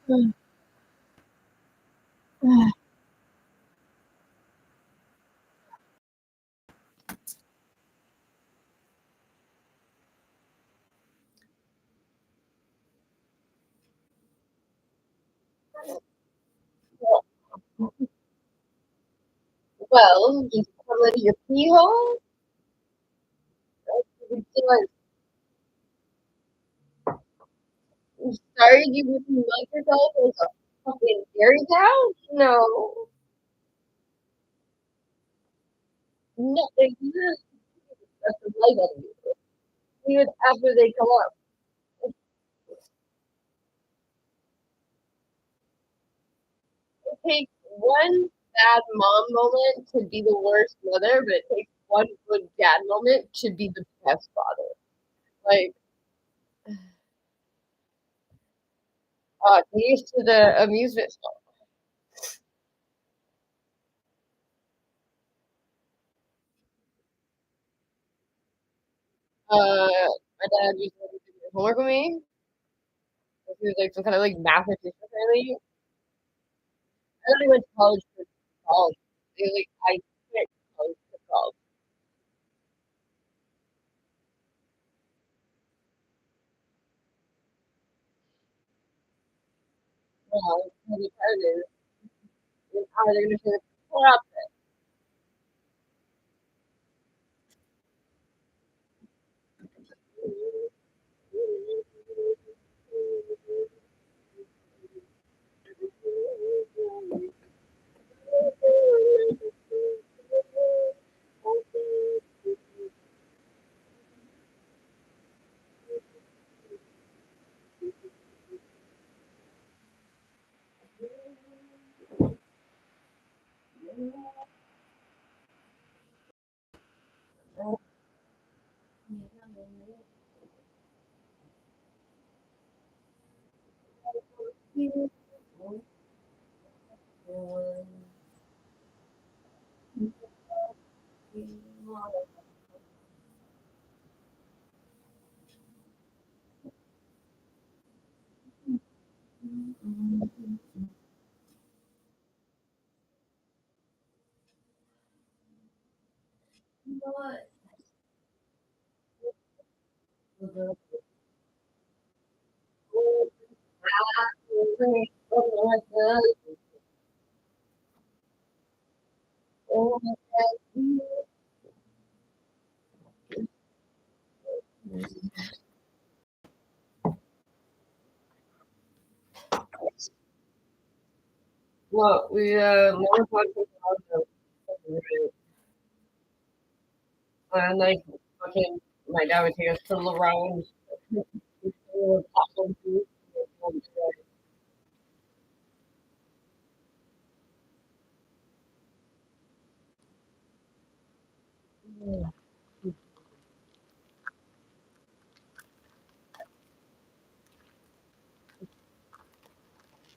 Well, you come out of your pee hole? You started, you wouldn't mug yourself like a fucking dairy cow? No. No, they use that's the light on you. Even after they come up. It takes one bad mom moment to be the worst mother, but it takes one good dad moment to be the best father. Like, they used to the amusement park. My dad used to do homework with me. He was like some kind of like mathematician apparently. I only went to college for college. They like I quit college for college. Well, how the part is, how are they gonna say the crap? Well, we mom talked about and like fucking my dad would take us to the rounds.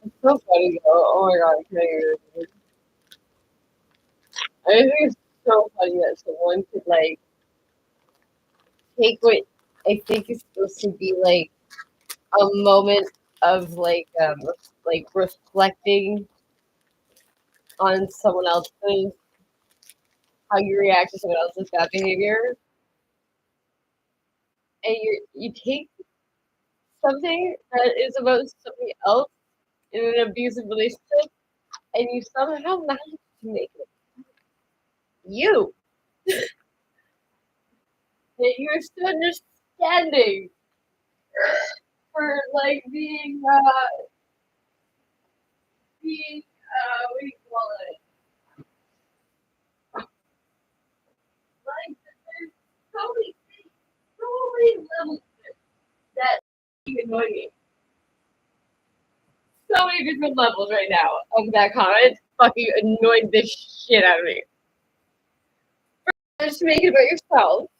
It's so funny though. Oh my god, I think it's so funny that someone could like take what I think is supposed to be like a moment of like reflecting on someone else's how you react to someone else's bad behavior, and you take something that is about somebody else in an abusive relationship, and you somehow manage to make it you. That you're so understanding for like being what do you call it? Like there's so many so many levels that you annoy me. So many different levels right now of that comment fucking annoyed the shit out of me. Just make it about yourself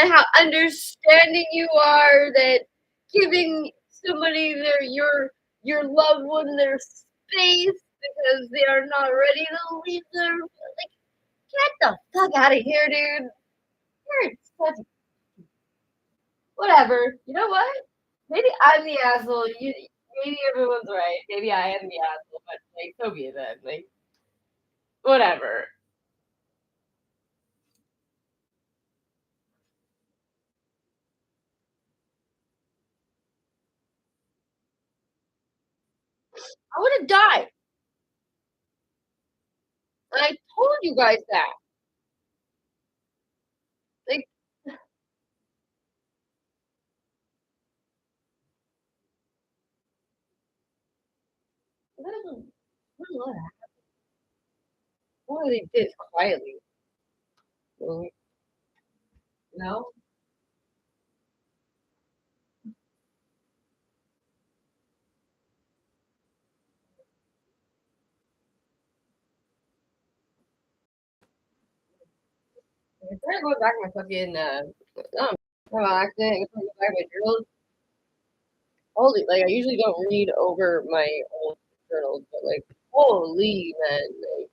and how understanding you are that giving somebody your loved one their space because they are not ready to leave their like get the fuck out of here, dude. You're such whatever. You know what? Maybe I'm the asshole. Maybe everyone's right. Maybe I am the asshole, but like, so be it then. Like, whatever. I would have died. And I told you guys that. Like, what is what is what are they did quietly? Really? No? I'm trying to go back my fucking no accident. I'm trying to go back my journals. Holy, like I usually don't read over my old journals, but like, holy man, like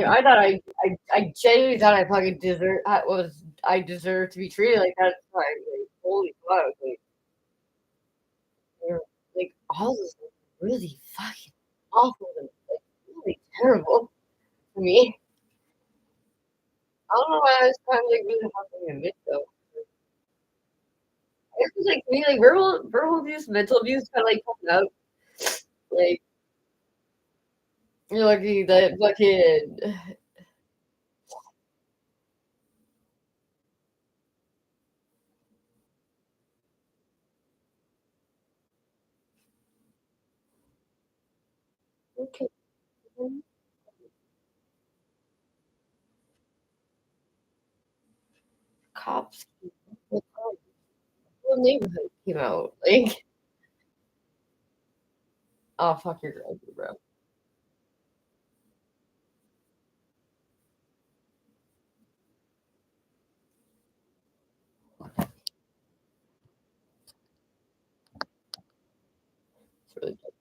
I thought I genuinely thought I fucking I deserved to be treated like that at the time. Like, holy fuck, you're, like all this is really fucking awful and like really terrible for me. I don't know why I was kind of like really hard to admit though. It's just like me, like verbal abuse, mental abuse, kind of like coming out. Like you're lucky that fucking okay, cops, the whole neighborhood came out. Like, oh fuck your grandpa, bro. It's really good.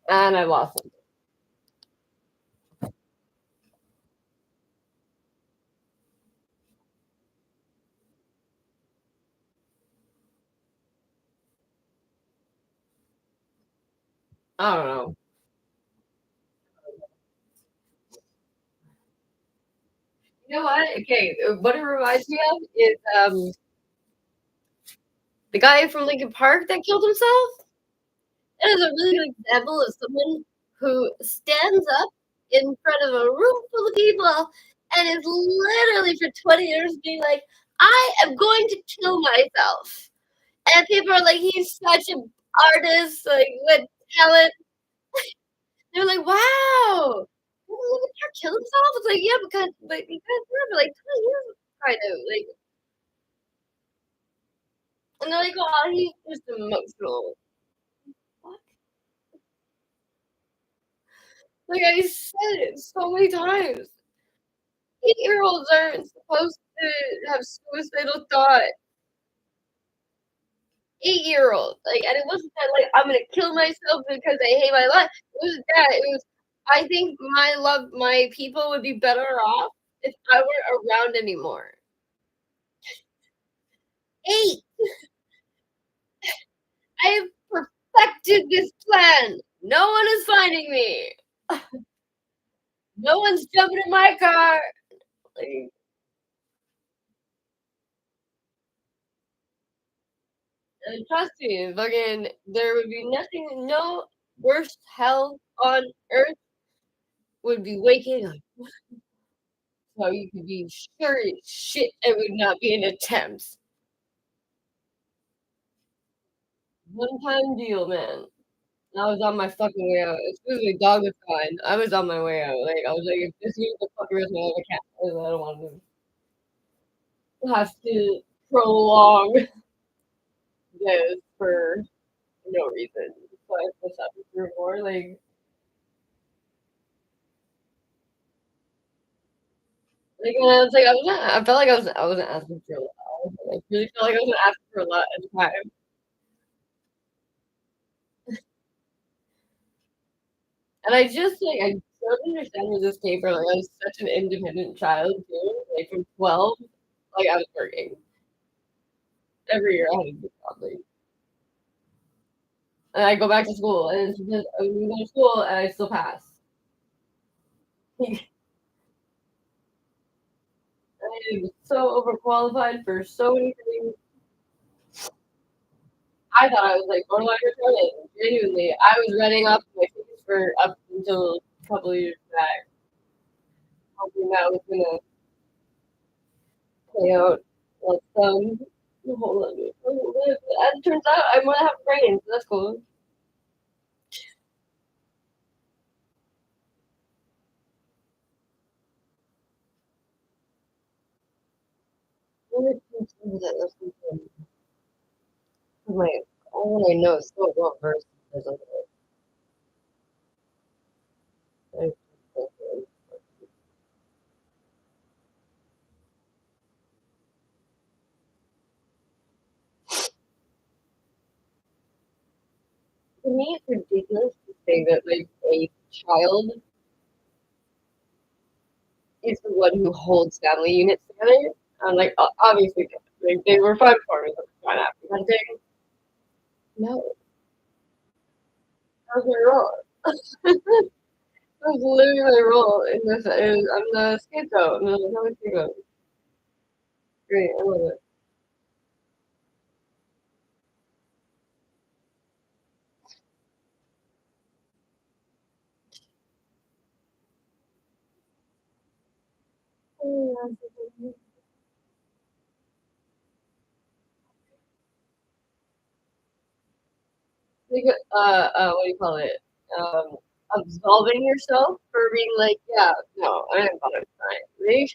And I lost him. I don't know. You know what? Okay, what it reminds me of is the guy from Lincoln Park that killed himself. That is a really good example of someone who stands up in front of a room full of people and is literally for 20 years being like, I am going to kill myself. And people are like, he's such an artist, like with talent. They're like, wow. Did Linkin Park kill himself? It's like, yeah, because for like 20 years kind of like and they're like, oh, he's just emotional. What? Like I said it so many times. 8-year-olds aren't supposed to have suicidal thought. 8-year-olds. Like, and it wasn't that like I'm gonna kill myself because I hate my life. It wasn't that. It was I think my people would be better off if I weren't around anymore. 8. I have perfected this plan. No one is finding me. No one's jumping in my car. Like, trust me, fucking, there would be nothing, no worst hell on earth would be waking up. So you could be sure as shit it would not be an attempt. One time deal, man. I was on my fucking way out. As soon as my dog was gone, I was on my way out. Like I was like, if this is the fucker is my other cat, I don't want to have to prolong this for no reason. So I pushed up through more. Like Like, and I was like, I felt like I wasn't asking for a lot. I really felt like I wasn't asking for a lot at the time. And I just like I don't understand where this came from. Like, I was such an independent child too. Like from 12, like I was working every year. I had a good job, like, and I go back to school, and it's just, I go to school, and I still pass. I'm so overqualified for so many things. I thought I was like borderline retarded. Genuinely, I was running off my face for up until a couple of years back, hoping that was gonna play out. Like hold on, as it turns out, I'm gonna have a brain, so that's cool. My all I know is so what verse is of it. To me, it's ridiculous to say that like a child is the one who holds family units together. I'm like, obviously, like, they were fun for me, but fine after one thing. No, that was my role. That was literally my role in this. I'm the scapegoat. I'm the scapegoat. Great, I love it. Like, what do you call it? Um, absolving yourself for being like, yeah, no, I didn't bother tonight. Really?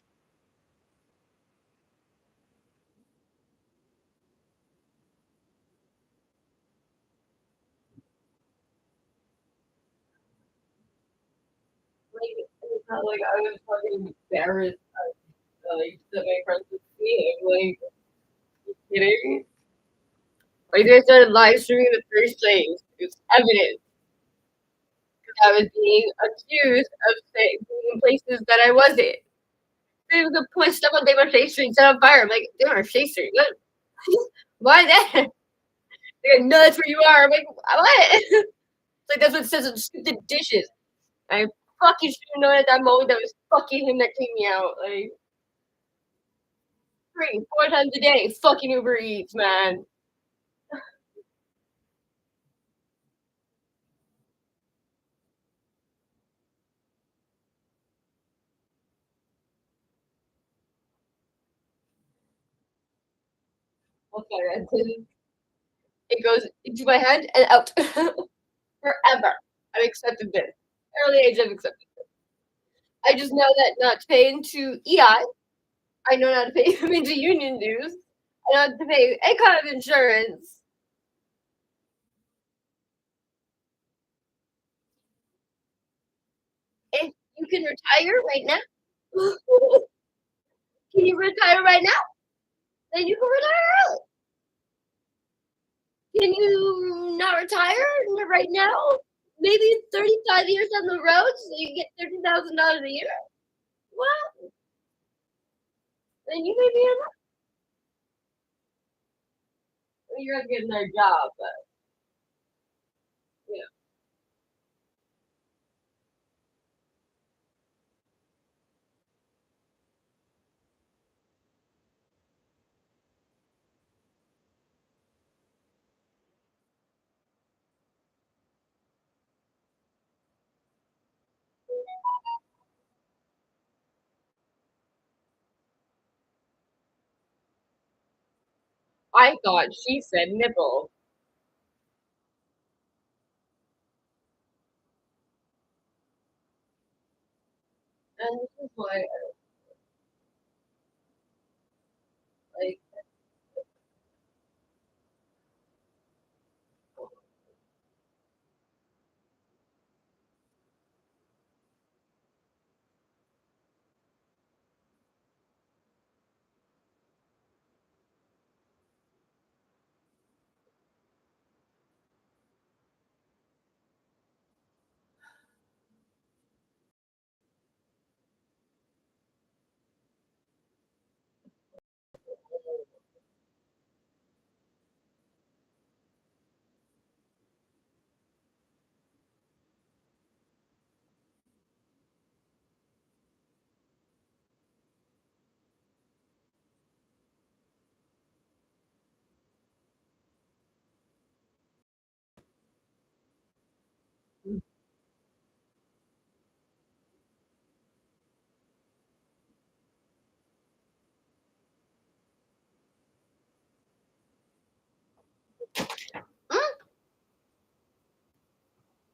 Like, it's not like I was fucking embarrassed, like, that my friends would see. I'm like, you kidding? Like, they started live streaming in the first place. It's evident that I was being accused of being in places that I wasn't. They were gonna put stuff on David Street, set on fire. I'm like, David Street, what? Why that? They're like, no, that's where you are. I'm like, what? It's like, that's what it says on stupid dishes. I fucking should have known at that moment that was fucking him that came me out. Like, 4 times a day, fucking Uber Eats, man. Okay, it goes into my head and out forever. I've accepted this. Early age, I've accepted. I just know that not to pay into EI. I know not to pay them into union dues. I know not to pay any kind of insurance. If you can retire right now, can you retire right now? Then you can retire early. Can you not retire right now? Maybe 35 years down the road, so you get $30,000 a year. Well, then you may be enough. You're gonna get another job, but you know, I thought she said nipple, and this is why, like,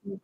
Uh,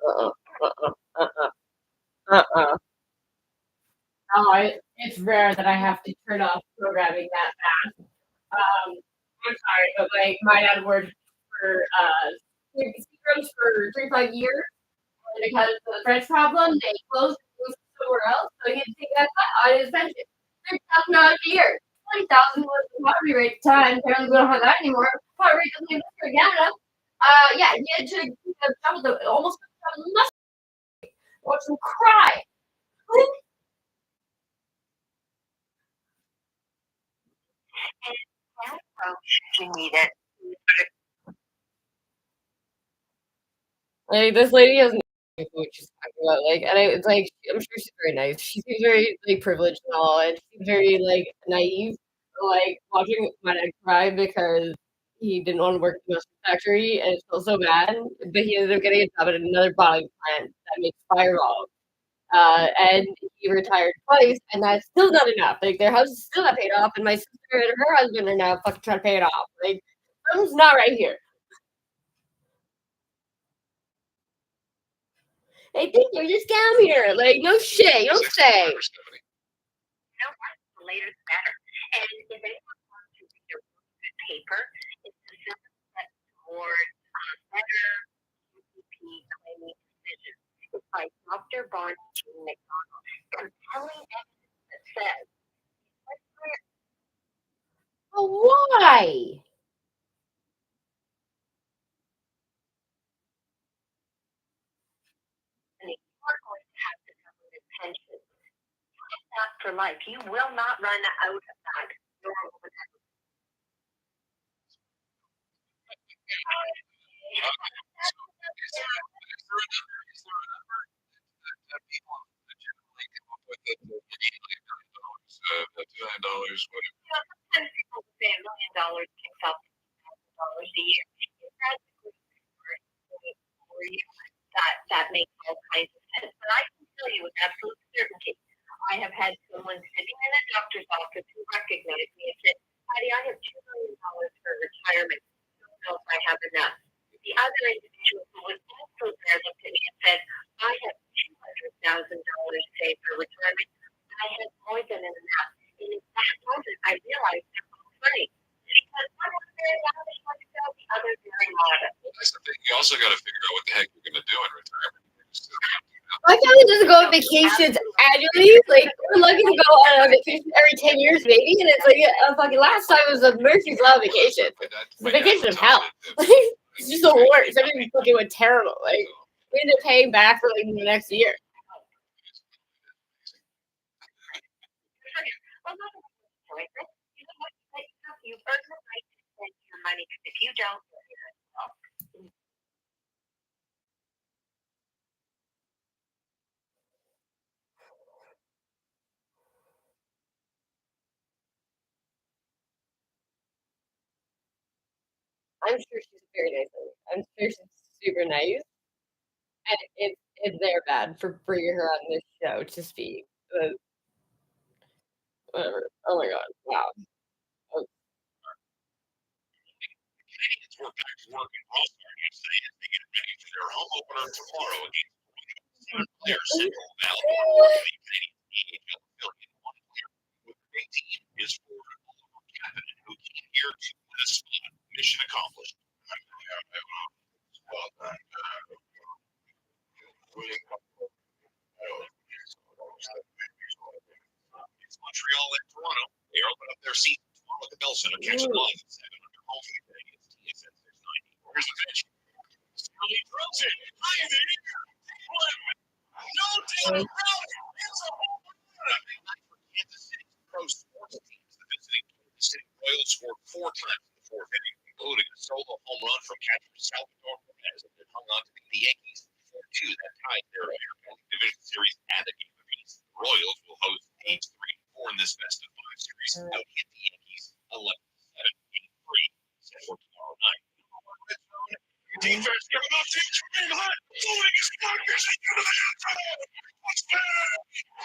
uh-uh, uh-uh, uh-uh, uh-uh. Oh, it's rare that I have to turn off programming that fast. I'm sorry, but like my dad worked for secrets for 35 years, and because of the French problem, they closed and moved somewhere else, so he had to take that cut out of his pension. $30,000 a year. 20,000 was the poverty rate at the time. Apparently, we don't have that anymore. Poverty rate doesn't even exist in Canada. Yeah, he had to double the almost double the must watch them cry. She needed. Like, this lady has no idea what she's talking about, like, and it's like, I'm sure she's very nice. She seems very, like, privileged and all, and she seems very, like, naive, like, watching my dad cry because he didn't wanna work in the factory, and it felt so bad, but he ended up getting a job at another bottling plant that makes Fireball, and he retired twice, and that's still not enough, like, their house is still not paid off, and my sister and her husband are now fucking trying to pay it off, like, something's not right here. They think you're just down here, like, no shit, you don't say. Know what? The later the better. And if anyone wants to read a really good paper, it's the seven steps toward better UPP claiming decisions. It's by Dr. Barnes and McDonald. Compelling evidence that says, oh, why? And you are going to have to come with a pension. Not for life. You will not run out of that. Nor will that makes all kinds of sense. But I can tell you with absolute certainty, I have had someone sitting in a doctor's office who recognized me and said, Patty, I have $2 million for retirement. I don't know if I have enough. The other individual who was also there looked at me and said, I have $200,000 saved for retirement. I had more than enough. And in that moment, I realized they're both funny. Because one was very lavish like the other very modest. Well, that's the thing. You also got to figure out what the heck you're going to do in retirement. My family doesn't go on vacations annually. Like, we're lucky to go on a vacation every 10 years, maybe. And it's like, fucking last time was a Murphy's Law vacation. It's a vacation of hell. It's just the worst. Everything fucking went terrible. Like, we ended up paying back for like the next year. You earn the right to spend your money. If you don't, I'm sure she's a very nice lady. I'm sure she's super nice. And it's their bad for bringing her on this show to speak. Whatever. Oh my god. Wow. Canadians were back to work in All-Star yesterday as they get ready for their home opener tomorrow against player Central Alabama. The Canadians affiliate one player with the big team is for Oliver Captain, who came here to win a spot. Mission accomplished. Well done. It's Montreal and Toronto. They open up their season tomorrow at the Bell Center. Catch it live at 7 under home for the Canadians. TSN 690. Here's the pitch. Scully throws it. High in the air. No doubt about it. It's a home run. Big night for Kansas City's pro sports teams. The visiting Kansas City Royals scored 4 times in the fourth inning, including a solo home run from catcher Salvador Perez, and then hung on to beat the Yankees 4-2 that tied their division series at a game apiece. The Royals will host games 3 and 4 in this best of 5 series. They'll hit the Yankees 11-7, game 3, set for tomorrow night. Defense coming up, team's running hot. Throwing his blockers into the end zone. Touchdown!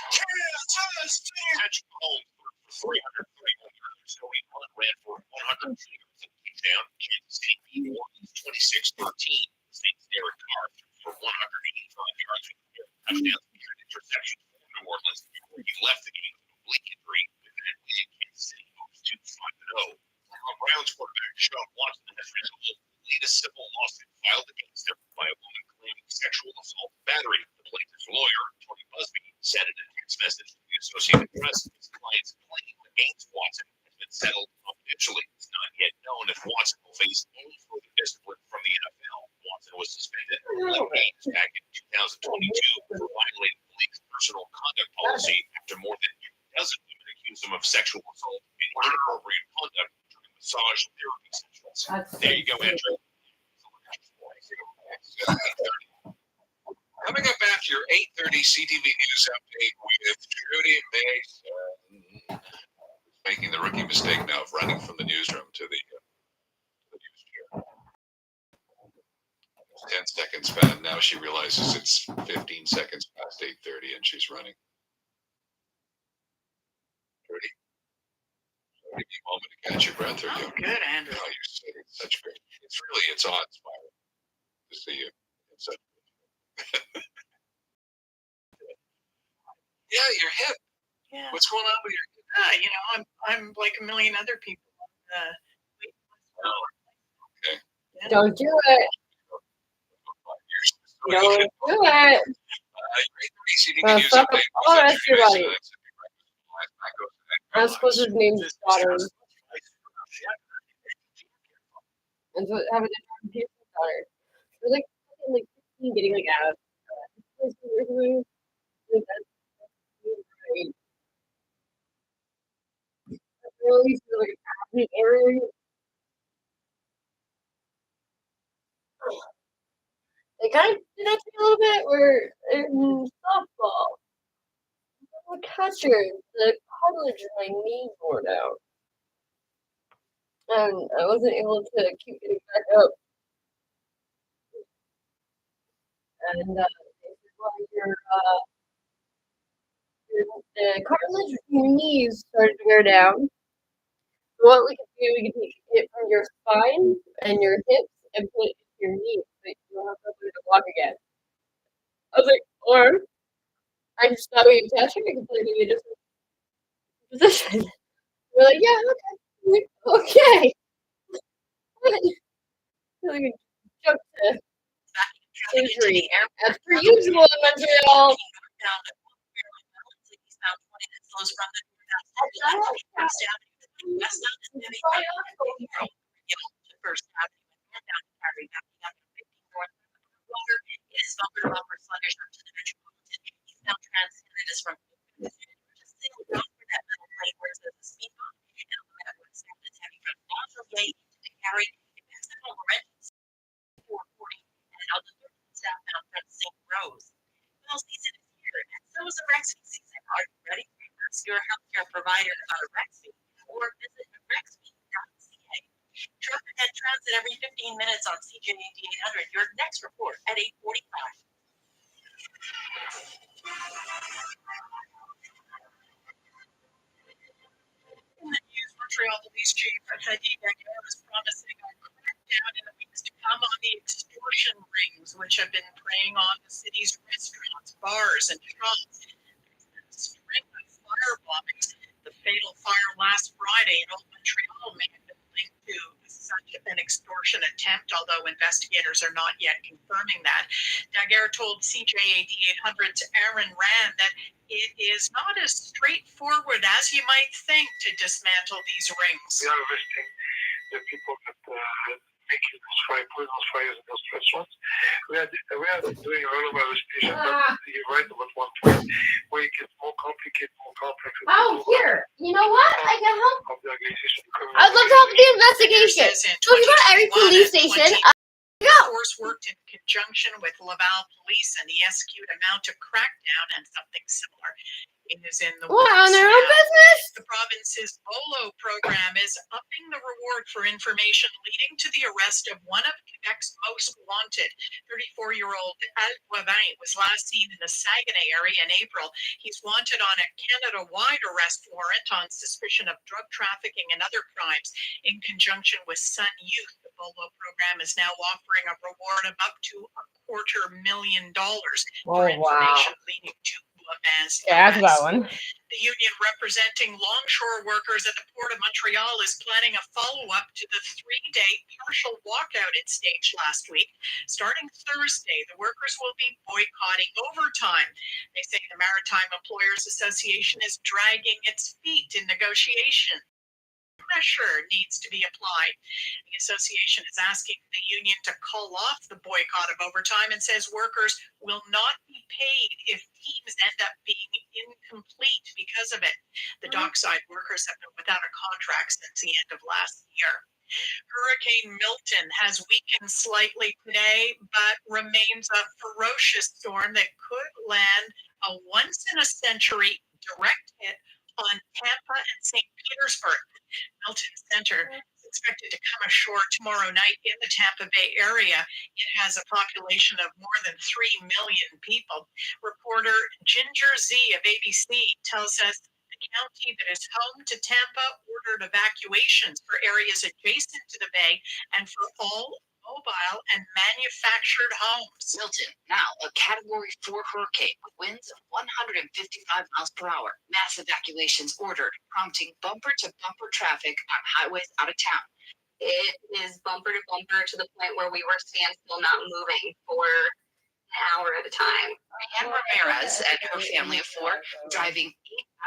Kansas City! Patrick Mahomes for 331 yards. Tony Hunt ran for 100 yards and touchdown. Kansas City beat New Orleans 26-13. The Saints' Derek Carr threw for 185 yards with touchdowns and an interception for New Orleans before he left the game with an oblique injury. With that win, Kansas City moves to 5-0. Browns quarterback Sean Watson has resolved the latest civil lawsuit filed against him by a woman claiming sexual assault and battery. The plaintiff's lawyer, Tony Busby, said in a text message to the Associated Press his client's claim against Watson has been settled confidentially. It's not yet known if Watson will face any further discipline from the NFL. Watson was suspended for 11 games back in 2022 for violating the league's personal conduct policy after more than 2 dozen women accused him of sexual assault and inappropriate conduct during massage therapy sessions. There you go, Andrew. Coming up after your 8:30 CTV News update with Trudy Mason, making the rookie mistake now of running from the newsroom to the news chair. 10 seconds past. Now she realizes it's 15 seconds past 8:30 and she's running. Trudy, give you a moment to catch your breath. Are you good, Andrew? Oh, you said it's such great. It's awe-inspiring to see you. It's such yeah, your hip. Yeah. What's going on with your hip? I'm like a million other people. Okay. Yeah. Don't do it. Don't do it. Fuck up all the rest of your body. I suppose his name's daughter. And so have a different people's daughter. We're like 15 getting like out of They kind of did that to me a little bit. Where in softball, the catcher, the cartilage in my knee wore out, and I wasn't able to keep getting back up. and they said, well, the cartilage in your knees started to wear down. So what we could do, we could take it from your spine and your hips and put it into your knees, so you don't have to learn to walk again. I was like, or I just thought we attach it completely a different position. We're like, yeah, okay. Okay. So we jumped to surgery. As per usual in Montreal. Montreal Police Chief Heidi Daguerre is promising a crackdown in the weeks to come on the extortion rings which have been preying on the city's restaurants, bars, and shops. A string of fire bombings. The fatal fire last Friday in Old Montreal may have been linked to such an extortion attempt, although investigators are not yet confirming that. Daguerre told CJAD 800's Aaron Rand that it is not as straightforward as you might think to dismantle these rings. We are arresting the people that making those poisonous fires in those restaurants. We are doing a lot of arrestation, but you're right about one point where it gets more complicated, more complex. Oh, here. You know what? I can help. Of the organization. I'd love to help with the investigation. So if you go to every police station, Force worked in conjunction with Laval Police and the SQ to mount a crackdown and something similar. It is in the what, on their own business? The province's BOLO program is upping the reward for information leading to the arrest of one of Quebec's most wanted. 34-year-old Al Boivin was last seen in the Saguenay area in April. He's wanted on a Canada-wide arrest warrant on suspicion of drug trafficking and other crimes. In conjunction with Sun Youth, the BOLO program is now offering a reward of up to $250,000 for information leading to Boivin's Yeah, that's that one. The union representing longshore workers at the Port of Montreal is planning a follow-up to the 3-day partial walkout it staged last week. Starting Thursday, the workers will be boycotting overtime. They say the Maritime Employers Association is dragging its feet in negotiation. Pressure needs to be applied. The association is asking the union to call off the boycott of overtime and says workers will not be paid if teams end up being incomplete because of it. The dockside workers have been without a contract since the end of last year. Hurricane Milton has weakened slightly today, but remains a ferocious storm that could land a once-in-a-century direct hit on Tampa and St. Petersburg. Milton Center is expected to come ashore tomorrow night in the Tampa Bay area. It has a population of more than 3 million people. Reporter Ginger Z of ABC tells us the county that is home to Tampa ordered evacuations for areas adjacent to the bay and for all mobile and manufactured homes. Milton, now a Category 4 hurricane with winds of 155 miles per hour. Mass evacuations ordered, prompting bumper-to-bumper traffic on highways out of town. It is bumper to bumper to the point where we were standstill, not moving for an hour at a time. Anne Ramirez and her family of 4 driving 8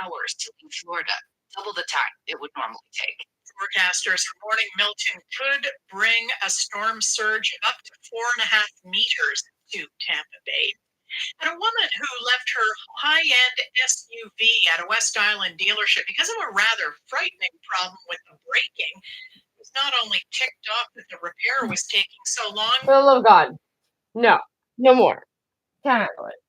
hours to leave Florida, double the time it would normally take. Forecasters are warning Milton could bring a storm surge of up to 4.5 meters to Tampa Bay. And a woman who left her high-end SUV at a West Island dealership because of a rather frightening problem with the braking was not only ticked off that the repair was taking so long. For the love of God. No. No more. Can't handle it.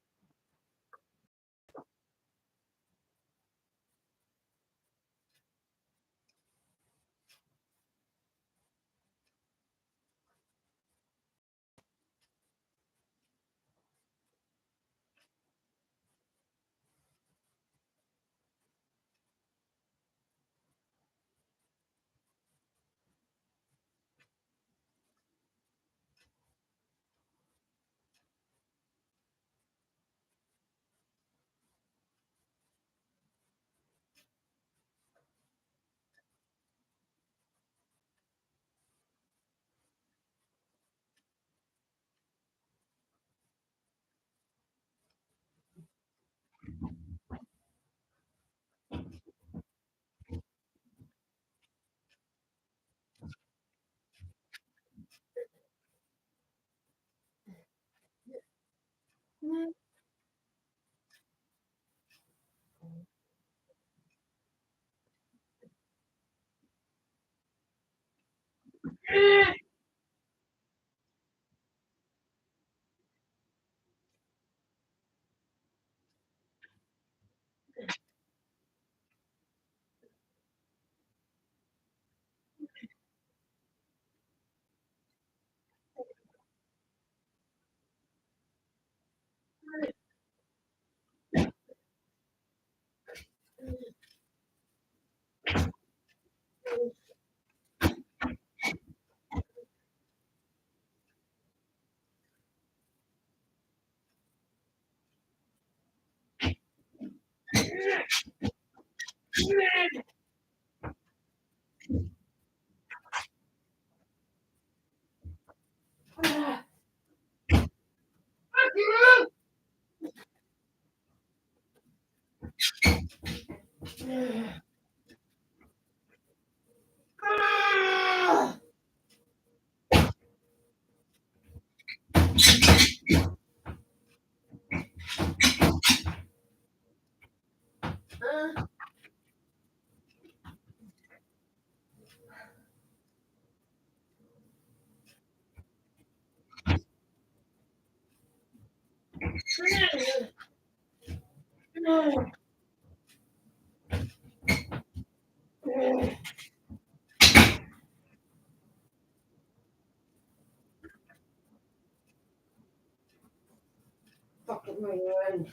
Fucking man.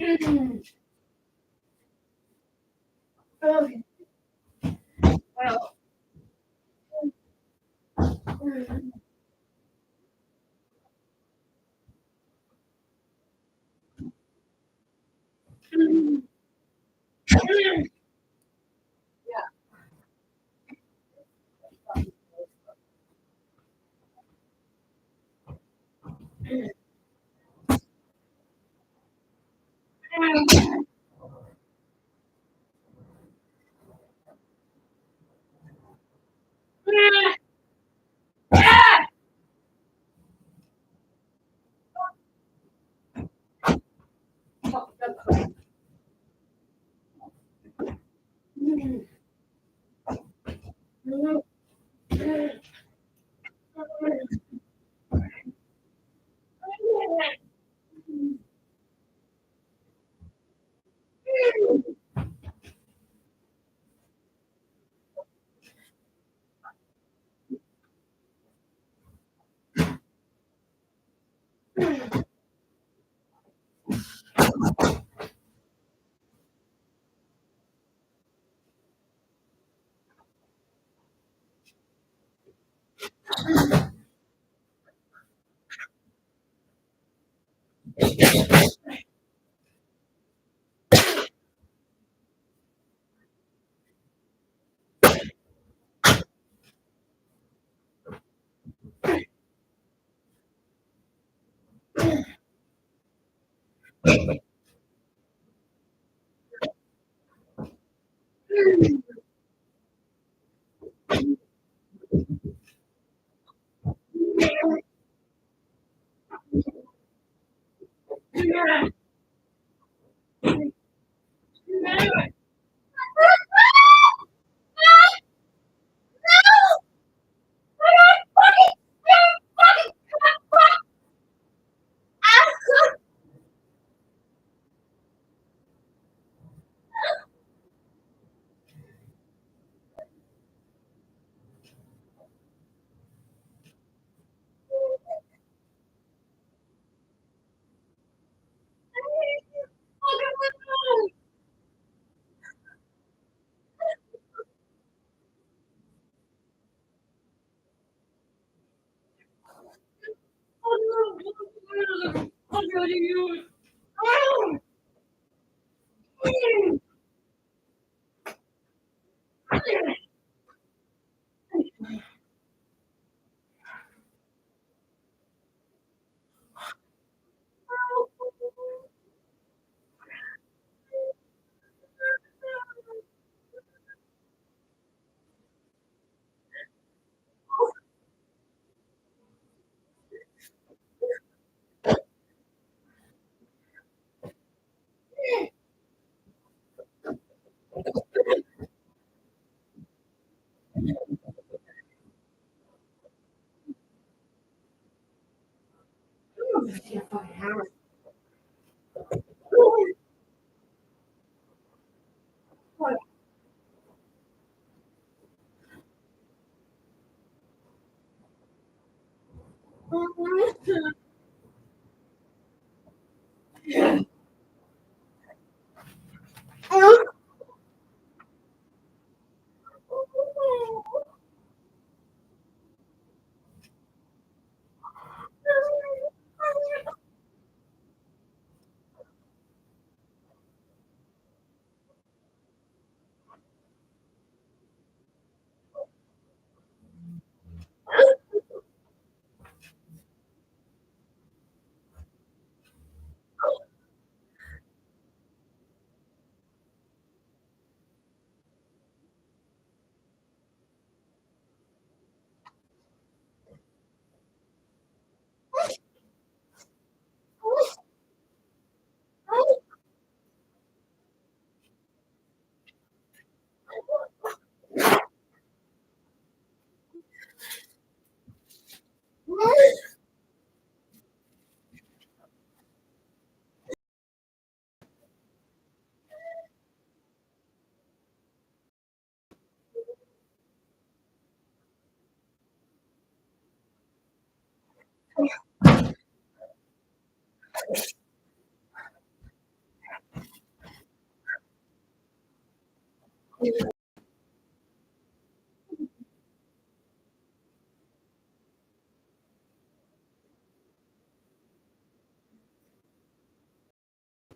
Okay. Well.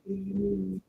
Oh,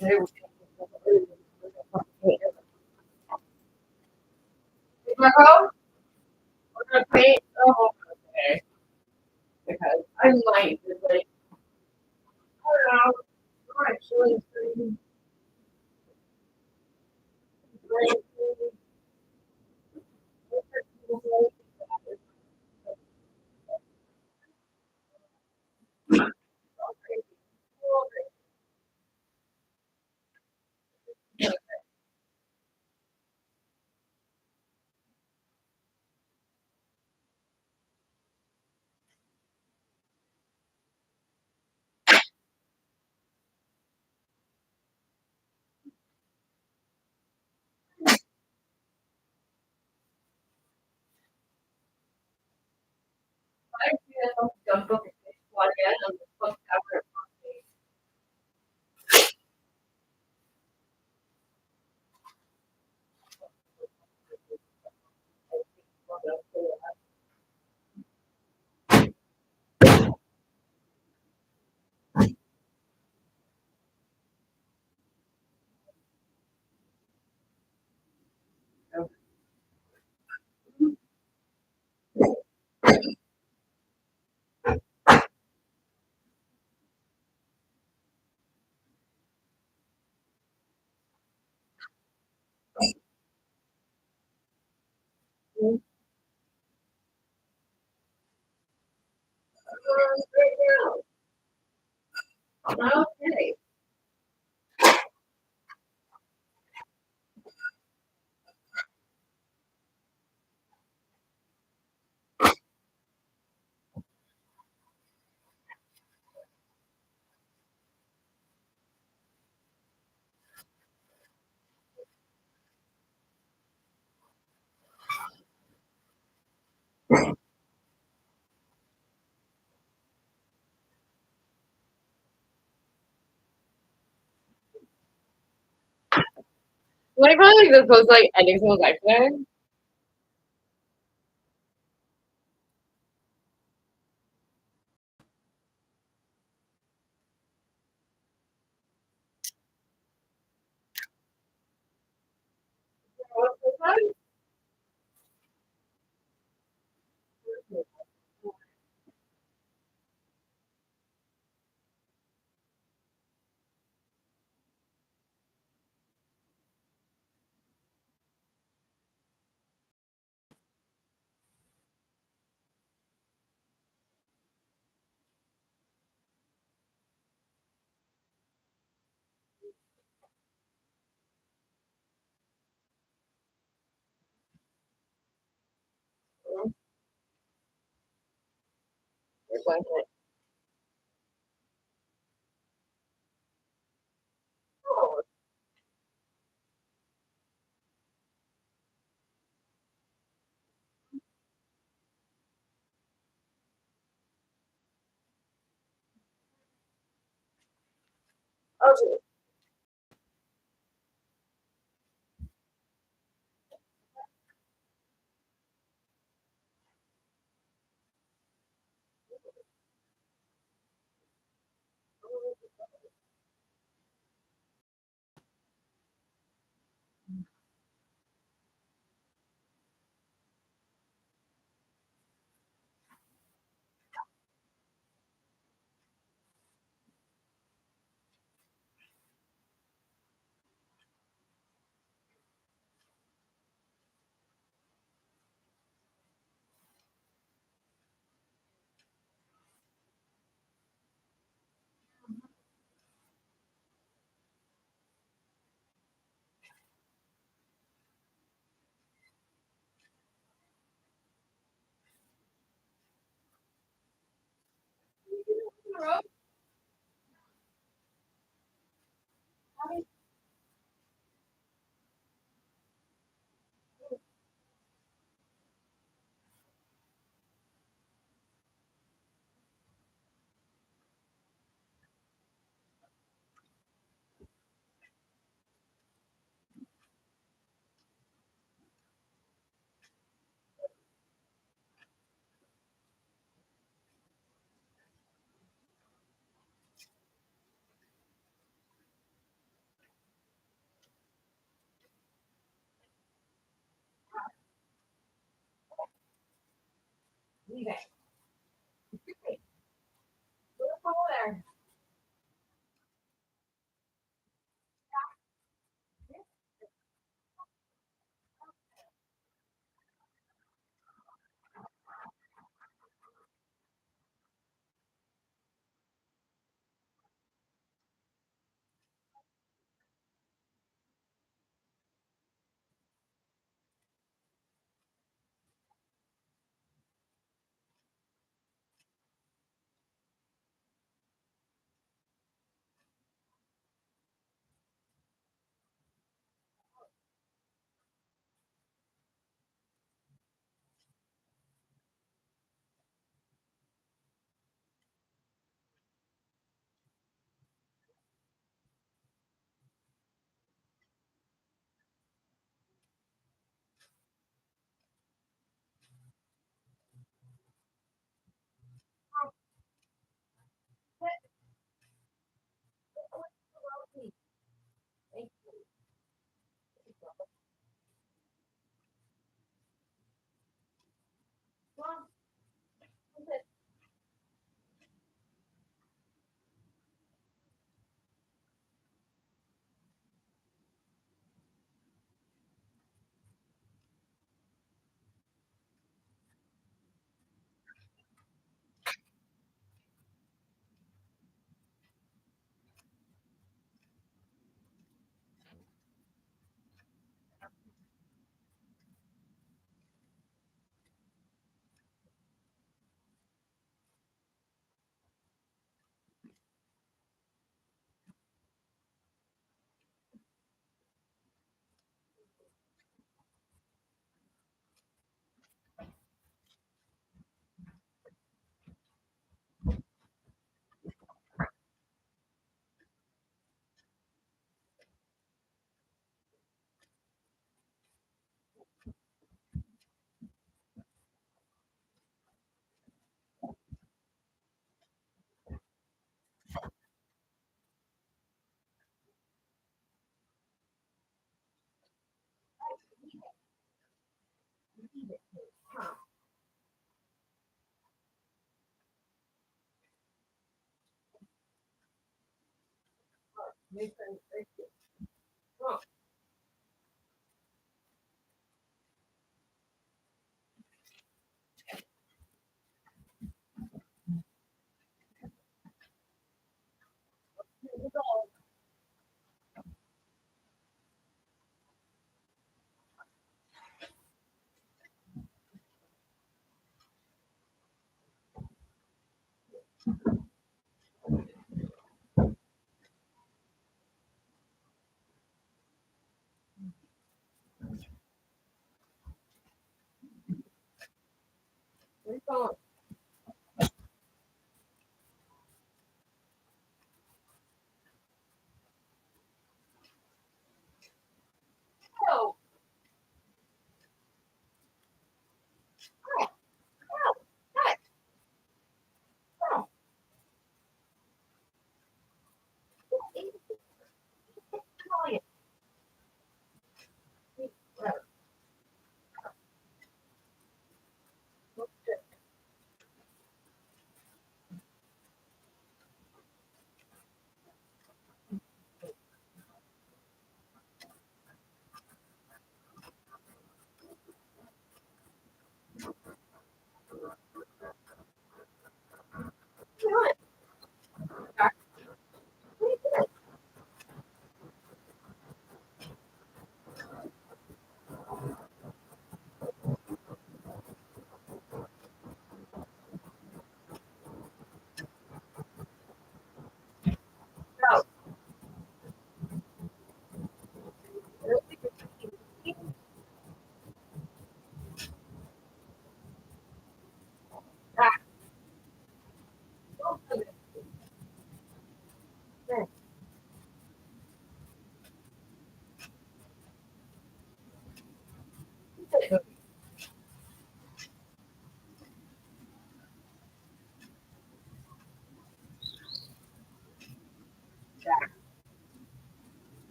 they were Marco, we're gonna paint the whole okay. Because I might just like I don't know. I'm actually pretty great. Okay. What do you call like the post like ending someone's life there? Okay. Leave it. Go there.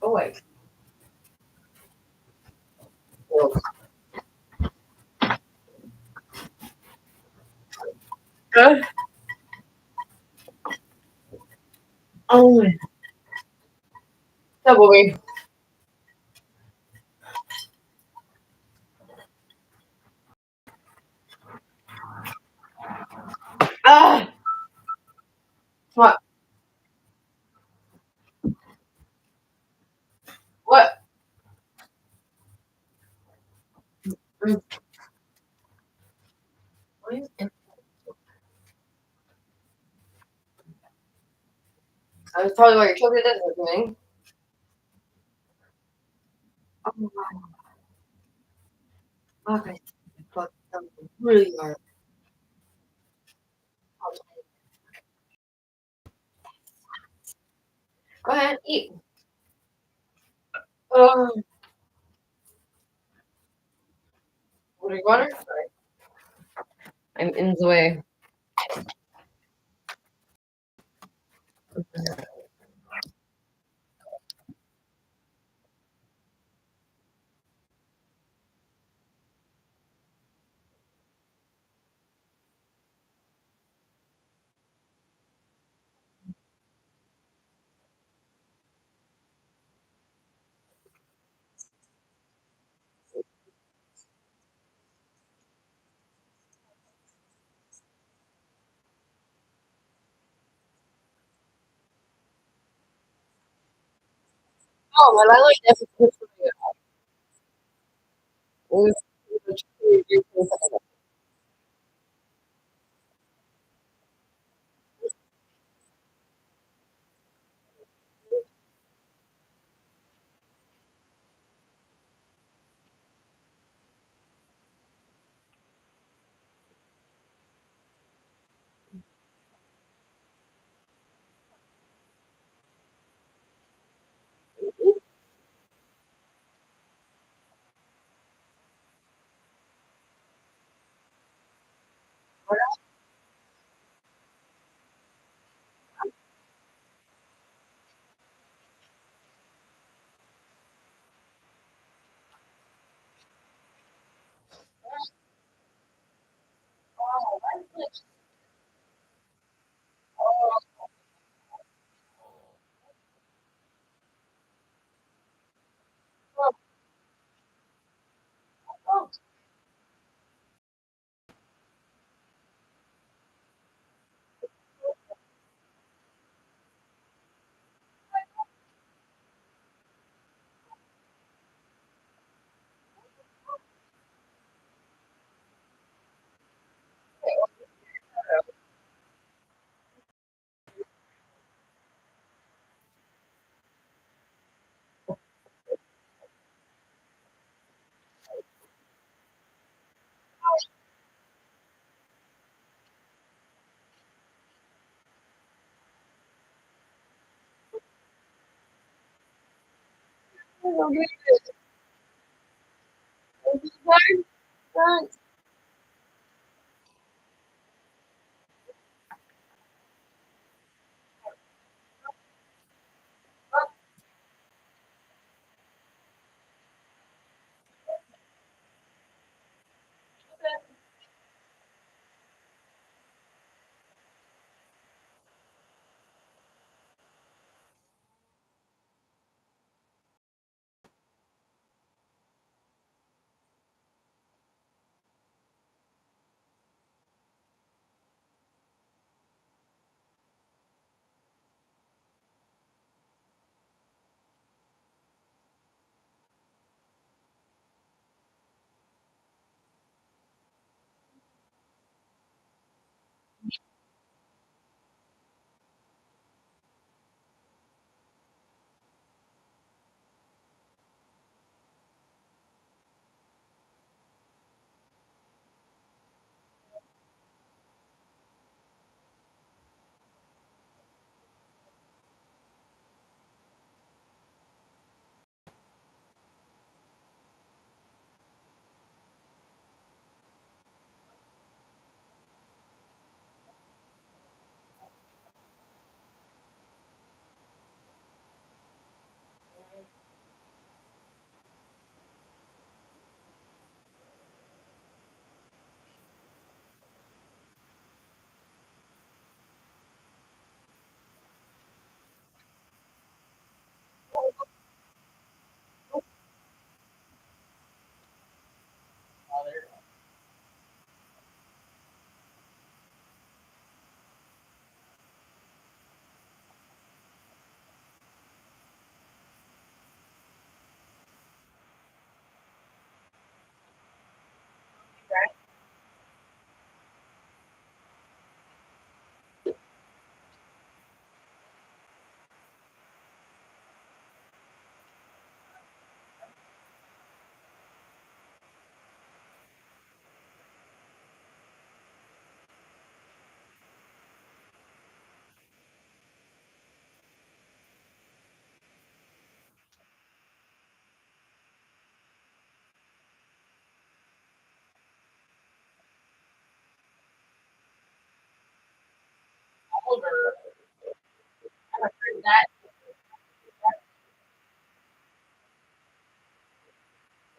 Oh wait. Good. Oh my. Double me. Ah. What? What? That's probably why your children isn't doing. Oh my. Okay. Fuck something really hard. Go ahead, eat. What do you want? Sorry. I'm in the way. Oh, well, I like that. don't get it. It's hard. Front. Older. I heard that.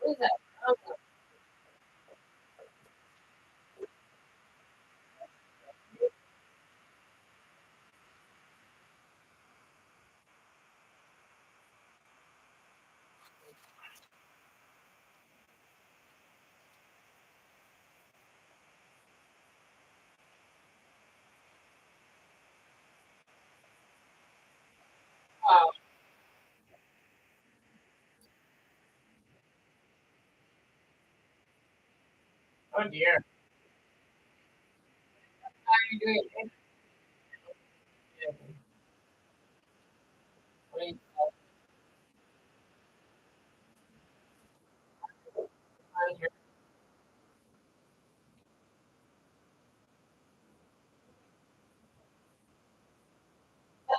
What is that? Oh, oh, oh dear. How are you doing? What are you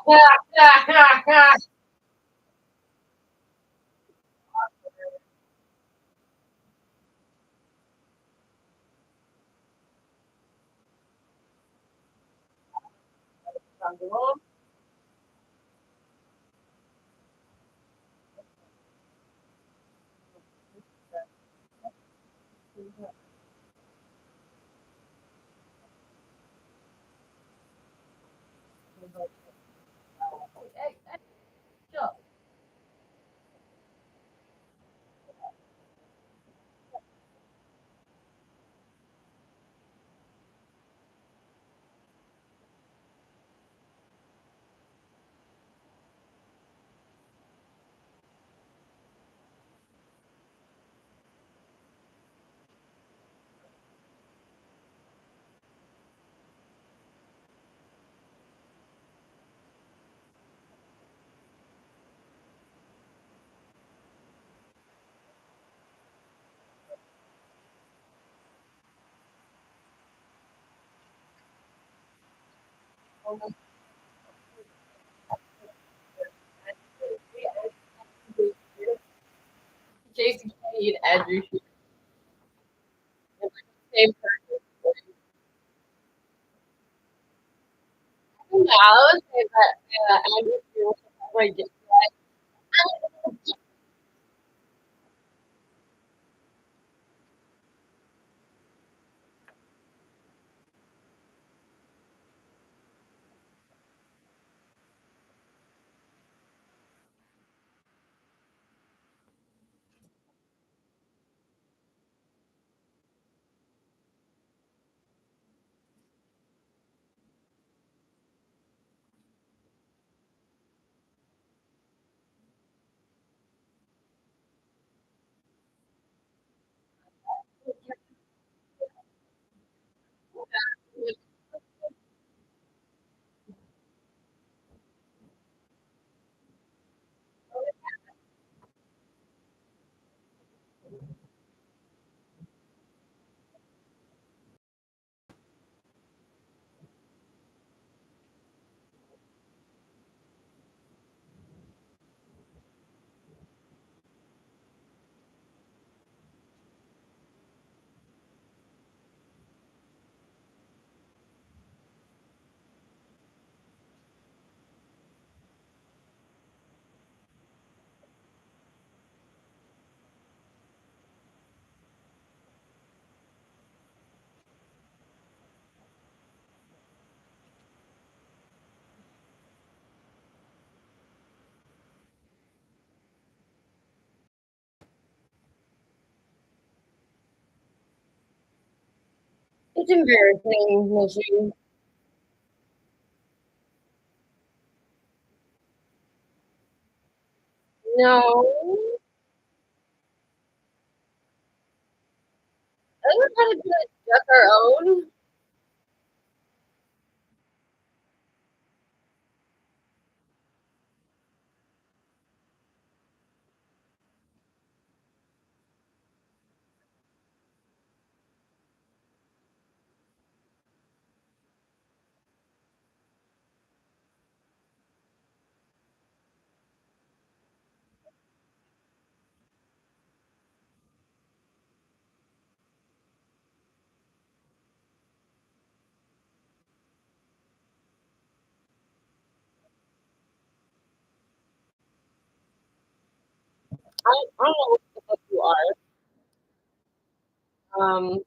doing here? Hey, hey, chill. need Andrew Shear. Same person. I don't know. I would say that Andrew Shear was like just like it's embarrassing, Missy. No. I was trying to do it just our own. I don't know what the fuck you are. Um,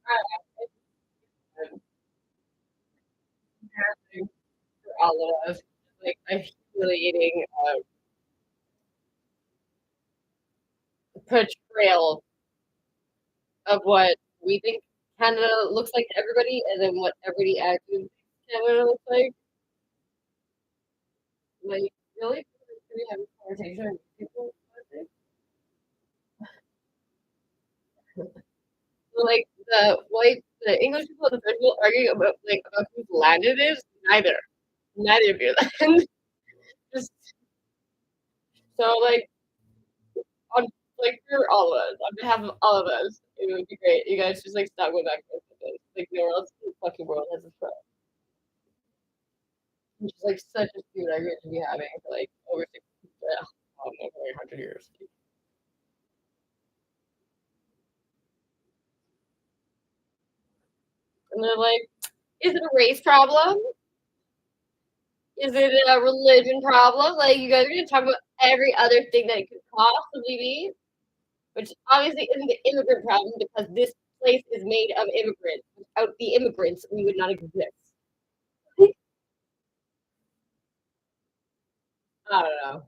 I don't know. For all of us, like a humiliating portrayal of what we think Canada looks like to everybody, and then what everybody actually thinks Canada looks like. Like, really? Can we have a conversation with people about this? So, like the English people and the French people arguing about whose land it is. Neither of your land. Just so on for all of us, on behalf of all of us, it would be great. You guys just stop going back and forth with this. Like no one else in the fucking world has this problem. Which is such a stupid argument to be having for over 60, over 100 years. And they're like, is it a race problem? Is it a religion problem? Like you guys are gonna talk about every other thing that it could possibly be, which obviously isn't the immigrant problem because this place is made of immigrants. Without the immigrants, we would not exist. I don't know.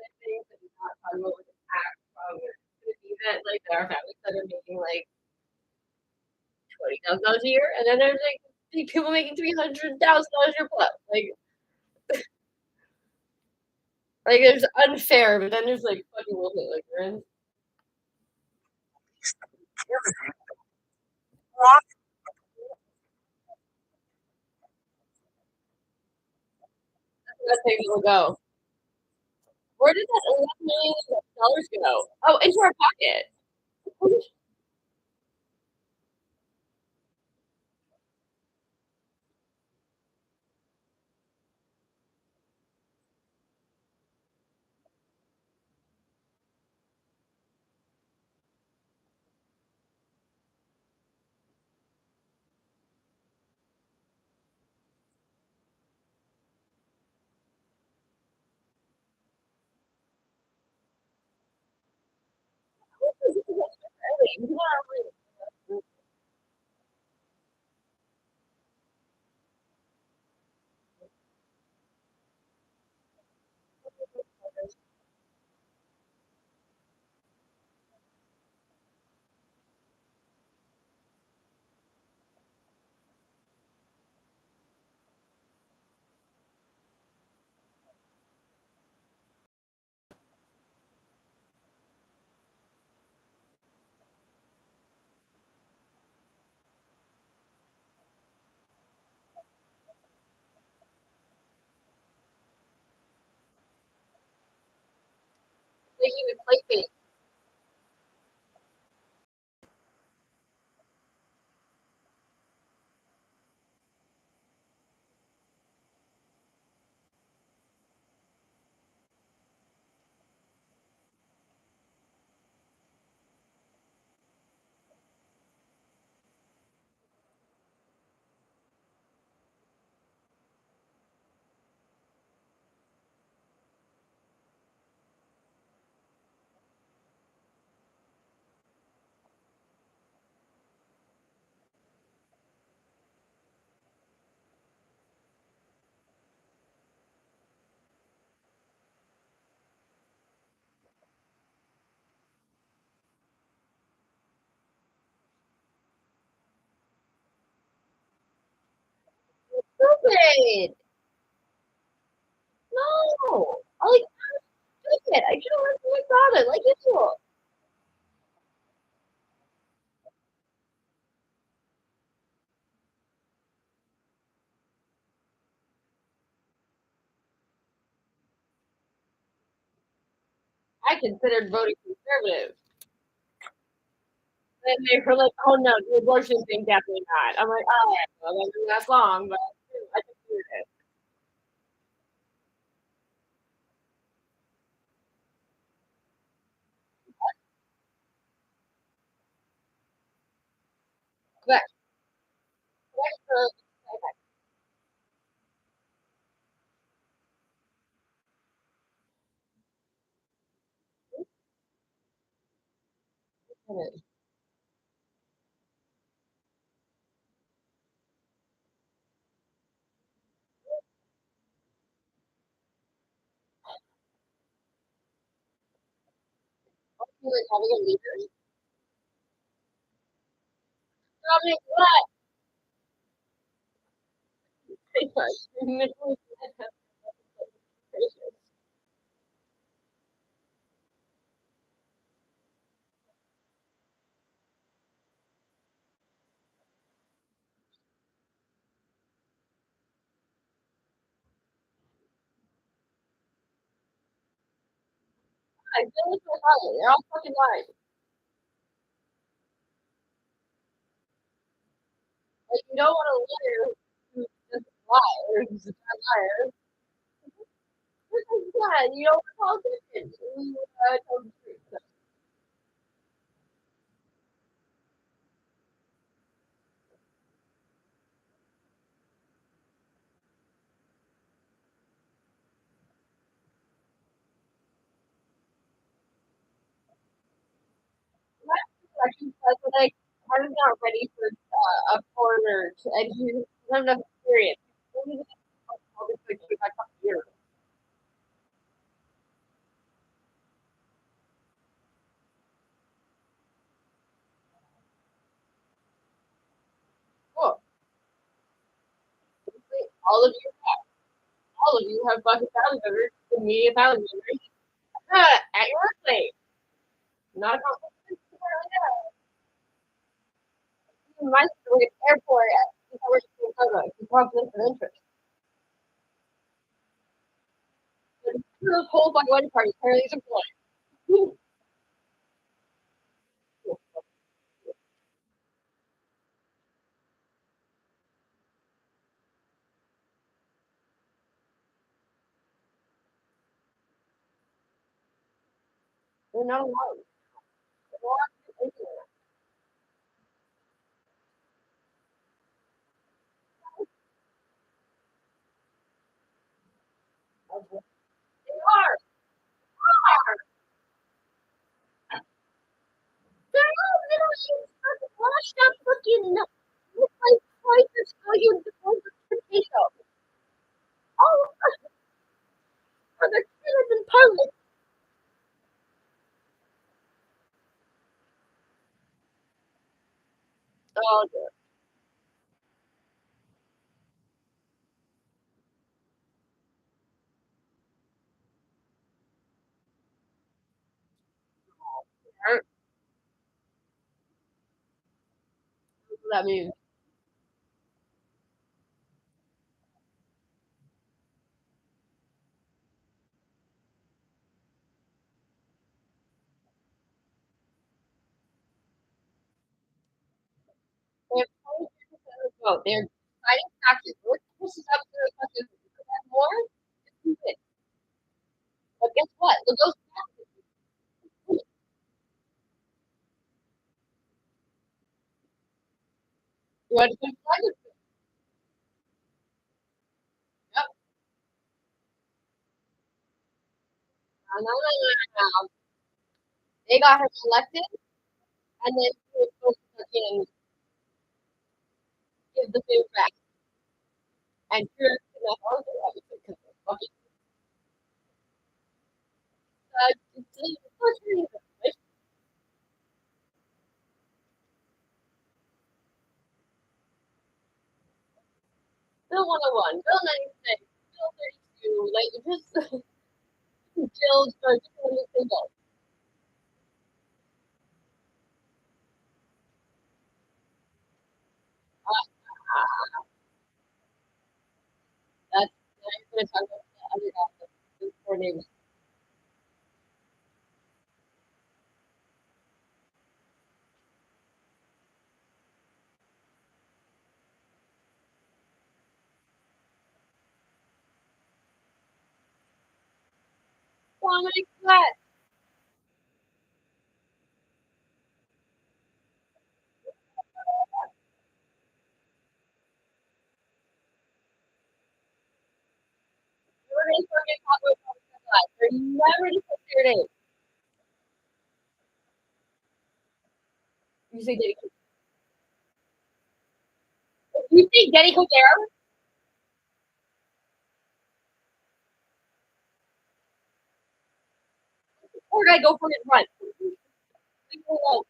I think that we're not talking about what the tax problem is. Could be that there are families that are making $20,000 a year, and then there's people making $300,000 a year plus. There's unfair, but then there's fucking bullshit there is. That thing will go. Where did that $11 million go? Oh, into our pocket. You would play fake. Stupid. No. I'm stupid. I should have listened to my father, like usual. I considered voting conservative. And they were like, "Oh no, the abortion thing, definitely not." I'm like, "Oh, well, that's long, but I considered it." But for okay. Like having a leader. I'm like, what? Pretty much. I feel like they're lying. They're all fucking lying. Like you don't want a lawyer who's just a liar, who's a bad liar. Yeah, you don't want politicians who tell the truth. So, that's election because like I'm not ready for a foreigner to, and he doesn't have enough experience. He's only gonna be like 25 years. Cool. All of you have fucking family members, immediate family members, at your workplace. Not a competition. My story at the airport at I worked in Chicago, conflict of interest. This whole fucking wedding party apparently is employed. They're not alone. They're not they are. They're not didn't know. It's like twice as how you divorce a potato. Oh, or the kid has been perfect. Oh, dear. That means they have 23% of the vote. They're deciding taxes. What pushes up to the country more? It's it. But guess what? With those taxes, you want to put private. Yep. No, no, no, no, no. They got her elected, and then she was supposed to fucking give the food back. And sure enough, I was like, because they're fucking Bill 101, Bill 96, Bill 32, like just Jill starts doing the single. That's now you're gonna talk about the other guy, the poor neighbor. Oh my god. We're gonna fucking talk about that. They're never to put their name. You say Getty. If you say Getty Codero, poor guy go for his run. Leave him alone.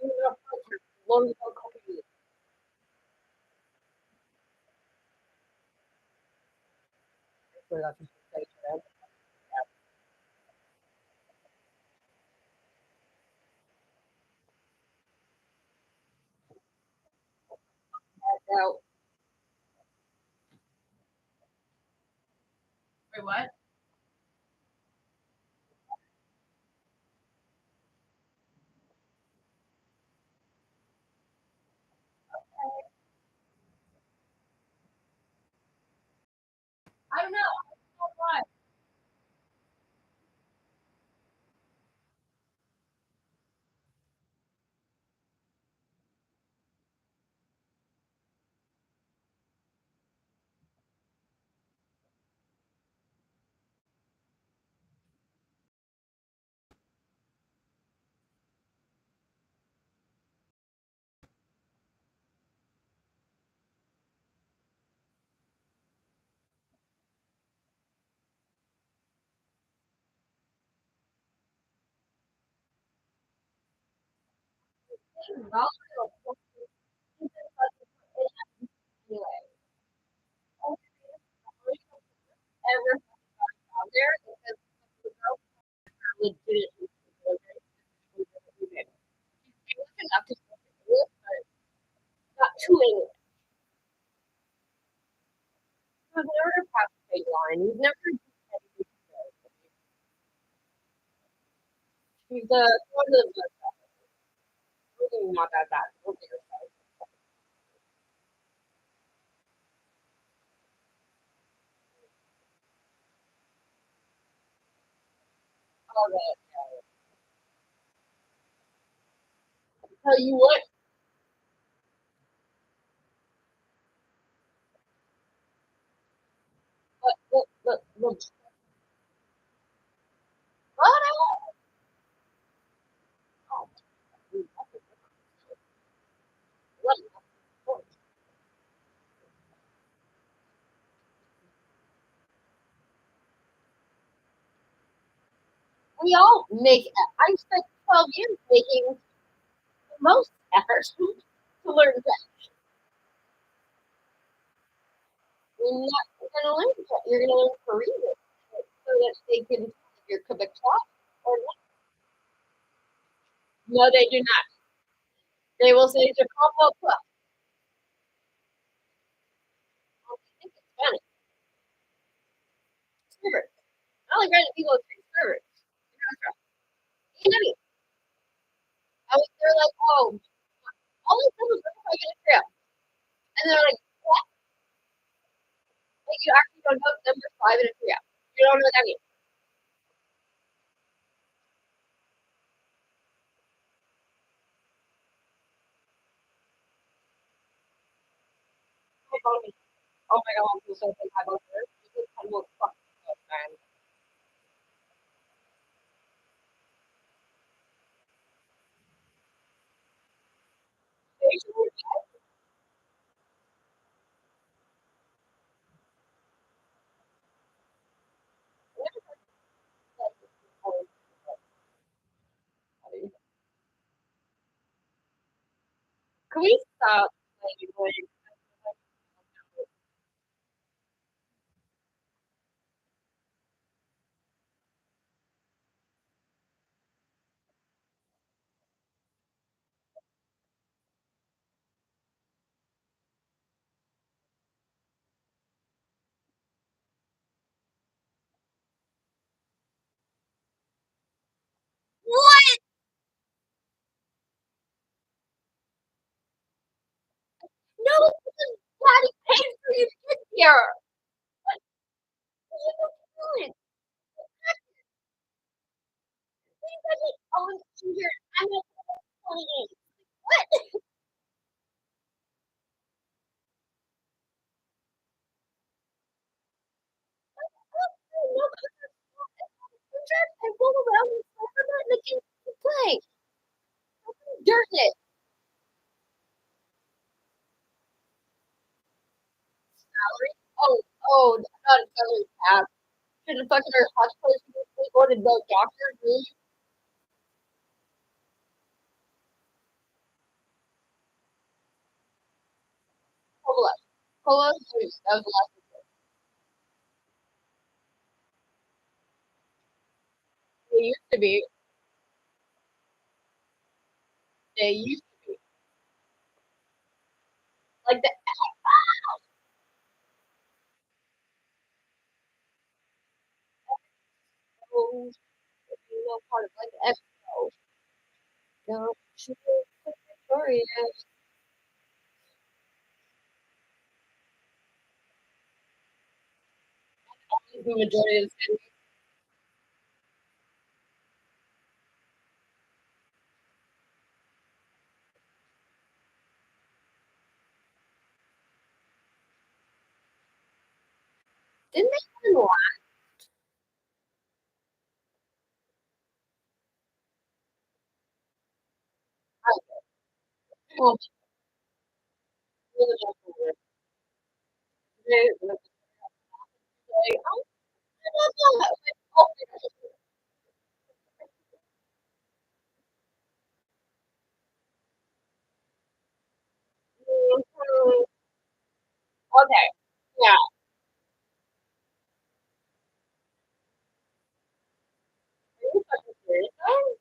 Give him enough pressure. Load him up cocaine. So that's what you say to them. Now, wait, what? I don't know. I don't know why. Well, anyway, ever out there because the girl legitimately looking up to English, but not too English. You've never passed a line. You've never she's one of the really not that bad. Look at yourself. All that. Tell you what, what? Oh, We all make. I spent 12 years making the most effort to learn French. You're not going to learn French. You're going to learn Korean so that they can your Quebec or not. No, they do not. They will say je comprends pas. I think it's Spanish. Servers. I only read people say servers. You know, they're like, oh, all these numbers look like in a trail. And they're like, what? Like, you actually don't know number 5 in a trail. You don't know what that means. Oh my god, I'm so sorry about this. This is kind of fucking up, man. Can we stop? Like, what? No, daddy paid for you to get here. What? What are you doing? I'm here. I'm not 28. What? No, I pulled around and the kids to play. Dirt it. Salary? Oh, not a salary tab. Should have fucking our hospital go to the doctor, dude. Cola. Cola, that was the last one. They used to be. They used to be. Like the Expos, part of like the Expo. No, she was sorry. The majority of the city. Didn't they even lie? Well, they say, oh, I don't know. Oh, okay. Yeah. Are you fucking serious though?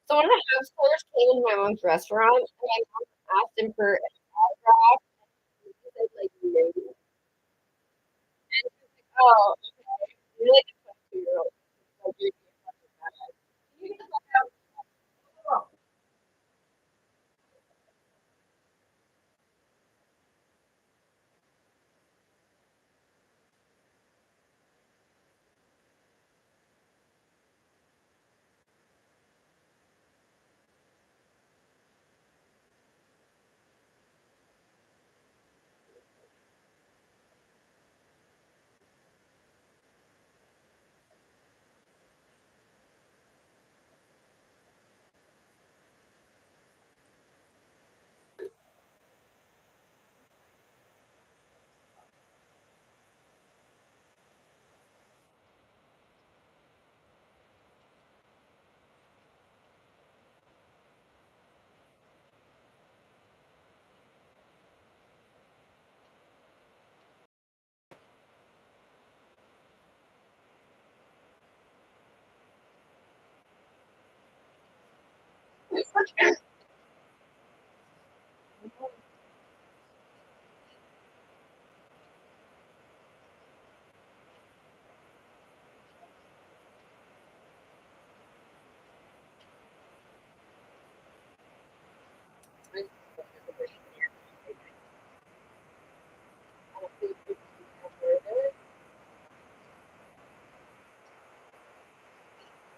So one of the house callers came into my mom's restaurant and my mom asked him for an autograph. And he said like no. And she was like, oh, okay. You're like a 22-year-old. Like you're being fucking badass. You get the fuck out. Oh,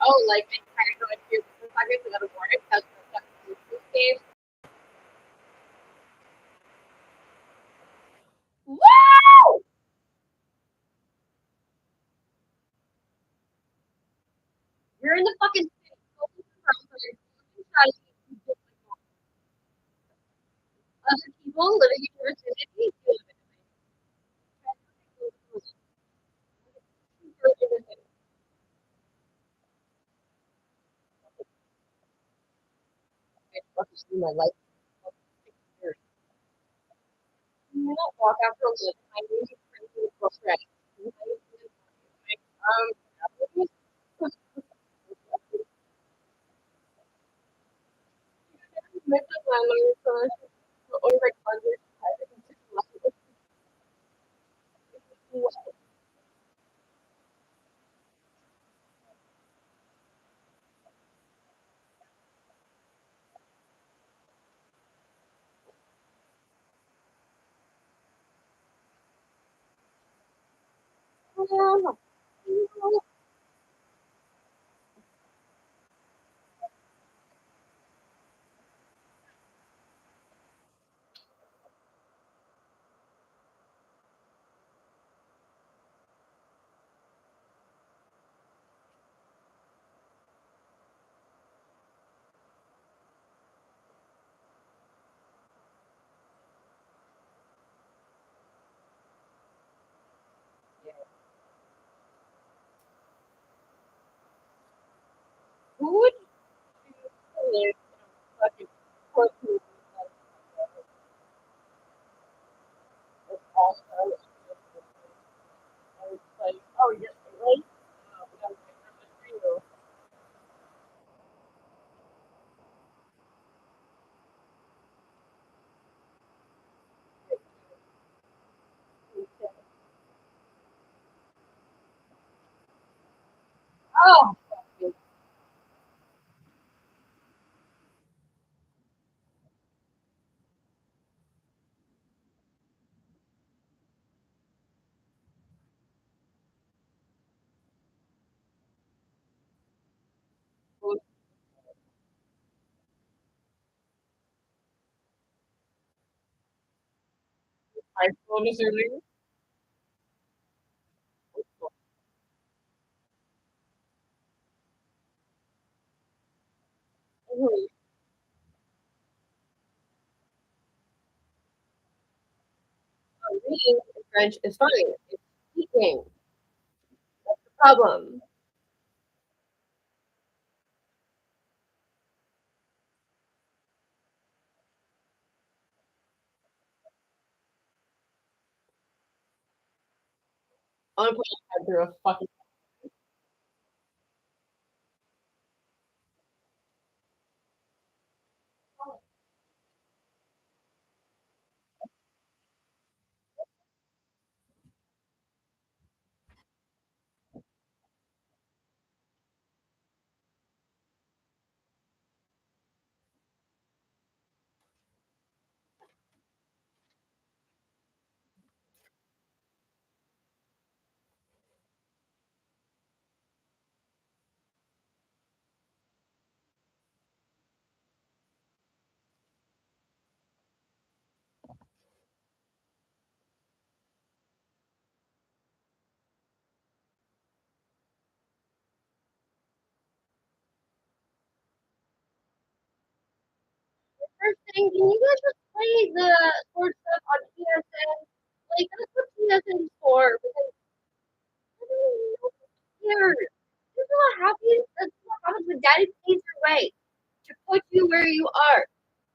Oh, like I go into your pockets and go to work. That's the game. Woo! You're in the fucking city. Other people living in your vicinity. My life. You don't walk after a little. I need to print the book right. Who would you fucking person also like, oh, yes, right? We gotta wait for you. Oh, iPhone is earlier. Reading in French is fine. It's speaking the problem. I'm gonna put my head through a fucking. First thing, can you guys just play the sword stuff on PSN? Like, that's what PSN is for. Because nobody cares. This is what happens. That's what happens when daddy pays your way to put you where you are.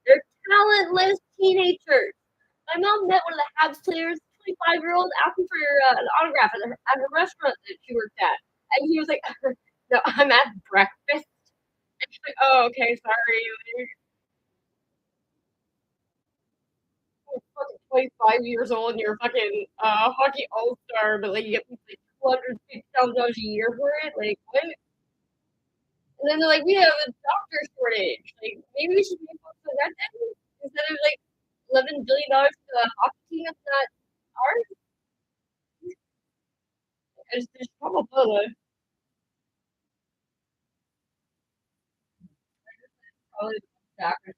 They're talentless teenagers. My mom met one of the Habs players, 25-year-old, asking for an autograph at a restaurant that she worked at. And he was like, no, I'm at breakfast. And she's like, oh, okay, sorry. years old and you're a fucking hockey all-star, but like you get like $250,000 a year for it. Like what? And then they're like, we have a doctor shortage. Like maybe we should be focused on that then instead of like $11 billion to the hockey team that's not ours. There's probably the doctors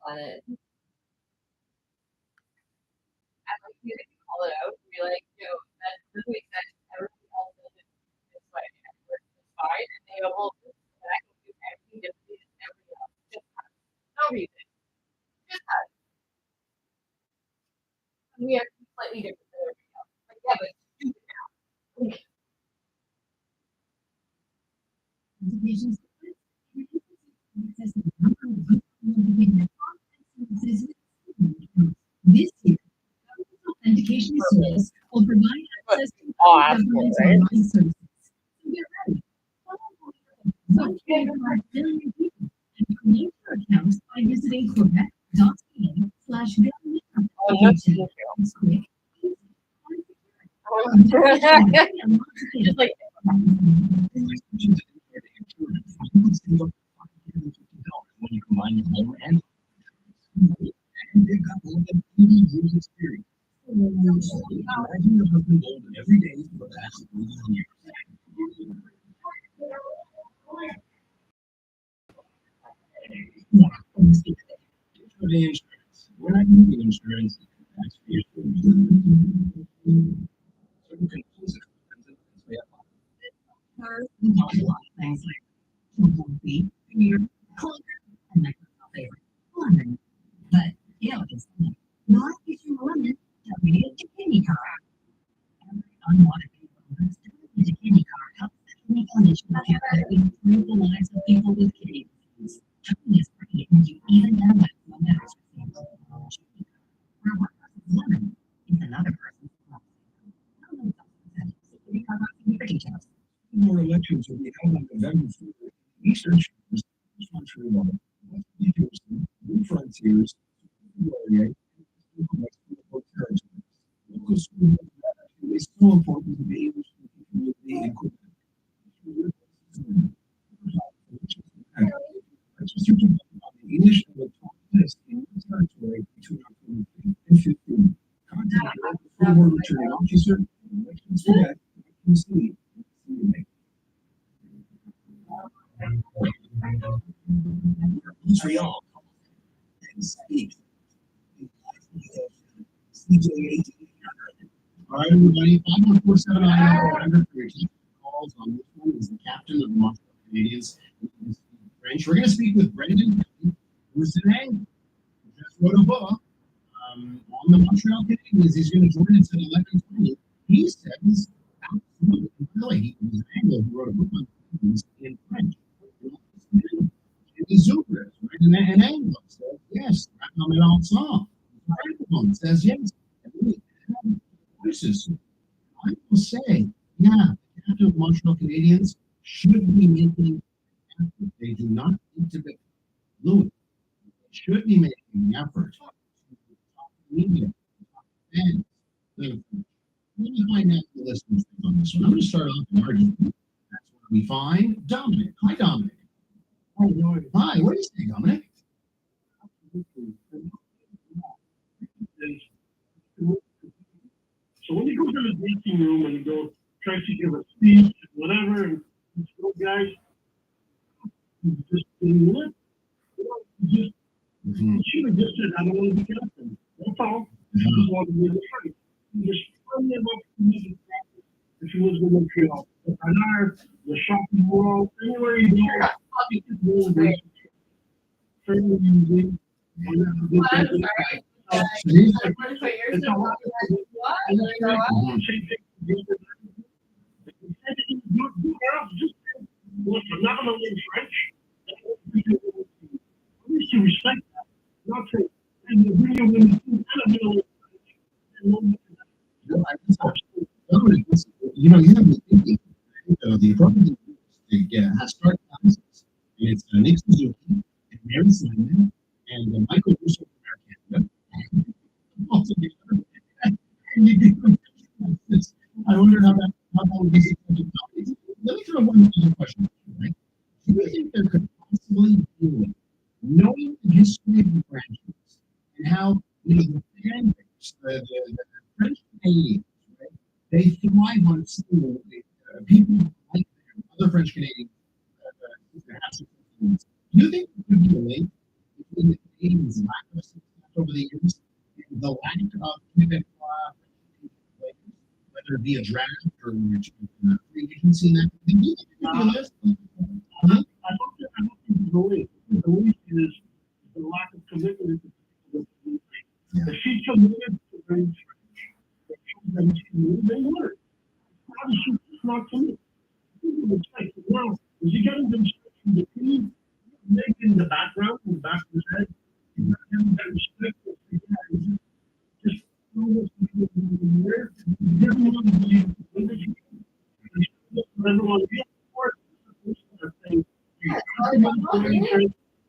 on it. And like you can call it out and be like, that doesn't make sense. Everything else does it this way. It's fine. And they go, well, I can do everything differently than everybody else. Just have no reason. Just have it. And we are completely different than everybody else. Like, yeah, but stupid now. This year, authentication service will provide access to government online services. So get ready. 1.5 billion people and create your accounts by visiting Quebec.ca/government authentication. It's quick, easy, and secure. Just like when you combine your home and they've got more than 80 years experience. Imagine your husband golden every day for the past 80 years. For the insurance, we're not using insurance. That's for your certain conditions. We talk a lot of things like fee, fear, culture, and my personal favorite, London. But it's not if you want it to be a Takini car. Every unwanted people who's a Takini car helps the kidney condition that improve the lives of people with kidney disease. Takini is free and you even have that one that is received. Where one person's lemon is another person's problem. Takini car for details. More elections will be held on November 4th. Research is country law. New frontiers, local school is so important to be able to community and the English and the top list in the territory between 2015. Contact the former returning officer and elections for that. Montreal and speak. All right, everybody. 514-799 for your calls on this one is the captain of the Montreal Canadiens. French. We're going to speak with Brendan, who's today just wrote a book on the Montreal Canadiens. He's going to join us at 11:20. He says absolutely really he was an Anglo who wrote a book on Canadiens in French. Zubris, right? And Anglo says yes. Francophone says yes. And we have voices. I will say, yeah, the captain of Montreal Canadiens should be making an effort. They do not need to be fluent. They should be making an effort to talk to media, talk to fans. Let me find out the listeners on this one. I'm going to start off an argument. That's going to be fine. Dominic. Hi, Dominic. Hi, what do you say, Dominic? So when you go to the meeting room and you go try to give a speech, whatever, and these little guys just you should have just said, I don't want to be captain. That's all. I just want to be the first. Just throw me about music practice if you was in Montreal. The Canard, the shopping mall, anywhere you go. The appropriate to start classes. It's Nick Suzuki and Mary Simon and Michael Russo from Canada. Also together. I wonder how that would be successful. Let me throw one other question. Right? Do you think there could possibly be a way, knowing the history of the franchise and how the fan base, the French Canadians, right? They thrive on seeing people like them, other French Canadians. Do you think there could be a link between the Canadians' lack of success over the years and the lack of Quebec players, whether it be a draft or free agency? That do you think there could be a list? I don't think the link. The link is the lack of commitment. If she's committed to bring change, they learn. How does she just not commit? Now, is he getting them from the team? Maybe in the background, in the back of his head. Just everyone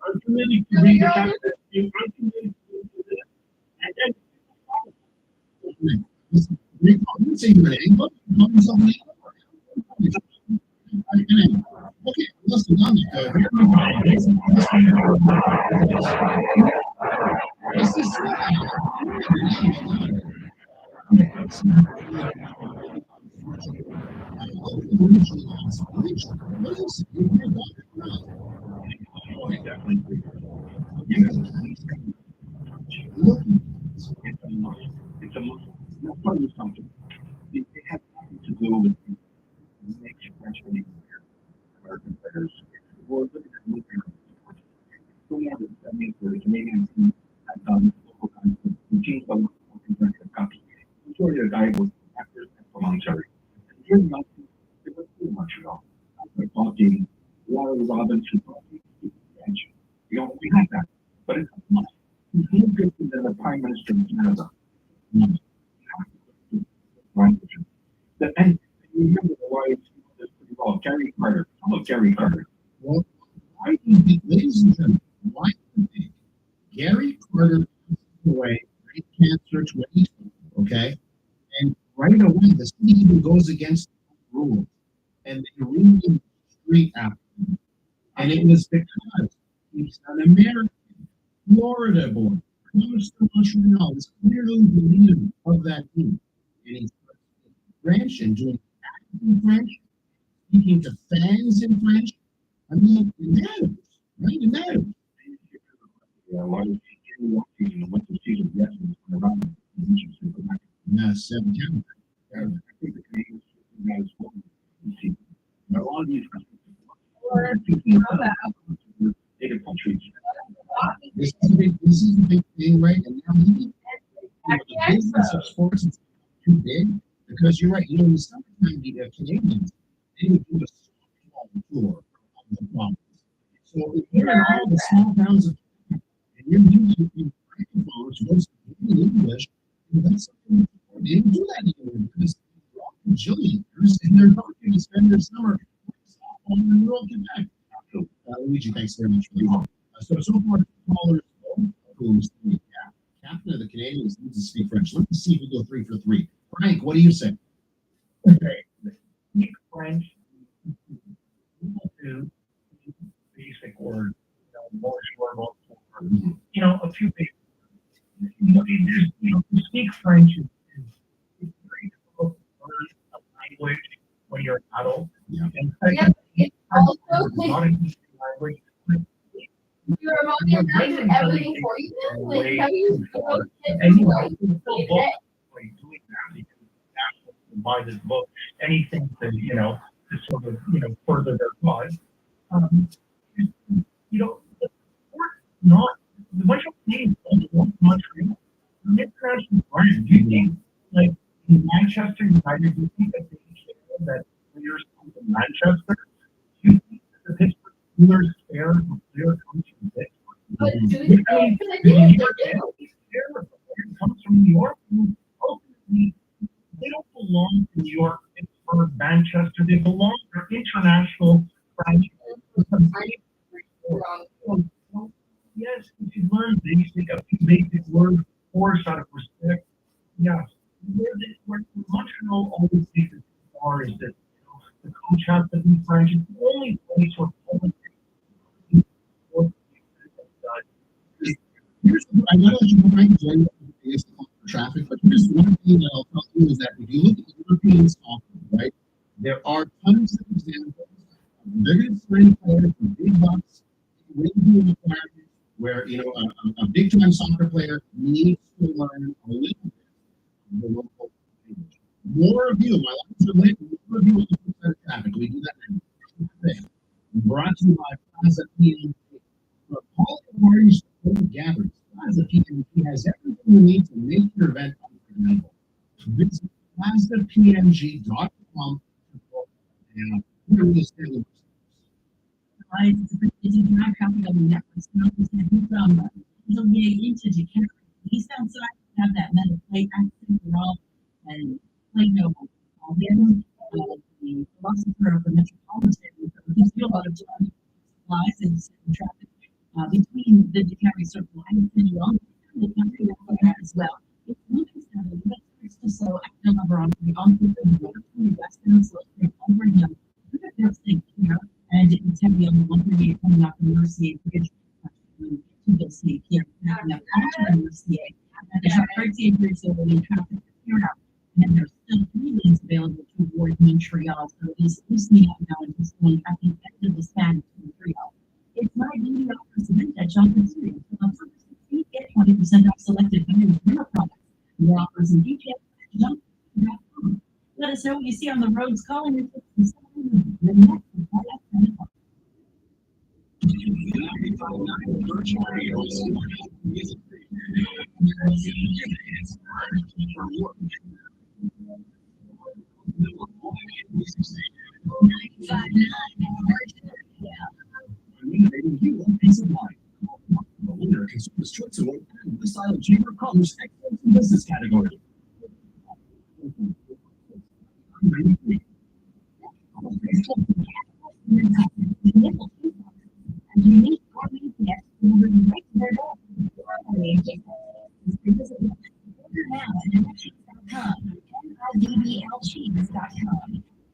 I'm committed to being the captain. I'm committed to this. And then I didn't say you were an angle. Call yourself an angle. Okay, listen, it's a something. It has nothing to do with making French American players. Or look at the movie. I mean, the Canadian team had done local kinds of teams that were competitive countries. The majority of the guys were actors and voluntary. And here in Montreal, it was in Montreal. I thought the Laura Robbins who thought the French. We had that, but it's not. He's no different than the Prime Minister of Canada. And you remember the wives this pretty well. Gary Carter. How about Gary Carter? Well, why do you think, ladies and gentlemen, why do you think Gary Carter passed away breast cancer 2020, okay? And right away, the city even goes against the rules. And they read him straight after him. And it was because he's an American, Florida boy, comes to Montreal, is clearly the leader of that team. And he's French and doing acting French, speaking to fans in French. I mean, it matters, right? It matters. Yeah, a lot of season, the winter season, yes, it's around. Yeah, 7 Canada. I think the Canadians guys will see. A lot of these native countries. This is a big thing, right? And now maybe the business of sports is too big because you're right. In the summertime, the Canadians they would do a softball tour of the province. So if you're in all the small towns of and you're using microphones, most English, that's something they didn't do that anymore because they're all bajillionaires and they're not going to spend their summer on the rural Quebec. Luigi, thanks very much for the call. So far, callers, who's the captain of the Canadians, needs to speak French. Let's see if we go 3 for 3. Frank, what do you say? Okay, speak French to basic words, more short, a few basic. To speak French is very difficult to learn a language when you're an adult. Yeah. And it's also not an easy language. your emotion does everything for you. Like how you And you know, doing that, you can buy this book, anything to sort of further their cause. Not the bunch of things in Montreal, an international brand. Do you think, like in Manchester United, do you think that they care that players come from Manchester? Do you think that the Pittsburgh Steelers care if a player comes from Pittsburgh? But do they care? It comes from New York. Ultimately, they don't belong to New York, Pittsburgh, Manchester. They belong to international franchises. Yes, if you learn a few basic words, of course, out of respect. Yes, where Montreal always takes it too far is that the coach has to be French. It's the only place where Poland Here's, I know that you might join based on traffic, but here's one thing that I'll tell you is that if you look at European soccer, right, there are tons of examples of big French players with big bucks, regular requirements, where a big time soccer player needs to learn a little bit of the local language. More of you, my lives are late, more of you will look at traffic. We do that now. Brought to you by Plaza PMG. For all the parties gathered, Plaza PMG has everything you need to make your event unforgettable. Visit plazapmg.com and here we stand. Right, it's a pretty drag copy of the network. From Hillgate into Decatur. East outside have that metal plate accent wall and Plano. Then the philosopher of the metropolitan gives you a lot of supplies and traffic between the Decatur Circle and City Hall. The country as well. It's moving steadily, but it's still so active over on the western slope over him. That's here. And it's heavy on the 138 coming off the Mercier Bridge to the city here. Now, after the Mercier, and there's a Mercier Bridge over the traffic here now. And there's still 3 lanes available toward Montreal. So it is loosening up now and just going at the end of the span to Montreal. It's not even the offers event at Jonathan Studios. So on October 16th, get 20% off selected winner products. More offers and details at jonathan.com. Let us know what you see on the roads. Calling your the next Consumers' Choice Award and this Island Chamber of Commerce Excellence in Business category.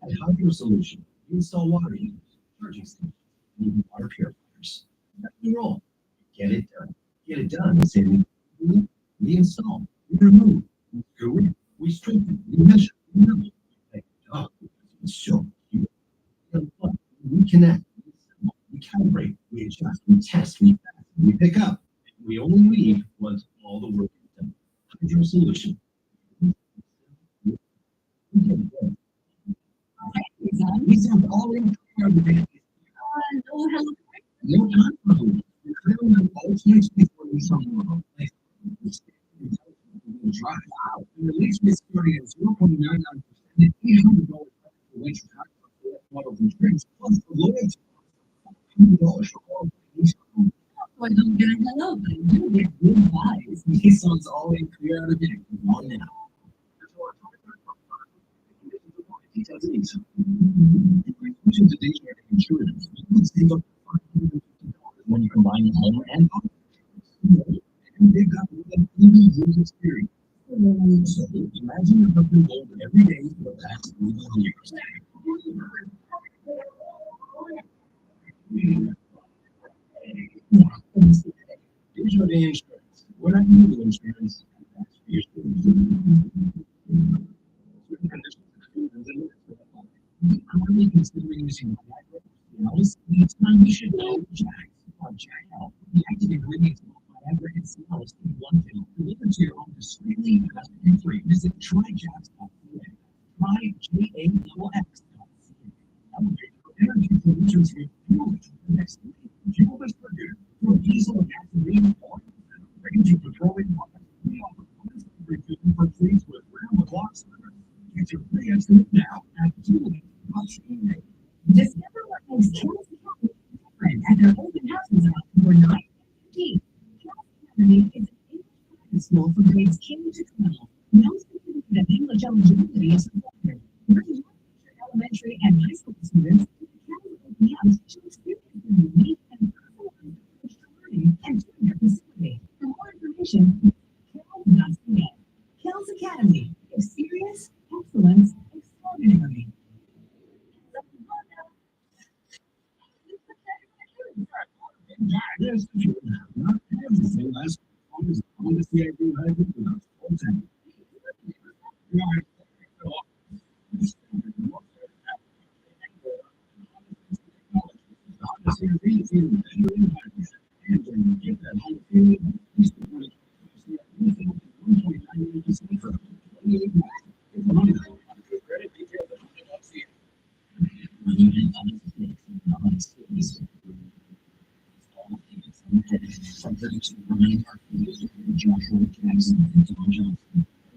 At Hydro Solution, you install water heaters, charging stations, and water purifiers. That's the role. Get it done. Get it done. Saving. We install. We remove. We screw in. We strengthen. We measure. We know. It's so cute. We connect. We calibrate. We adjust. We test. We fast. We pick up. We only leave once all the work is done. Hydro Solution. We sound all in the day. No time for who. We're clearly on all teams before we saw more. Drive out. The release was starting at 0.99% and $800 for winter models and trims, plus the loyalty $100 for all these. I don't get a hello, but I do get good vibes. Nissan's all in clear out of it. On now. Inclusions of Deja insurance. You can save up to $550 when you combine home and auto. And they've got more than 80 years experience. So imagine you're helping gold every day for the past 80 years. Deja insurance. We're not moving insurance. That's for your currently considering using Cialis, it's time you should know Jack Health. The active ingredients of Viagra and Cialis in one pill, delivered to your home discreetly and free. Visit tryjax.ca. Try JAX.ca. Elevate your energy solutions with fuel the next week. Fuel is produced from diesel and gasoline oil, ranging petroleum products. We offer refueling for fleets with round the clock service. Get your free estimate now at fueling.ca. Discover what makes Charles Academy different at their open houses on October 9th and 15th. Charles Academy is an English private school for grades K to 12. No certificate of English eligibility is required. Bring elementary and high school students to the Academy open house to experience the unique and personalized approach to learning and to their facility. For more information, Charles.ca. Charles Academy. excellence extraordinary. Yes, you have not everything last as long as the idea had been enough.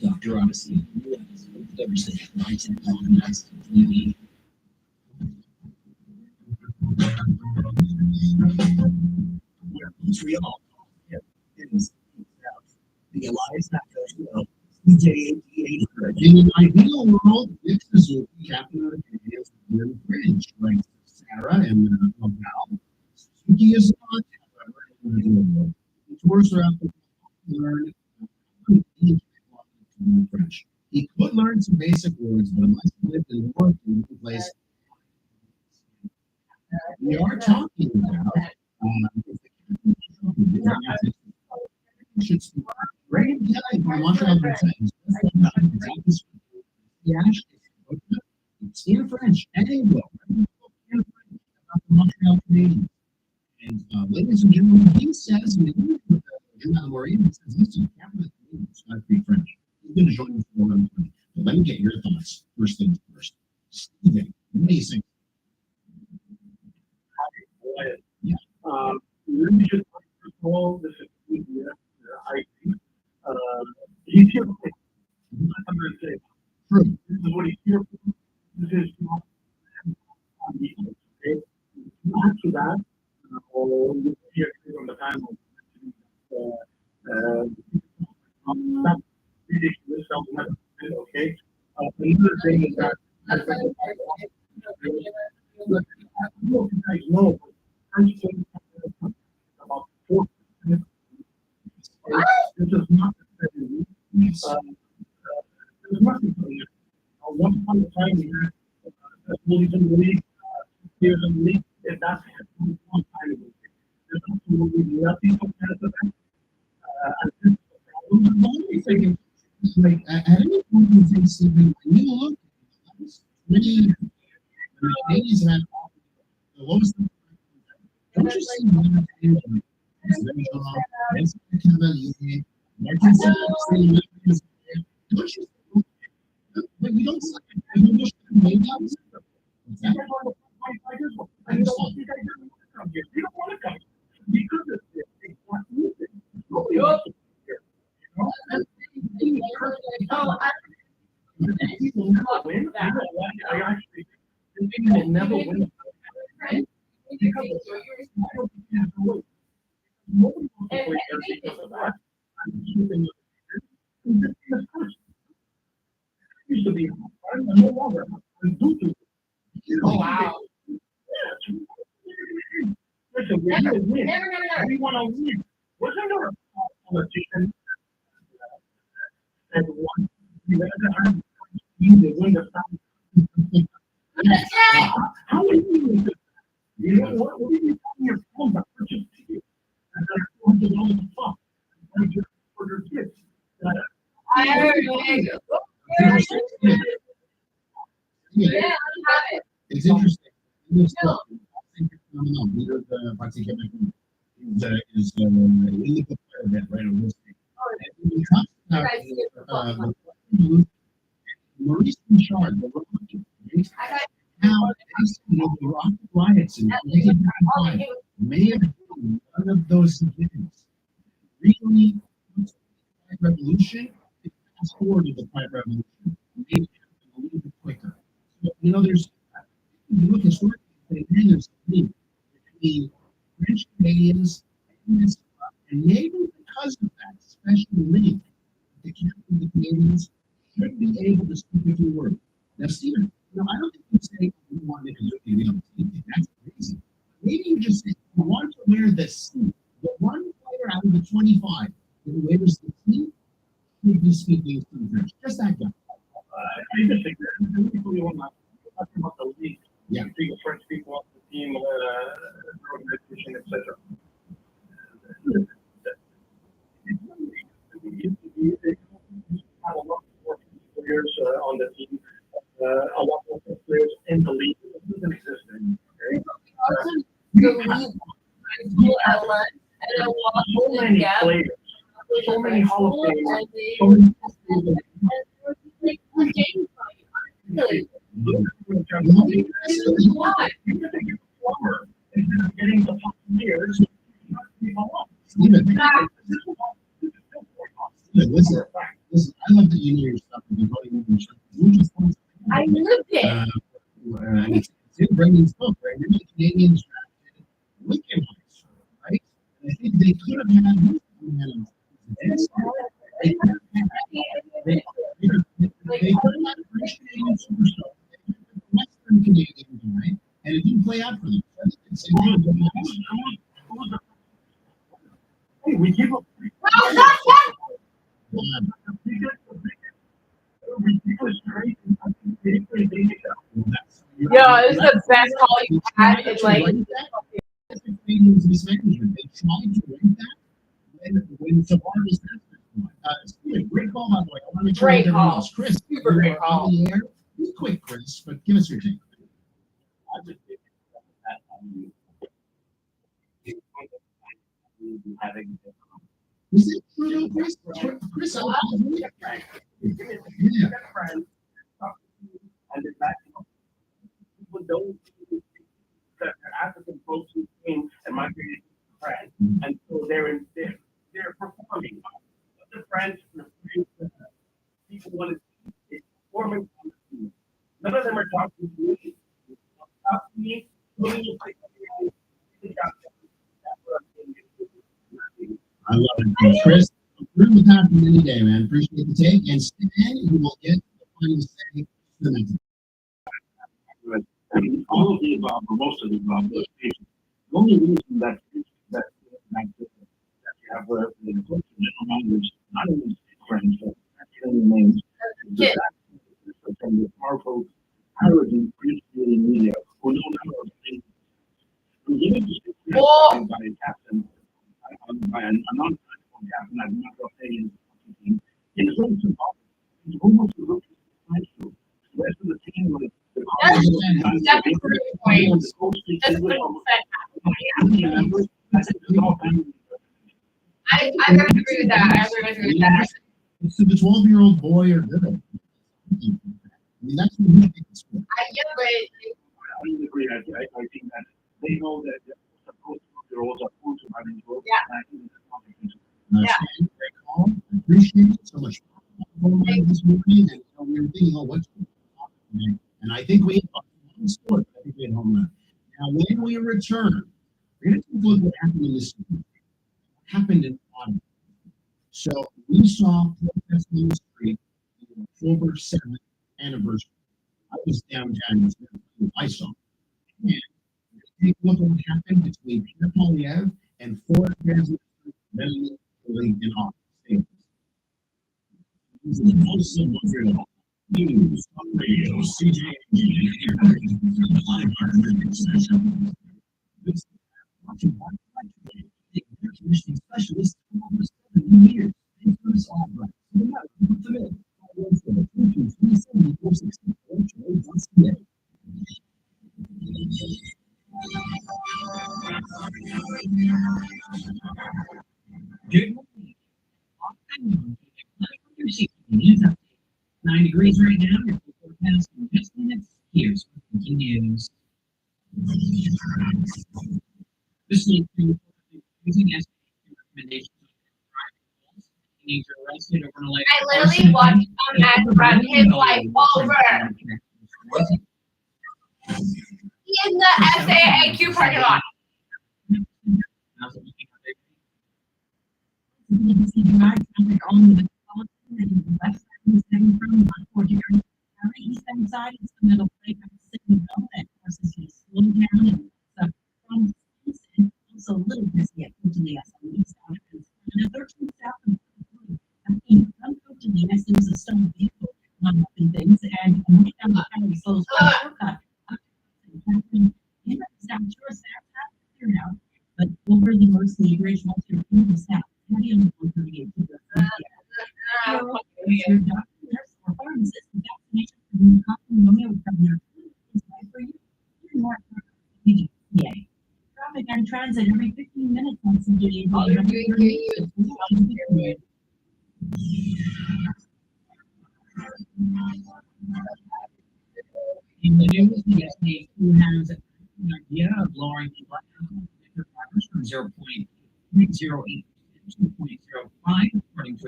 Dr. Odyssey, it's real. It is the Elias Nacko, JAT800. In an ideal world, this is what the captain of the hands with French, like Sarah and Val. He is not, however, the tours are out to learn French. He could learn some basic words, but unless he lived and worked in one place, we are talking about should speak right behind my Montreal Times. It's in French and English. About the Montreal Canadiens. And ladies and gentlemen, he says, Journal Maureen says, listen, Captain of the Canadiens, not speak French. He's going to join us for 120. But let me get your thoughts. First things first. Steven, amazing. Yeah. Let me just recall this is I think he's here. I'm going to say, True. this is what he's here for. This is not okay. After that, or here on the time that's ridiculous. Okay. Another thing is that I don't know if you guys know, French about 4%. This is not the there's nothing for you. Once upon a time, we had bullies in the league, players in the league. If that's a long time ago, there's absolutely nothing compared to that. And I'm only thinking, like, at any point you think, Stephen, when you look at the Canadians have the lowest. Don't you see one thing? Don't you? But you don't see you don't want to come because it's not moving. Nobody wants to here. People never win. I actually think people never win. Because I don't think you have to win. Nobody wants to play there because of that. I'm keeping it. Used to be I'm no longer. I'm due to. Oh, wow. Listen, we're going to win. We want to win. What's another politician and one? You win the time. How are you doing this? You know what? What are you telling your phone about purchase tickets? And they're $400 a pop. And just for their kids. It's interesting. Leader of the Parti Québécois is really good player, right on this thing. And we talked about Maurice Bouchard, the Rocket, how the Rocket riots in 1995 may have been one of those events. Really, the revolution, it fast forwarded the Quiet Revolution, made it a little bit quicker. So, there's, you look historically, there's between French Canadians and maybe because of that special link, the captain of the Canadians should be able to speak a few words. Now, Stephen, I don't think you say you want to make a team. That's crazy. Maybe you just say you want to wear the seat. The one player out of the 25 who wears the seat should be speaking some French. Just that guy. I just think that people you want to talk about the league. Yeah. People, French people off the team, organization, etc. Have a lot more players on the team, a lot more players in the league. It doesn't exist anymore. Okay? The league school at lunch, and I walked So with many Gab, players, so many Hall of Famers, and they so many were like a game fight. Why? getting the players. Steven, listen, I love that you know your stuff and you're voting with your stuff. You just want I lived it. and it's in Brendan's book, right? You're the Canadians drafted Lincoln High School, right? And I think they could have had who coming in. They could have had a British Canadian superstar. They could have had a Western Canadian guy, and it didn't play out for them. I think it's Hey, we give up. Yo, it's the best call you had in like. Canadians mismanagement. They tried to win that when Tavares great call, by the way. I want to make sure Great everyone call. else. Chris, Super great call. on the air. Be quick, Chris, but give us your take. I just think that having Is it true, Chris? Chris, yeah. and in fact, people don't see that the African folks who came and migrated to France, and so they're performing. The French, the people want to see is performing. None of them are talking to me. Talk to me. I love it. Chris, agree with that from any day, man. Appreciate the take. And Stan, you will get the final say to the next. All of the above, or most of the above, those patients. The only reason that you have the coach in general language, not only French, but actually names, from the powerful, arrogant, appreciating media who don't know how to think. Who didn't just by a captain, by a non-practical captain, I'm not opinion. In his own symbol, he's almost a rookie high school. The rest of the team was the That's a great point. That's what I gotta agree with that. I really agree with that. So the 12-year-old boy or girl. I mean, that's what we think it's for. I don't agree. I think that they know that the post-12-year-olds are food to having growth. Yeah. Great call. I appreciate it so much. This morning, and we were thinking, what's going on? And I think we had one sport. I think we had home run. Now, when we return, we're going to take a look at what happened in this season. What happened in autumn. So we saw Protest Main Street in October 7th anniversary. I was downtown. I saw. And take a look at what happened between Pierre Polyev and four pairs of Melanie in August. This is the most simple news on radio, CJ. This watching air conditioning specialist for over 7 years. They put us all right. No matter what's available. Good morning. 9 degrees right now. Your forecast in just minutes. Here's what continues. This is using recommendations. Teenager arrested overnight. I literally watched a man run his life over in the SAAQ parking lot. He's inside in the middle plate of the signal that forces he slowed down and stuff from Houston, also a little busy at Coaching SME and a 13 south of unfortunately, as it was a stone vehicle and things, and right down the county slows shortcut. But over the Mercy Bridge, once you're in the south, heavy on the 138 to the your doctor, nurse, or pharmacist, the vaccination for pneumococcal pneumonia will come there. It's right for you. You're more yay. Traffic and transit every 15 minutes on CDA. All you're doing here, you In the news, the estimate who has an idea of lowering the drivers from 0.08% to 2.05, according to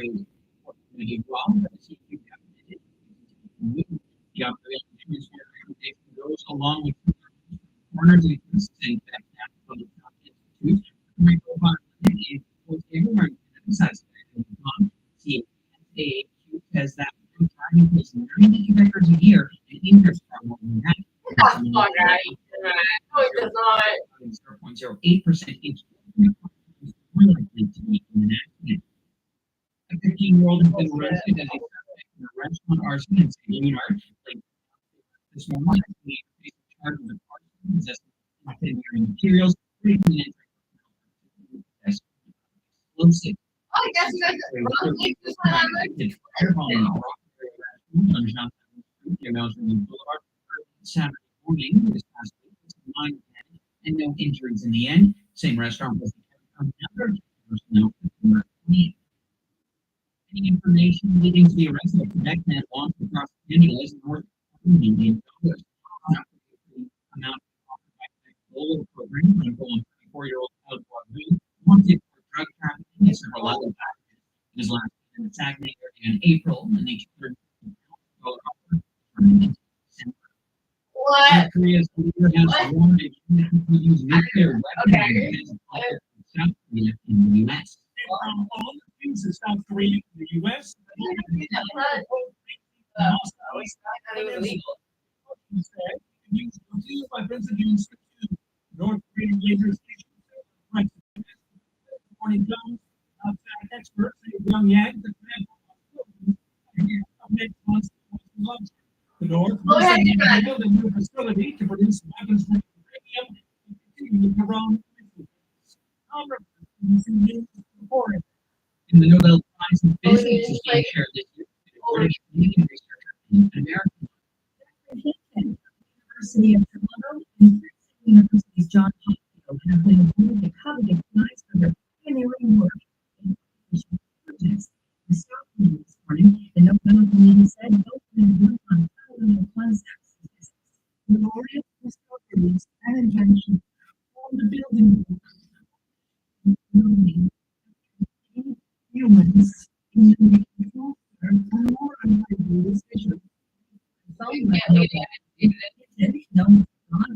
a committee law that the CQ cabinet. The operating recommendation goes along with corners and saying that public institute might go on and everyone emphasizes CAQ says that driving is 90 records a year and interest from more than that. That's not right. No, it does not. 0.08% each more likely to be in an accident. A 15-year-old has been arrested as a suspect in a restaurant arson in St. Leonard. This morning, he faced a charge of arson, possessing incendiary materials, breaking and explosive. I guess you guys are wrong. This one I read. On John Boulevard Saturday morning this past week, 9 and no injuries in the end. Same restaurant was another personnel. Any information leading to the arrest of a Quebec man launched across Canada is north of $1 million. Amount offered by the global program on a 24-year-old outlaw who wanted for drug trafficking and several other factors. It was last in the Saguenay area in April, and they charged What? Korea's leader has warned it could use nuclear weapons against South Korea in the U.S. All the things in South Korea in the U.S. North Korean laser stations. Morning comes, experts, young Yang, the North built a new facility to produce weapons from uranium and continue to run. In the Nobel Prize in Physics is being shared this year by British Canadian researcher and American University of Toronto and University's John Hopkins have been awarded the coveted prize for their pioneering work in artificial intelligence. The Stockholm this morning, the Nobel Committee said both men work on fundamental concepts of physics. The laureate discoveries and invention on the building humans in the future and more unlikely decisions. No, not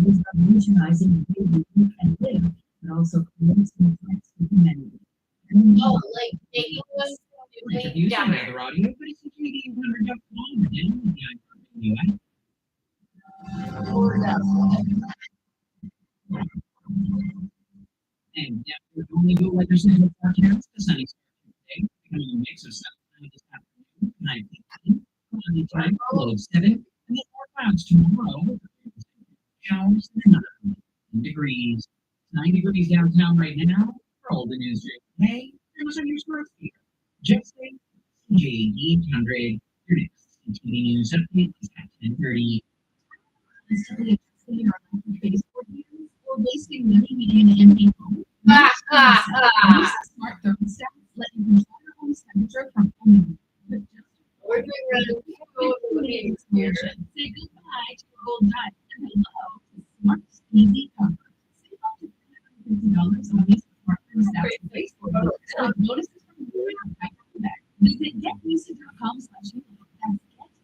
was revolutionizing the way we live and live, but also creates some threats to humanity. Oh, like taking us Introducing another audio, but it's a JD Wonder Duck Long in the UI. And after only good weather sample forecast, the sunny start today, becoming a mix of sunshine this afternoon, 9:15, cloudy time, low of 7, and then more clouds tomorrow, showers and another 10 degrees. 9 degrees downtown right now. For all the news today, there was a news for here. Just say CJ 800. Your next CTV news update is at 10:30. Instantly adjusting our monthly Facebook views or wasting money meeting an empty home. Smart thermostats let you control your home's temperature from home. We're doing Explosion. Say goodbye to a old night and hello to smart, easy comfort. Save up to $350 on these smart thermostats and Facebook. Notices from you and I come back. Visit getusage.com/info. That's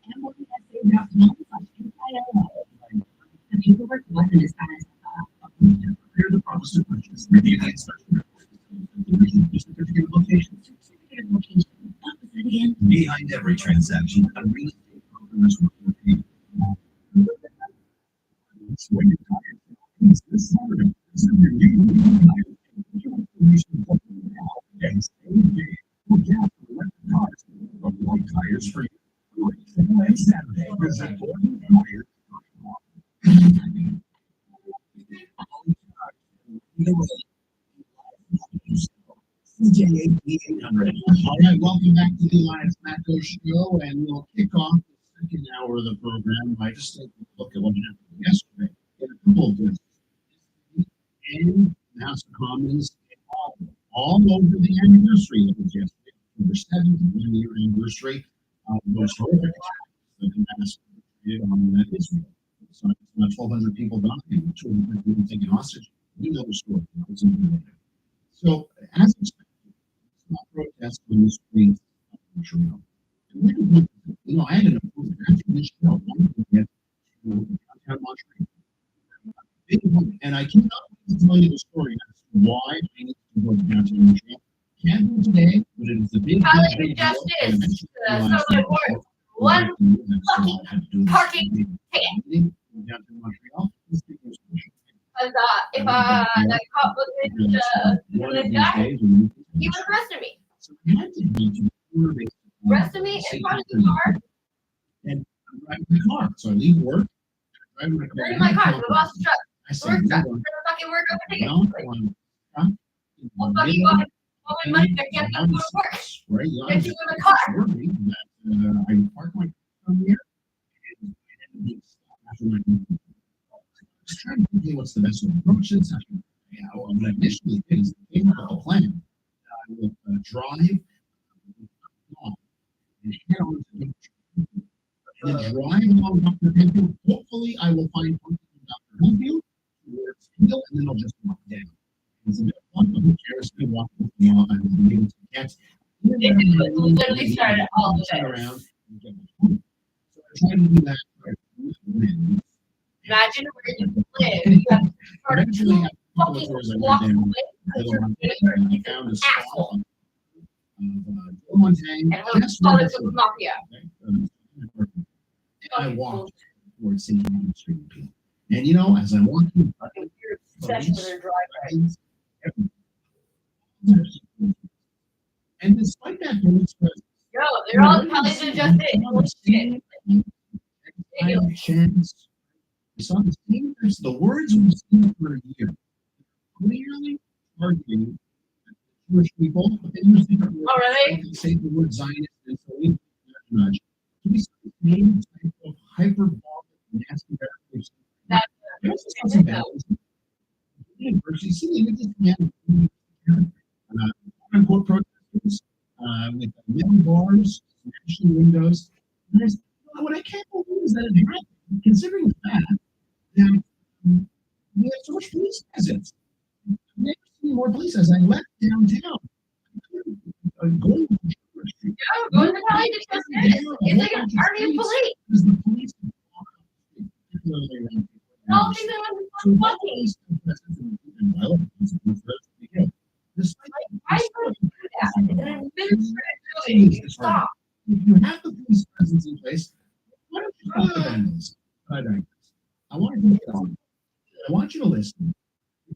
getmorgansa.com/info. The paperwork wasn't as bad as Here are the promise to purchase. Review the inspection. Certificate of location. certificate of location. What was that again? Behind every transaction, a real estate broker's review. When you're tired, it's this Saturday. This is your new information now and stay Warriors for you. And Saturday, visit Golden Warriors. CJ 800. All right, welcome back to the Lions Macro Show, and we'll kick off the second hour of the program by just taking a look at what happened yesterday in a couple of places. And the House of Commons, all over the anniversary that was yesterday, over 71-year anniversary of those horrific attacks that the mass did on Israel. So 1,200 people died, 200 people taken hostage. We know the story. So, as expected, protests on the streets of Montreal. I had an approval after this show. I wanted to get to downtown Montreal. And I cannot wait to tell you the story as to why I need to go to downtown Montreal. Can't do today, but it is a big justice. One fucking parking ticket. Downtown Montreal. And if the cop was in the guy, he would arrest me. So I had to be to Arrested me in front of the car. And I'm driving my car. So I leave work. I'm driving my car to the boss's truck. I said, Work truck. Fucking work over ticket. Well, fucking got all my money back. Get to work. Right? Get you in the car. I parked my car from here and after my I was trying to think what's the best way to approach this. What I initially did is I came up with a plan. I will drive and head on to the and then drive along Dr. Henfield. Hopefully, I will find something in Dr. Henfield towards Hill, and then I'll just walk down. It's a bit of fun, but who cares? I walk with the law. I will be able to get. Literally started all the way around. So I try to do that. Imagine where you live. You have to start to fucking walk away because your neighbor is an asshole. And was politics of mafia. And I walked towards St. Andrew Street. And as I walked through, and despite that police presence, they're all intelligent justice. Chance. We saw the same as the words we've seen for a year. Clearly targeting Jewish people, but they use different words. Oh, really? They say the word Zionist, and so we much. So we saw the same type of hyperbolic, nasty verification. There's something bad. University City, we just had quote-unquote protesters with metal bars, smashing windows. And I said, what I can't believe is that it happened, considering the fact that we have so much police presence. I've never seen more police as I left downtown. Going to Church Street. Go to the Valley to trust it. It's like an army of police. Because the police particularly around people. All things that are fucking. Why would you do that? It's an administrative building. Stop. If you have the police presence in place, why don't you talk to vandals? I want to get on. I want you to listen.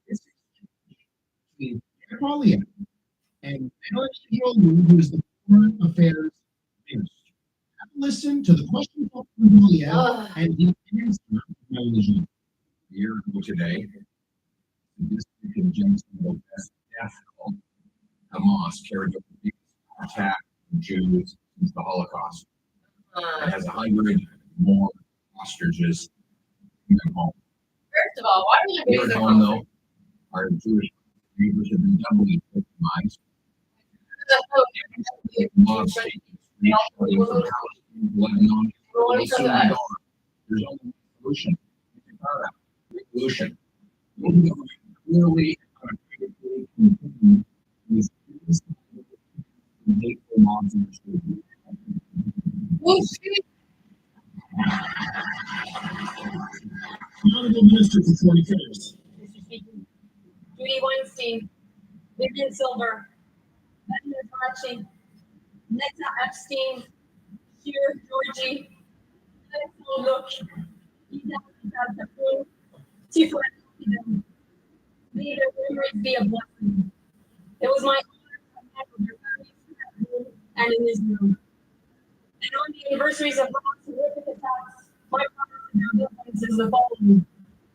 This is between Pauliette and Alex Hill, who is the Foreign Affairs Minister. Have a listen to the question from Pauliette and the answer from Here today, this against the death call. Hamas carried out the biggest attack on Jews since the Holocaust. It has 100 more hostages in home. First of all, why are you Here at home, though, our Jewish neighbors have been doubly victimized. Mobs taking streets, shutting from houses, Lebanon. There's only one solution. Revolution. Clearly, continue with hateful mobs in the street. Honorable Minister for 40 minutes. Mr. Speaker, Judy Weinstein, Vivian Silver, Edna Faraci, Netta Epstein, Sheer Georgie, Look, Tifa, may their memories be a blessing. It was my honor to have met with your family and in Israel. And the anniversaries of Hamas horrific attacks, my conference is the following.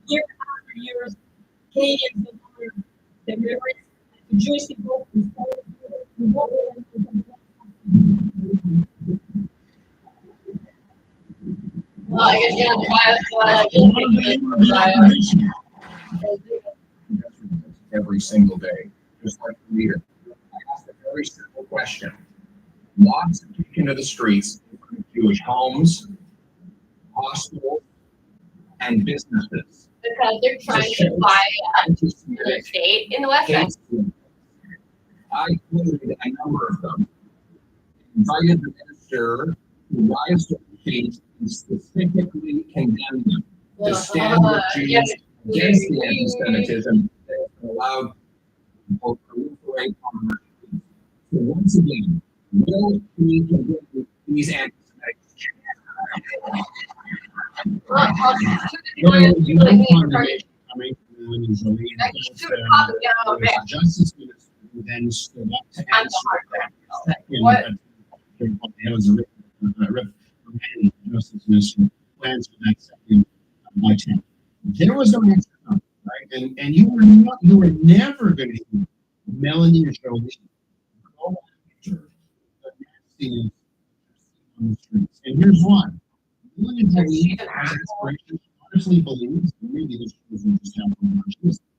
Year after year, Canadians have honored their memories. The Jewish people Well, I guess you don't buy every single day, just like the leader. I asked a very simple question. Lots of taken to the streets in Jewish homes, hospitals, and businesses. because they're trying to buy the state in the West End. I included a number of them. Invited the minister to rise to the occasion and specifically condemn them to stand with Jews against the anti-Semitism that has been allowed to proliferate on our streets. So once again, will we condemn these anti-Semitic Justice Minister who then stood up to answer that second there was a Justice Minister who answered that second by 10. There was no answer, right? And you were never going to hear Melanie or Jolie go after the nastiness on the streets. And here's why. Melanie Jolie has aspirations, honestly believes, maybe this wasn't just happening,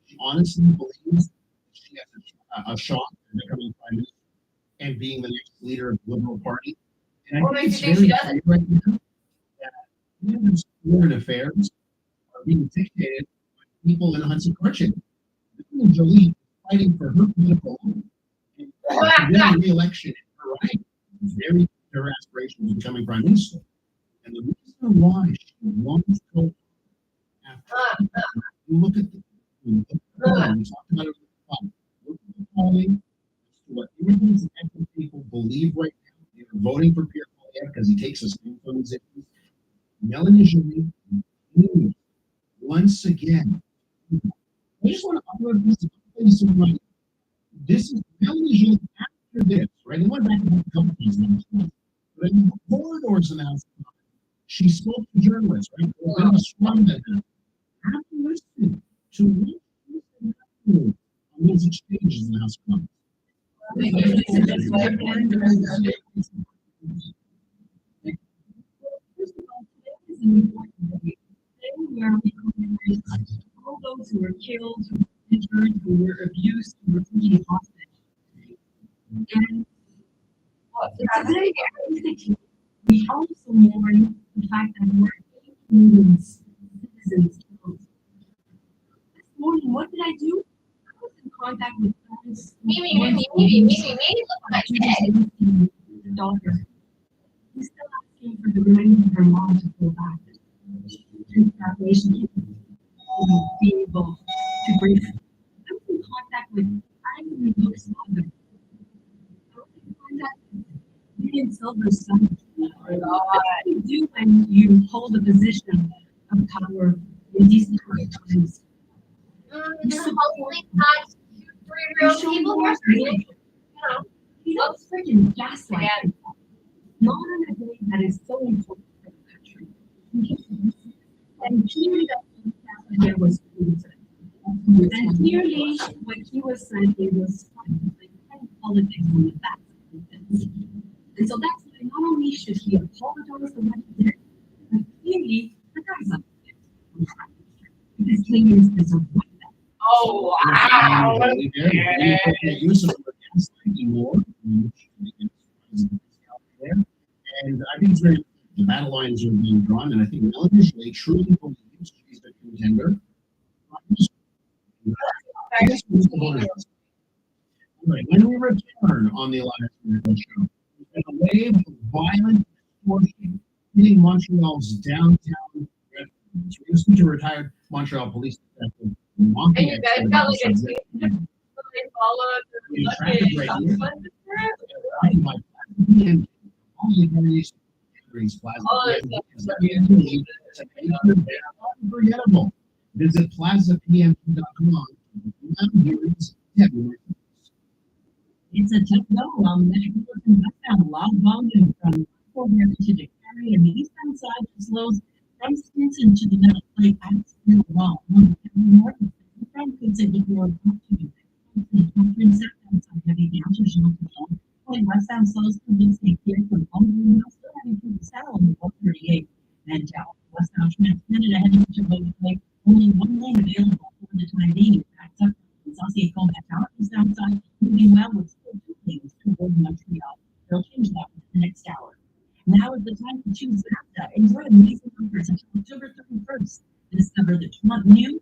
she honestly believes she has a shot at becoming prime minister and being the next leader of the Liberal Party. And I think it's very clear right now that women's foreign affairs are being dictated by people in Hudson Corruption. Melanie Jolie is fighting for her political own and winning re-election in her right. Very her aspirations of becoming prime minister. And the reason why she wants to go after you look at we talked about it look at the polling as to what immigrants and ethnic people believe right now. They're voting for Pierre Poilievre because he takes us from his issues. Melanie Jolie once again. I just want to upload this money. This is Melanie Jolie after this, right? They went back to a couple of things last month. But in the corridors in the House of Commons, she spoke to journalists, right? A bit of a scrum that after listening to what on those exchanges in the House of Commons. All those who were killed, who were injured, who were abused, who were taken hostage. And it's a very important. We also mourn the fact that more Canadians, citizens killed. This morning, what did I do? I was in contact with friends. Me, look at my kid. The daughter. He's still asking for the reminder of her mom to go back. And that relationship, be able to breathe. I was in contact with Angry Luke's mother. I was in contact with Vivian Silver's son. What do you do when you hold a position of power in these different times? Hopefully not 2-3 real people who are screaming. You don't freaking gaslight. Not on a day that is so important for the country. And clearly that was proven. And clearly what he was saying was like politics on the back of things. And so that's why not only should he apologize for what he did, but clearly the guy's up to it. Because Canadians deserve that. Oh, wow. And I think it's very the battle lines are being drawn, and I think Melanie Jolie truly believes she's a contender. Right, when we return on the Elias Miracle Show, there's been a wave of violent extortion hitting Montreal's downtown residents. We listened to retired Montreal police detective. And you guys got like a tweet. They followed the fucking unforgettable. Visit plazapm.com. It's a tough go. Metropolitan Westbound, loud bombing from airport near Pacific Ferry, and the eastbound side just slows from Stinson to the middle plate at Middle Wall. North from Pacific Road up to Catherine southbound side heavy down to Jean. Going westbound slows from Big Clear from Omaha, still heading through the saddle on the 138. And westbound Transmitted heading to Bowie Lake. Only one lane available for the time being. Backs up from Saucier Combat out to the south side, moving well with still 2 lanes toward Montreal. They'll change that in the next hour. Now is the time to choose NASA. Enjoy amazing offers until October 31st. Discover the new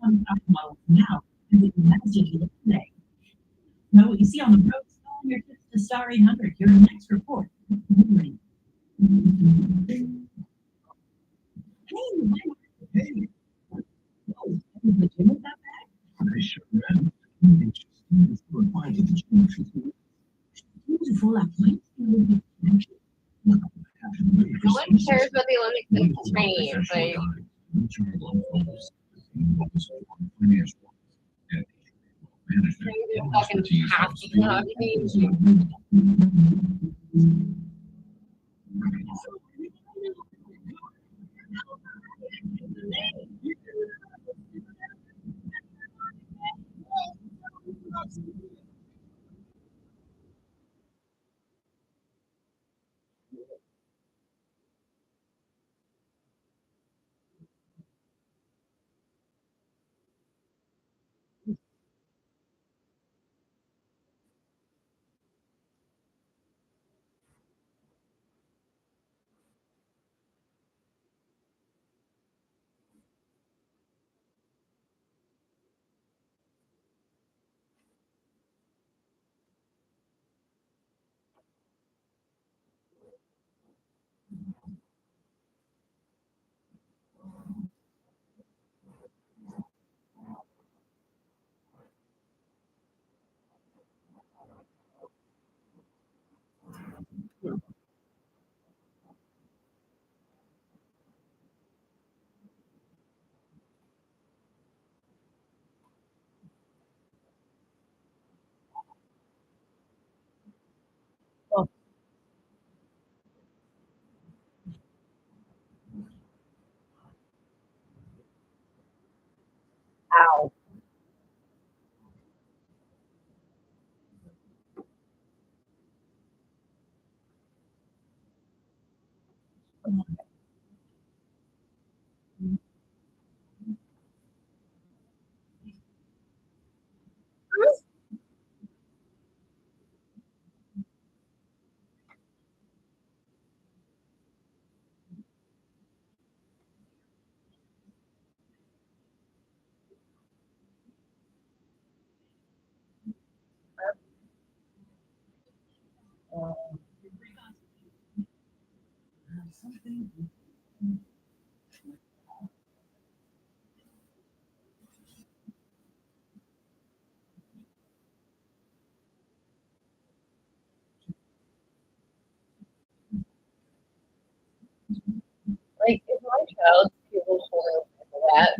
2025 models now and we can message you today. Know what you see on the road, spelling your tips to Star 800. Your next report. Hey, Hey, whoa, is the gym with that bag? I sure am. It's going fine to the gym. Beautiful, I point. No one cares about the Olympics and train. Like, fucking happy hobbies. Ow. Like, if my child feels horrible for that,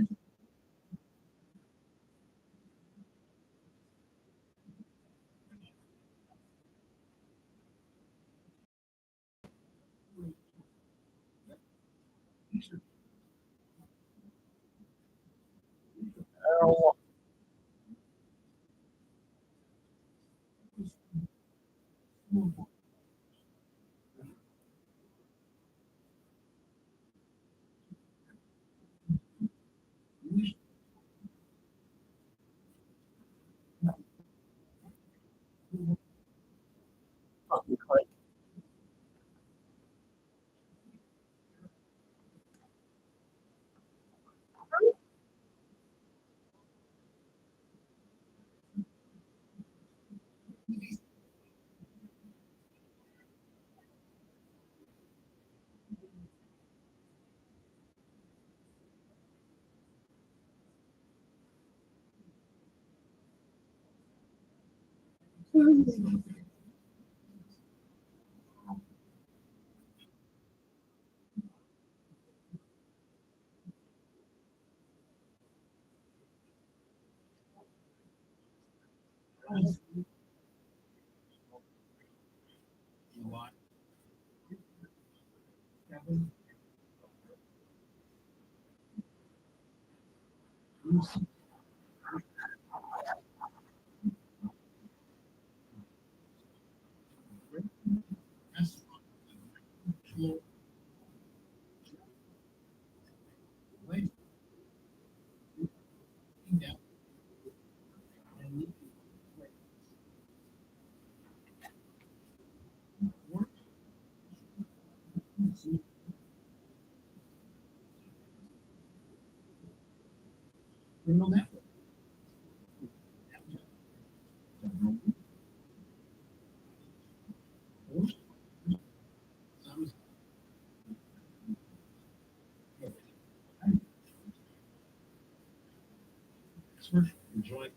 oh, fucking Christ. Enjoy.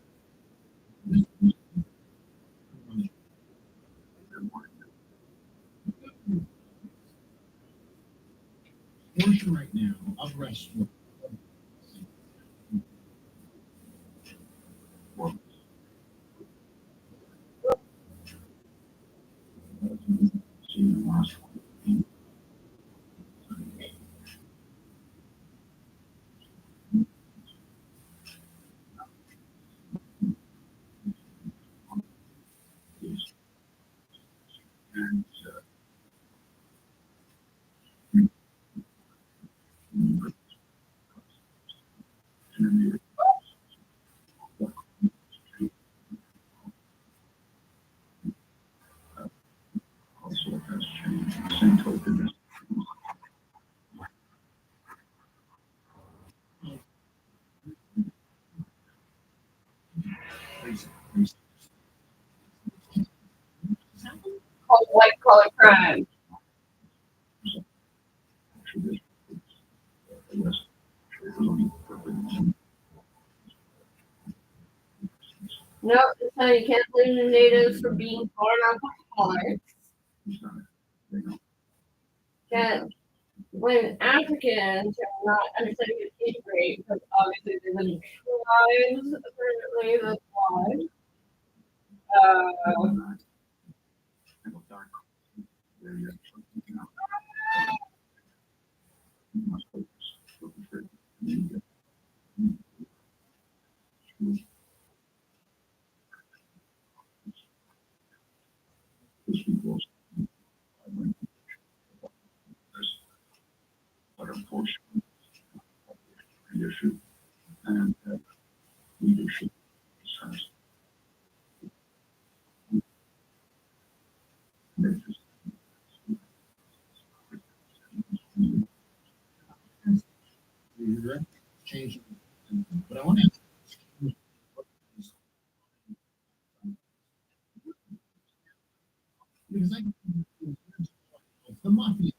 Portion right now of restaurant. Also has changed. Same token. Called white collar crime. No, it's how you can't blame the natives for being born alcoholics. Can't blame Africans for not understanding the age rate because obviously they live in tribes. Apparently, that's why. But unfortunately, leadership and leadership has Change. But I want to because the mafia.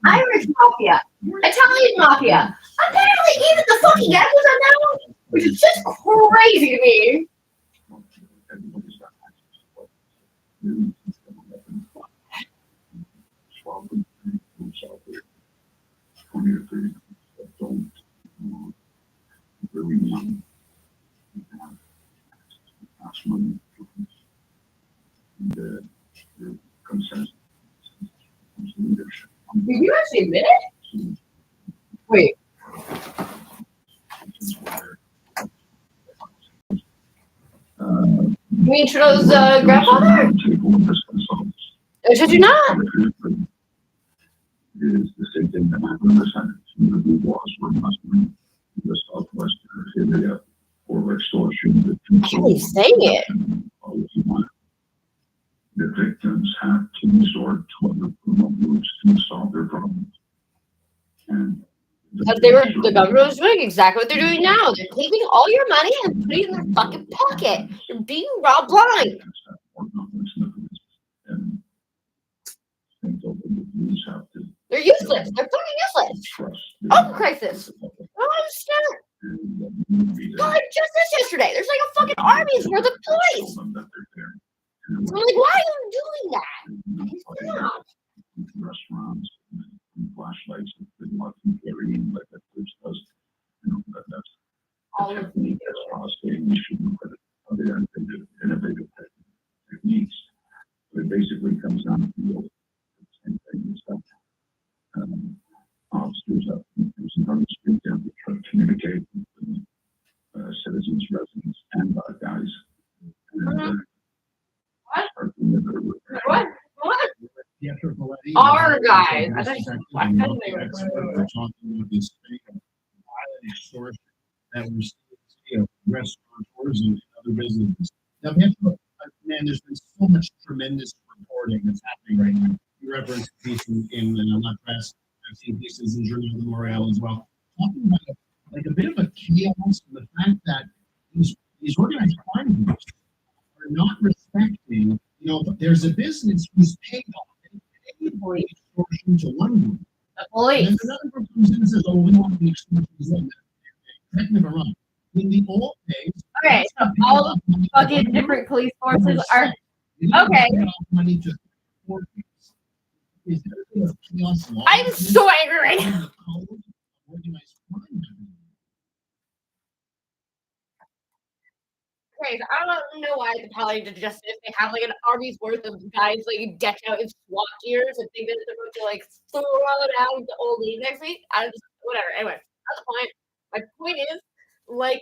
Irish mafia, Italian mafia, apparently even the fucking Yakuza now, which is just crazy to me. Everybody's got access to what really probably groups out there, 20 or 30 that don't really want to have tax money and the consensus leadership. Did you actually admit it? Wait. You mean Trudeau's grandfather? Should you not? Is the same thing that happened in the Senate. The blue laws were passed in the Southwestern area for extortion. I can't believe saying it. The victims had to resort to other criminal groups to solve their problems. And Because the government was doing exactly what they're doing now. They're taking all your money and putting it in their fucking pocket. You're being robbed blind. They're useless. They're fucking useless. Oh, crisis. Oh, I'm scared. God, just this yesterday. There's like a fucking army's worth of police. I'm like, why are you doing that? Stop. Restaurants and flashlights and nothing carrying like that which does, that's All of technique that's prostrating. We should look at other innovative techniques. But it basically comes down to Our guys. I thought We're talking about this thing of violent extortion that we're seeing of restaurateurs and other businesses. Now, we have to, man, there's been so much tremendous reporting that's happening right now. You referenced a piece in La Presse. I've seen pieces in Journal de Montréal as well. Talking about like a bit of a chaos and the fact that these organized crime groups are not respecting, there's a business who's paid off. They paid for extortion to one group. The police. And then another group comes in and says, oh, we want the extortion to them. Correct me if I'm wrong. In the old days, Okay, so all the fucking different police forces are okay. Money to support these. Is there a bit of chaos law? I'm so angry right now. In the code of organized crime. Okay, so I don't know why the Paladin of Justice, they have like an army's worth of guys like decked out in SWAT gears and think that they're going to like throw down the old lady next week. Whatever. Anyway, that's the point. My point is, like,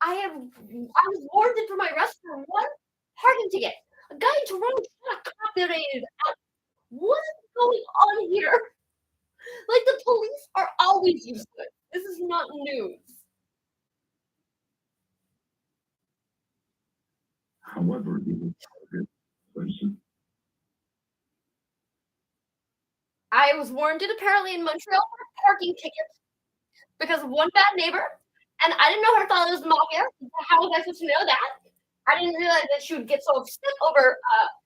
I was warranted for my arrest for one parking ticket. A guy in Toronto shot a cop that is out. What is going on here? Like, the police are always useless. This is not news. However, he will target places. I was warranted apparently in Montreal for a parking ticket because of one bad neighbor, and I didn't know her father was mafia. How was I supposed to know that? I didn't realize that she would get so upset over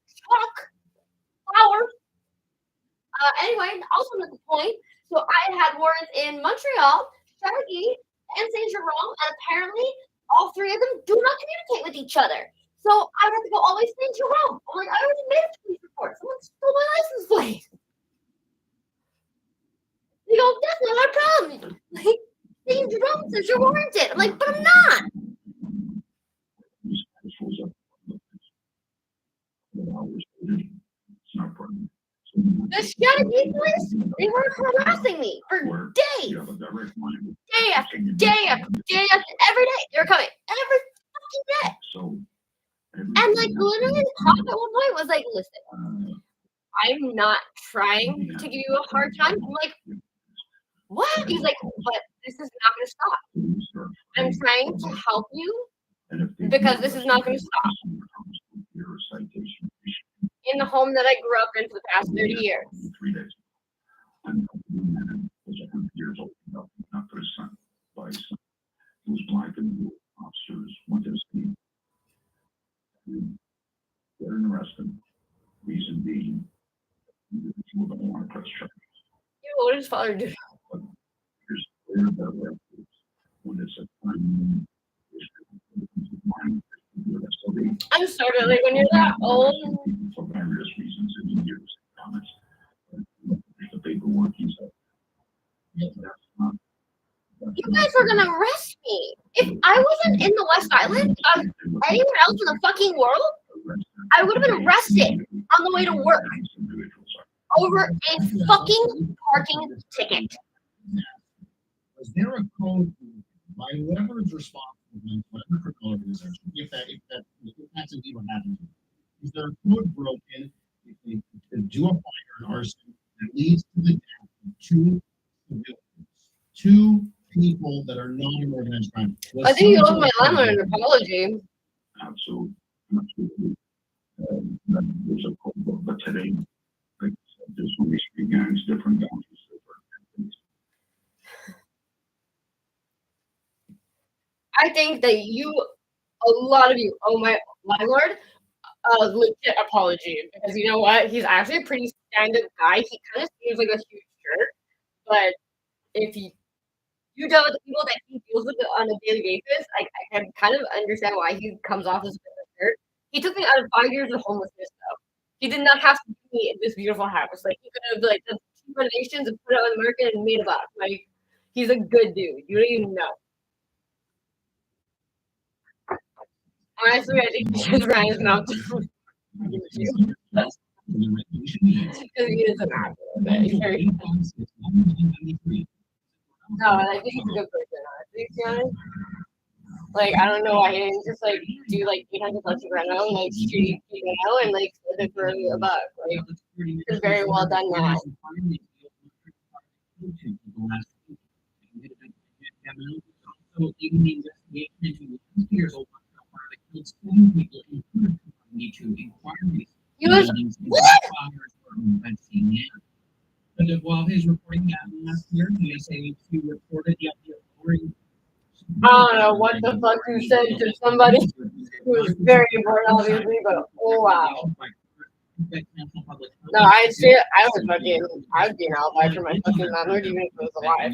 chalk flowers. Anyway, also not the point. So I had warrants in Montreal, Chargy, and Saint Jerome, and apparently all three of them do not communicate with each other. So I had to go all the way to Saint Jerome. I'm like, I already made a police report. Someone stole my license plate. They go, that's not our problem. Like, Saint Jerome says you're warranted. I'm like, but I'm not. The Chateauguay police, they were harassing me for days. Day after day after day after every day. They were coming every fucking day. And like literally the cop at one point was like, listen, I'm not trying to give you a hard time. I'm like, what? He's like, but this is not going to stop. I'm trying to help you because this is not going to stop. In the home that I grew up in for the past 30 years. He was black and officers went to see. They're arrested. Reason being, people don't want to press charges. What did his father do? Here's clear that when it's a crime, I'm sorry, like when you're that old. For various reasons, in years comments. The paperwork he said. You guys were gonna arrest me. If I wasn't in the West Island, anywhere else in the fucking world, I would have been arrested on the way to work over a fucking parking ticket. Was there a code by whoever is responsible, whatever criminal organization, if that's indeed what happened? Is there a code broken if they do a fire and arson that leads to the death of two civilians, two people that are not in organized crime? I think you owe my landlord an apology. Absolutely. There's a code book, but today, like there's only three gangs, different gangs. I think that a lot of you owe my landlord a legit apology because you know what? He's actually a pretty stand-up guy. He kind of seems like a huge jerk, but if you deal with the people that he deals with on a daily basis, I can kind of understand why he comes off as a bit of a jerk. He took me out of 5 years of homelessness, though. He did not have to give me this beautiful house. Like, he could have, like, done 2 renovations and put it on the market and made a buck. Like, he's a good dude. You don't even know. Honestly, I think he should run his mouth. Because he is an actor. He's very... No, I think he's a good person, honestly, to be honest. Like, I don't know why he didn't just, like, do, like, 800 bucks a reno and, like, street piano and, like, sell it for a buck. Like, It's very well done now. Also, leading the investigation into last year's old fire that killed 7 people, including to inquiries. He was But while his reporting happened last year, the SAHC reported the idea of lowering. I don't know what the fuck you said to somebody who was very important, obviously, but oh wow. No, I'd say I would be an alibi for my fucking landlord even if it was alive.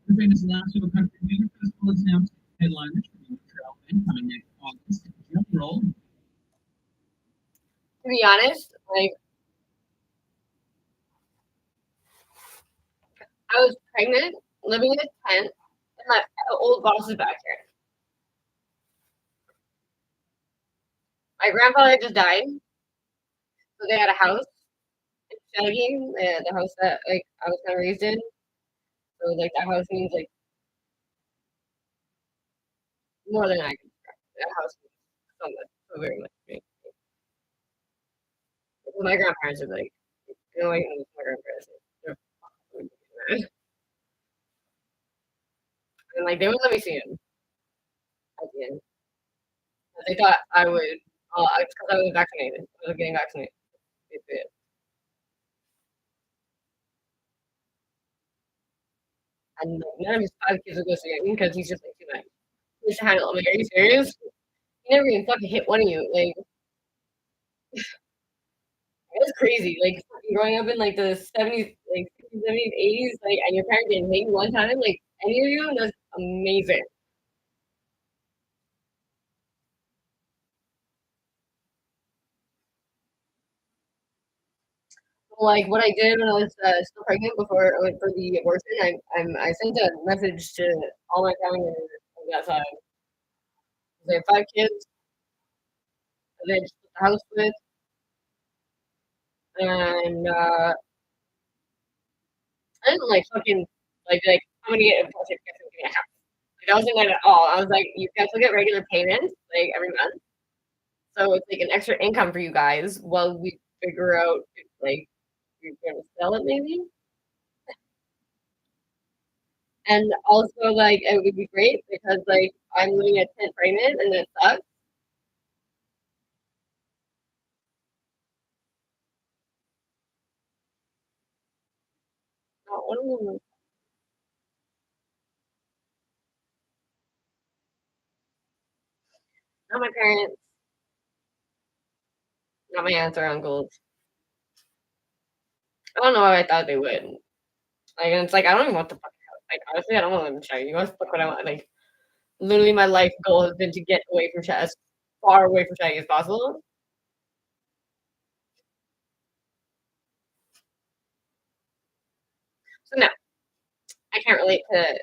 The famous Alaska Country Music Festival is announced headliners for the Montreal band coming next August. Roll. To be honest, like I was pregnant, living in a tent, and my old boss is back here. My grandfather just died, so they had a house in Shaggy, the house that like I was kind of raised in. So like that house means like more than I can describe. That house means so much, so very much to me. My grandparents are like, you know, like my grandparents. They're fucking and like they would let me see him at the end. They thought I would, it's because I was vaccinated. I was getting vaccinated. And like, none of his 5 kids would go see him because he's just like too nice. He just handle it. I'm like, are you serious? He never even fucking hit one of you. Like, it's crazy. Like, growing up in like the 70s, like 60s, 70s, 80s, like, and your parents didn't hit you one time, like, any of you, that's amazing. Like what I did when I was still pregnant before I went for the abortion, I sent a message to all my family members on that side. They have 5 kids. They just put the house with, and I didn't like fucking like how many of course get a house. Like, that wasn't it at all. I was like, you guys will get regular payments like every month, so it's like an extra income for you guys while we figure out if like you're gonna sell it maybe. And also, like, it would be great because, like, I'm living at 10 pregnant and it sucks. Not one of them. Not my parents. Not my aunts or uncles. I don't know why I thought they would. Like, and it's like, I don't even want the fucking house. Like, honestly, I don't want to live in Shaggy. You want to fuck what I want. Like, literally, my life goal has been to get away from Shaggy, as far away from Shaggy as possible. So, no, I can't relate to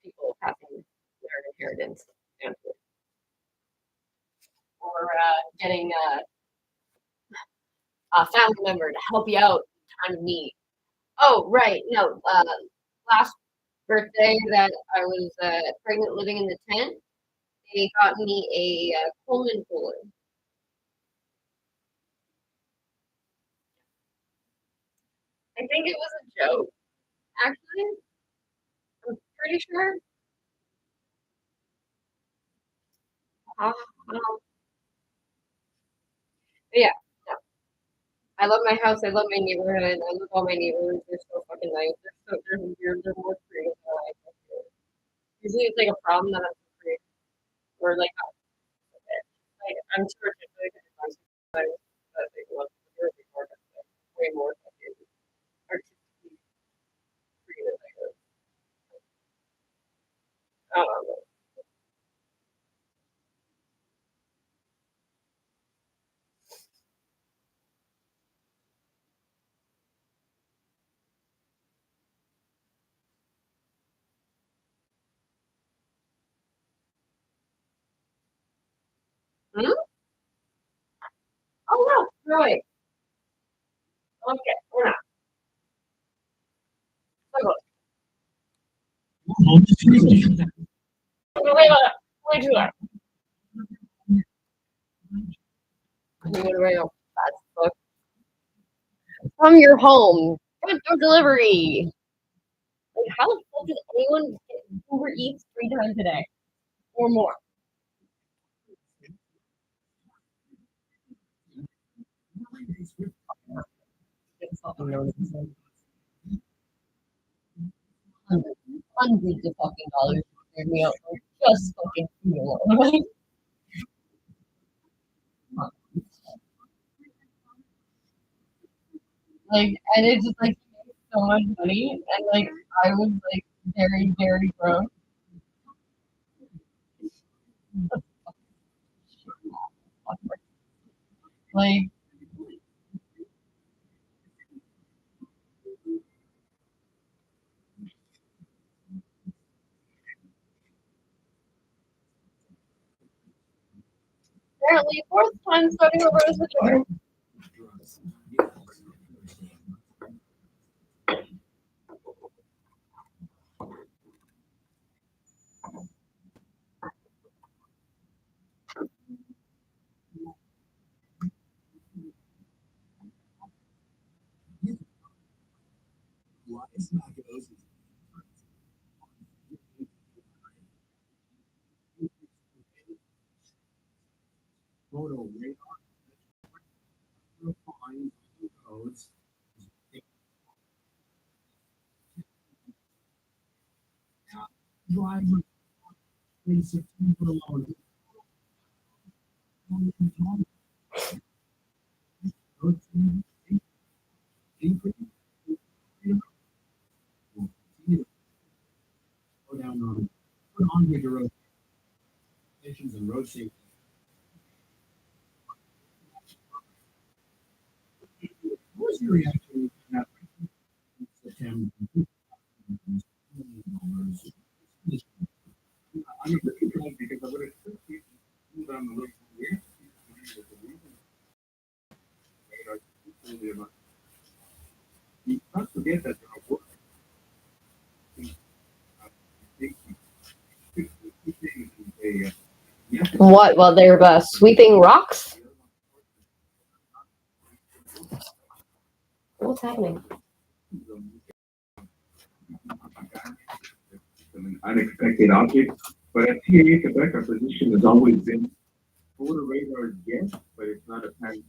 people passing their inheritance down to or getting a family member to help you out in time of need. Oh, right. No, last birthday that I was pregnant living in the tent, they got me a Coleman cooler. I think it was a joke, actually. I'm pretty sure. Uh, um, but yeah, no. I love my house. I love my neighborhood. I love all my neighbors. They're so fucking nice. They're more creative than I am. Usually it's like a problem that I'm creative or like, I'm sure it's like I think love way more artistically creative. I don't know. Hmm? Oh no, right. Okay, we're not. Wait, wait, wait, wait, You would write a fast book from your home, front door delivery. Like, how the fuck does anyone get Uber Eats 3 times a day or more? It's fucking noticeable. Hundreds of fucking dollars to clear me out for just fucking food alone. Like, and it just like makes so much money, and like I was like very, very broke. Like, apparently, fourth time starting over as the door. Photo radar find codes. Driver in September alone. Go down on put on with your road stations and road safety. What was your reaction to that September? I'm pretty glad because I would have took people down the road for years. You can't forget that there are work. What? While they're sweeping rocks? What's happening? An unexpected object, but at TAA Quebec, our position has always been photo radar, yes, but it's not a pan.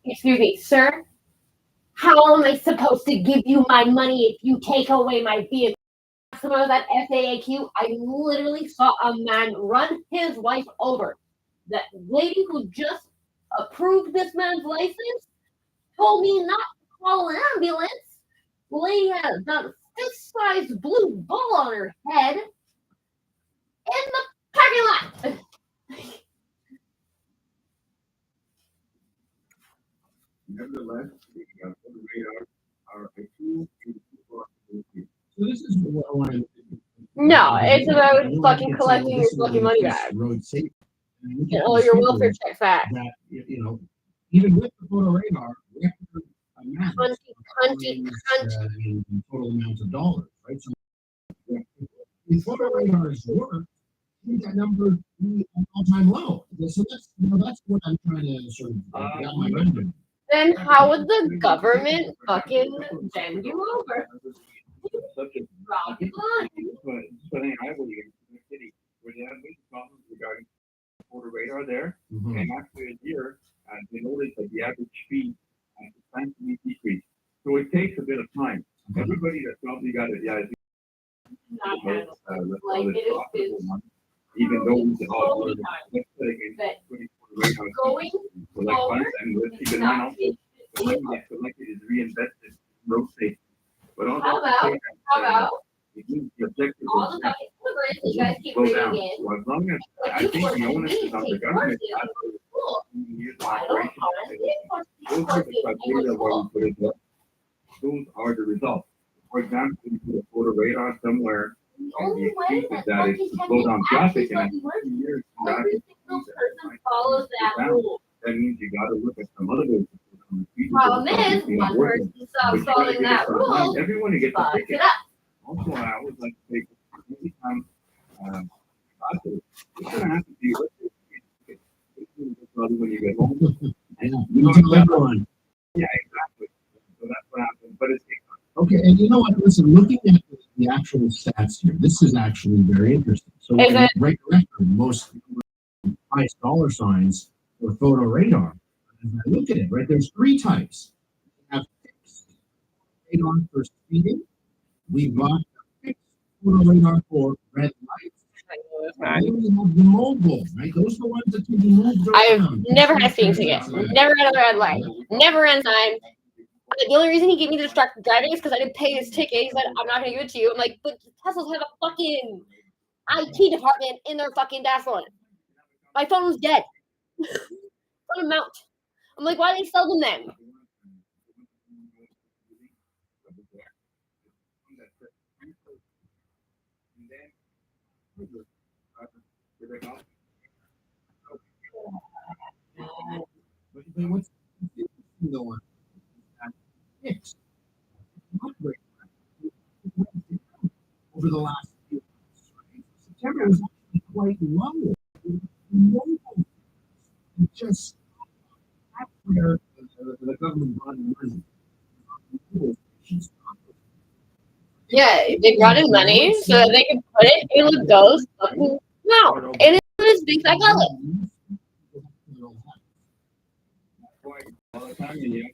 Excuse me, sir. How am I supposed to give you my money if you take away my vehicle? When I was at FAAQ, I literally saw a man run his wife over. That lady who just approved this man's license told me not to call an ambulance. The lady had a fist-sized blue ball on her head in the parking lot. Nevertheless, the photo radar are a tool to So this is what I want to. No, it's about fucking collecting your fucking money back. Road safety. And all your welfare checks back. That, you know, even with the photo radar, we have to amount in total amounts of dollars, right? So if photo radars work, that number be an all-time low. So that's that's what I'm trying to sort of get my mind on. Then how would the government fucking bend you over? Funny, I believe in the city where they have big problems regarding photo radar there, and after a year, they noticed that the average fee has substantially decreased. So it takes a bit of time. Everybody that's probably got it, even though we can all let's put against putting photo radar collect funds, and let's keep in mind also the money that's collected is reinvested in road safety. But also How about the objective all the fucking immigrants that you guys keep bringing in? So as long as I think the onus is on the government those are the criteria why we put it up. Those are the results. For example, you put a photo radar somewhere and the excuse is that it's to slow down traffic, and in 2 years Every single person follows that rule. that means you gotta look at some other ways. Problem is, one person stops following that rule, everyone gets a fucks ticket. it up. Also, I always like to take every time it's gonna have to be with probably when you get home. Yeah, you tell everyone. Yeah, exactly. So that's what happens, but it's Okay, and you know what? Listen, looking at the actual stats here, this is actually very interesting. So we can break the record, most highest dollar signs for photo radar. As I look at it, right, there's three types. We have fixed radar for speeding. We've got a fixed photo radar for red lights. And then we have the mobile, right? Those are the ones that can be moved I've around. never had a speeding ticket. Never had a red light. Never ran sign. The only reason he gave me the distracted driving is because I didn't pay his ticket. He said, I'm not going to give it to you. I'm like, but Teslas have a fucking IT department in their fucking dashboard. My phone was dead. On a mount. I'm like, why do they sell them then? But what's interesting though, fixed upgrade over the last few months. Right? September was actually quite low. It just that's where the government brought in money. Yeah, they brought in money so that they could put it in those fucking mount. And it was big like that. all the time, and you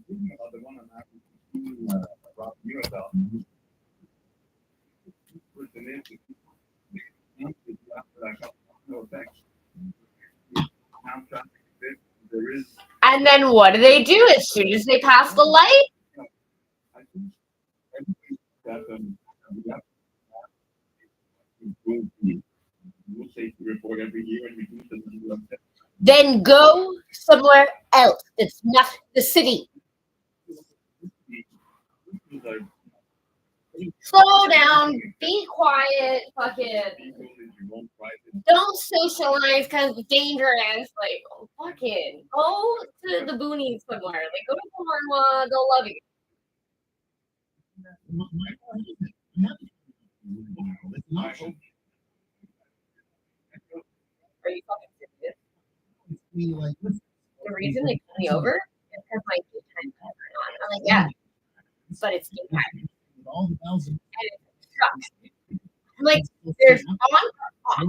thinking about the one I'm asking about you about. There is. And then what do they do as soon as they pass the light? I think everything that improve the rule safety report every year and reduce the number of deaths. Then go somewhere else. It's not the city. Slow down. Be quiet. Fucking. Don't socialize because it's dangerous. Like, fucking go to the boonies somewhere. Like, go to Cornwall. They'll love you. Are you fucking serious? The reason they put me over is because my daytime lights are on. I'm like, yeah, but it's daytime. And it's trucks. I'm like, there's on or off.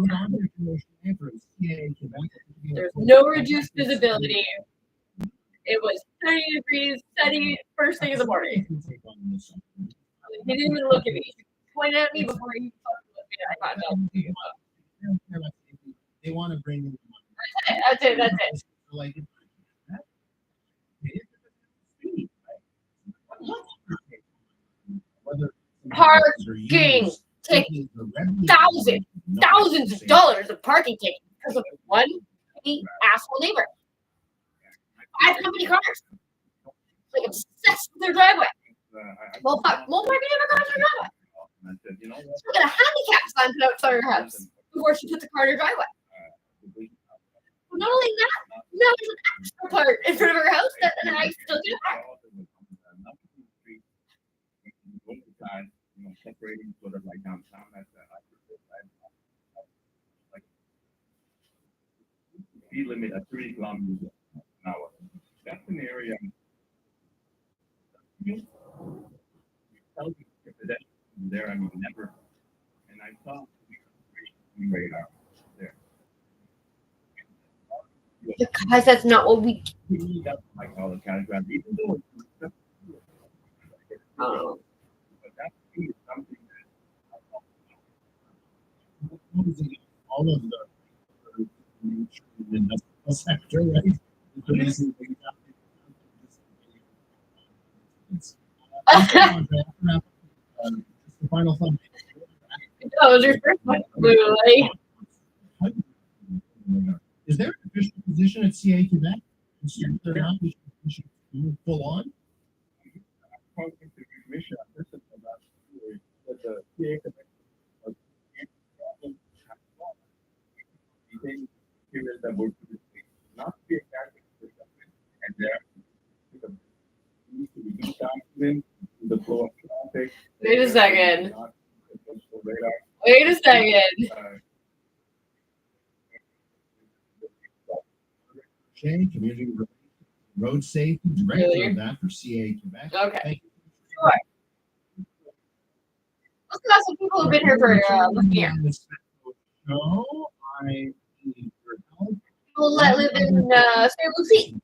There's no reduced visibility. It was 30 degrees, sunny, first thing in the morning. He didn't even look at me. He pointed at me before he fucking looked at me. I thought, no. They want to bring in That's it. That's it. like Parking tickets. Thousands of dollars of parking tickets because of one asshole neighbor. 5 company cars. Like obsessed with their driveway. Well, parking in her car's driveway. She's got a handicap sign put outside her house before she puts the car in her driveway. Not only that, now there's an extra part in front of her house that I still do park. Separating sort of like downtown at the like speed limit at 30 kilometers an hour. That's an area. There, I mean, never. And I saw radar there. Because that's not what we. Like all the categories, even though it's Oh. but that is something all of the industrial sector, right? The final thumb. That was your first one. Is there an official position at CA Quebec? They're not full on? talking to the commission on this about that the CA Quebec that were not to be a character and there needs to reduce document the flow of traffic. Wait a second. Wait a second. Shane, community road safety director of that for CA Quebec. Okay. Thank you. Sure. Let's got some people who've been here for a year. So I need your help. People that live in St. Lucie.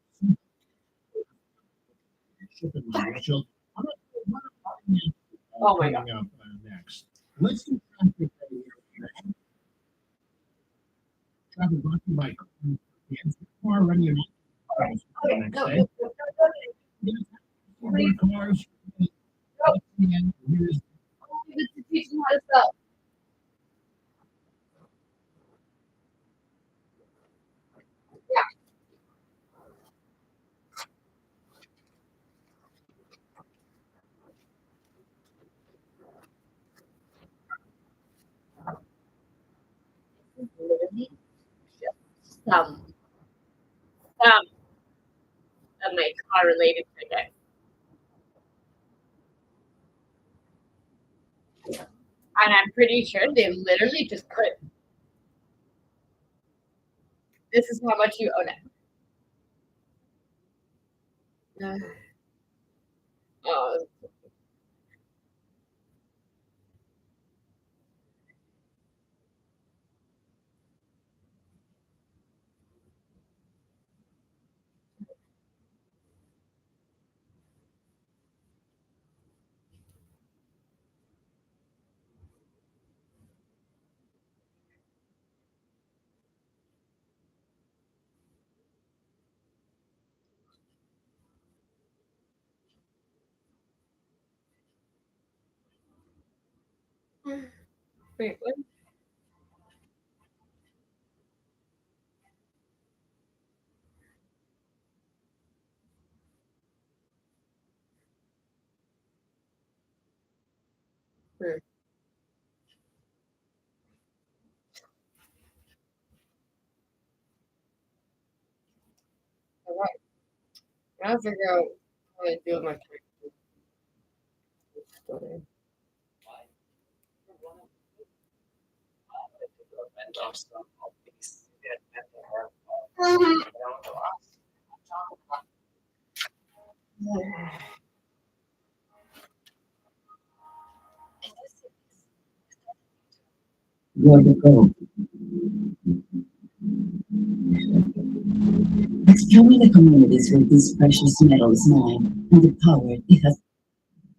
Oh my God. Up, next. Let's do traffic. Traffic brought to you by car running in next day. Cars. Here's To teach them how to sell. Literally just some of my car related projects. And I'm pretty sure they literally just put, this is how much you own it. Oh, wait, what? All right. I'll figure out how to do my Let's cover the communities where these precious metals mine and the power it has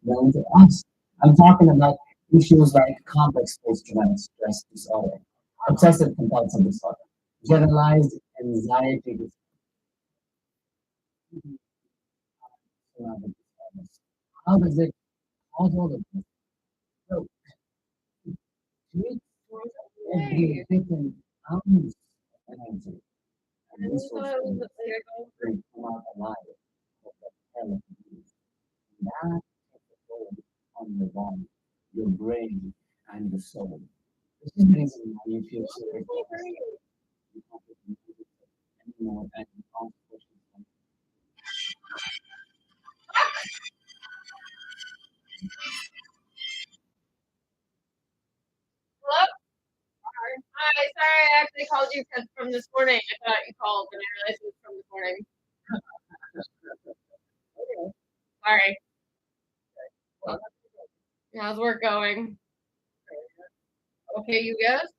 known to us. I'm talking about issues like complex post-traumatic stress disorder, obsessive compulsive disorder, generalized anxiety disorder. How does it all of this? So, treat every different ounce of energy and resources to come out alive of the hell of it is. That takes a toll on your body, your brain, and your soul. This is the reason why you feel so you can't do it anymore and you can't push it. Hello? Hi, sorry, I actually called you from this morning. I thought you called, and I realized it was from this morning. Sorry. How's work going? Okay, you guys?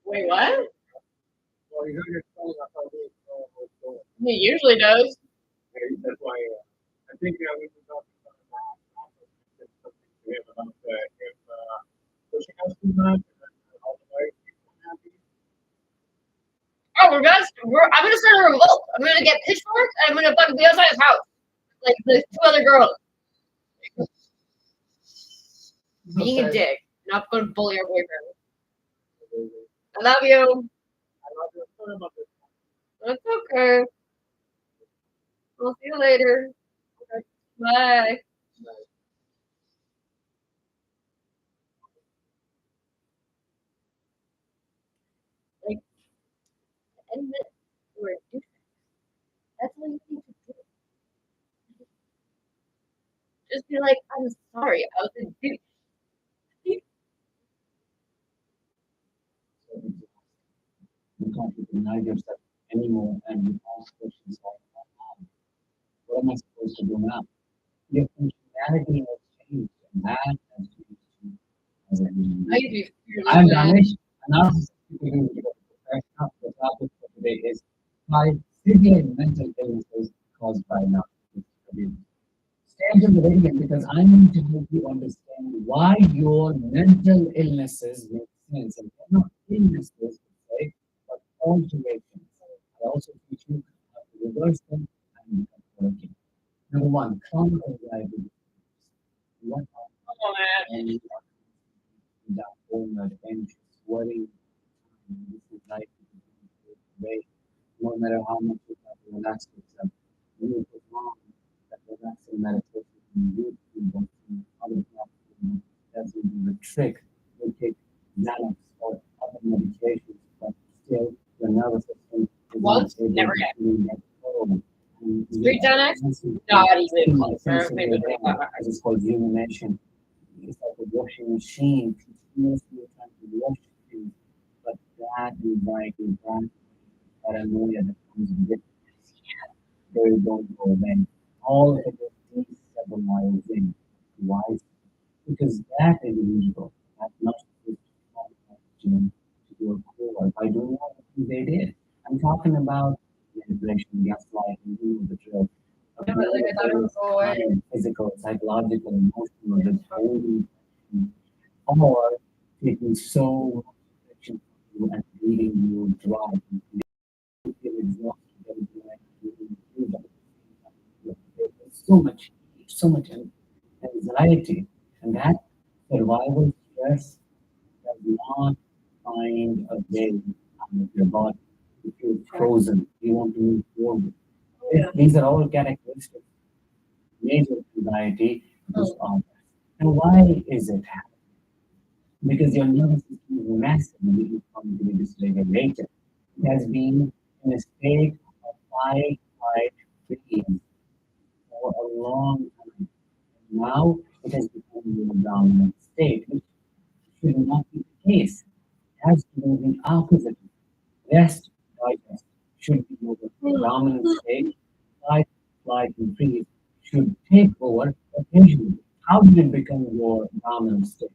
Wait, what? He usually does. That's why I think we can talk about if pushing us too much and all the way people happy. Oh, I'm gonna start a revolt. I'm gonna get pitchforks and I'm gonna fucking be outside his house. Like the two other girls. Being a dick. Not gonna bully our boyfriend. I love you. That's okay. We'll see you later. Bye. Like, end it or do that's all you need to do. Just be like, I'm sorry, I was a douche. You can't deny yourself anymore and you ask questions like, what am I supposed to do now? Your functionality has changed and that has changed too as a human I being. used to be I'm fearless, man. Danish, and now the topic for today is five severe mental illnesses caused by narcissistic abuse. Stay until the very end because I need to help you understand why your mental illnesses make sense. And they're not illnesses, per se, but alterations. I also teach you how to reverse them and become working. Number one, chronic anxiety. What Oh man. and that format, anxious, worrying, this is like way, no matter how much you try to relax yourself. When you put on that relaxing meditation on YouTube or from other platforms, that's the trick. You take Xanax or other medications, but still your nervous system is not Once, able never to again. feel that flow. And Street Xanax, not even close. Or maybe sensory this is called rumination. It's like a washing machine, continuously trying to wash things, but that anxiety, that paranoia that comes with it, they don't go away. All of it is destabilizing. Why? Because that individual, that narcissist, to your core by doing all the things they did. I'm talking about manipulation, gaslighting, you know the drill. Yeah, but like I thought it would go away. Physical, psychological, emotional, withholding, or taking so much affection from you and leaving you dry. You feel exhausted, that is why you do that. There's so much anxiety, and that survival stress does not find a way out of your body. You feel frozen. You want to move forward. These are all characteristics. Major anxiety disorder. And why is it happening? Because your nervous system is massively chronically dysregulated. It has been in a state of fight, flight, freeze for a long time. Now it has become your dominant state, which should not be the case. It has to be the opposite. Rest, digest should be your dominant state. Fight, flight, and freeze should take over occasionally. How did it become your dominant state?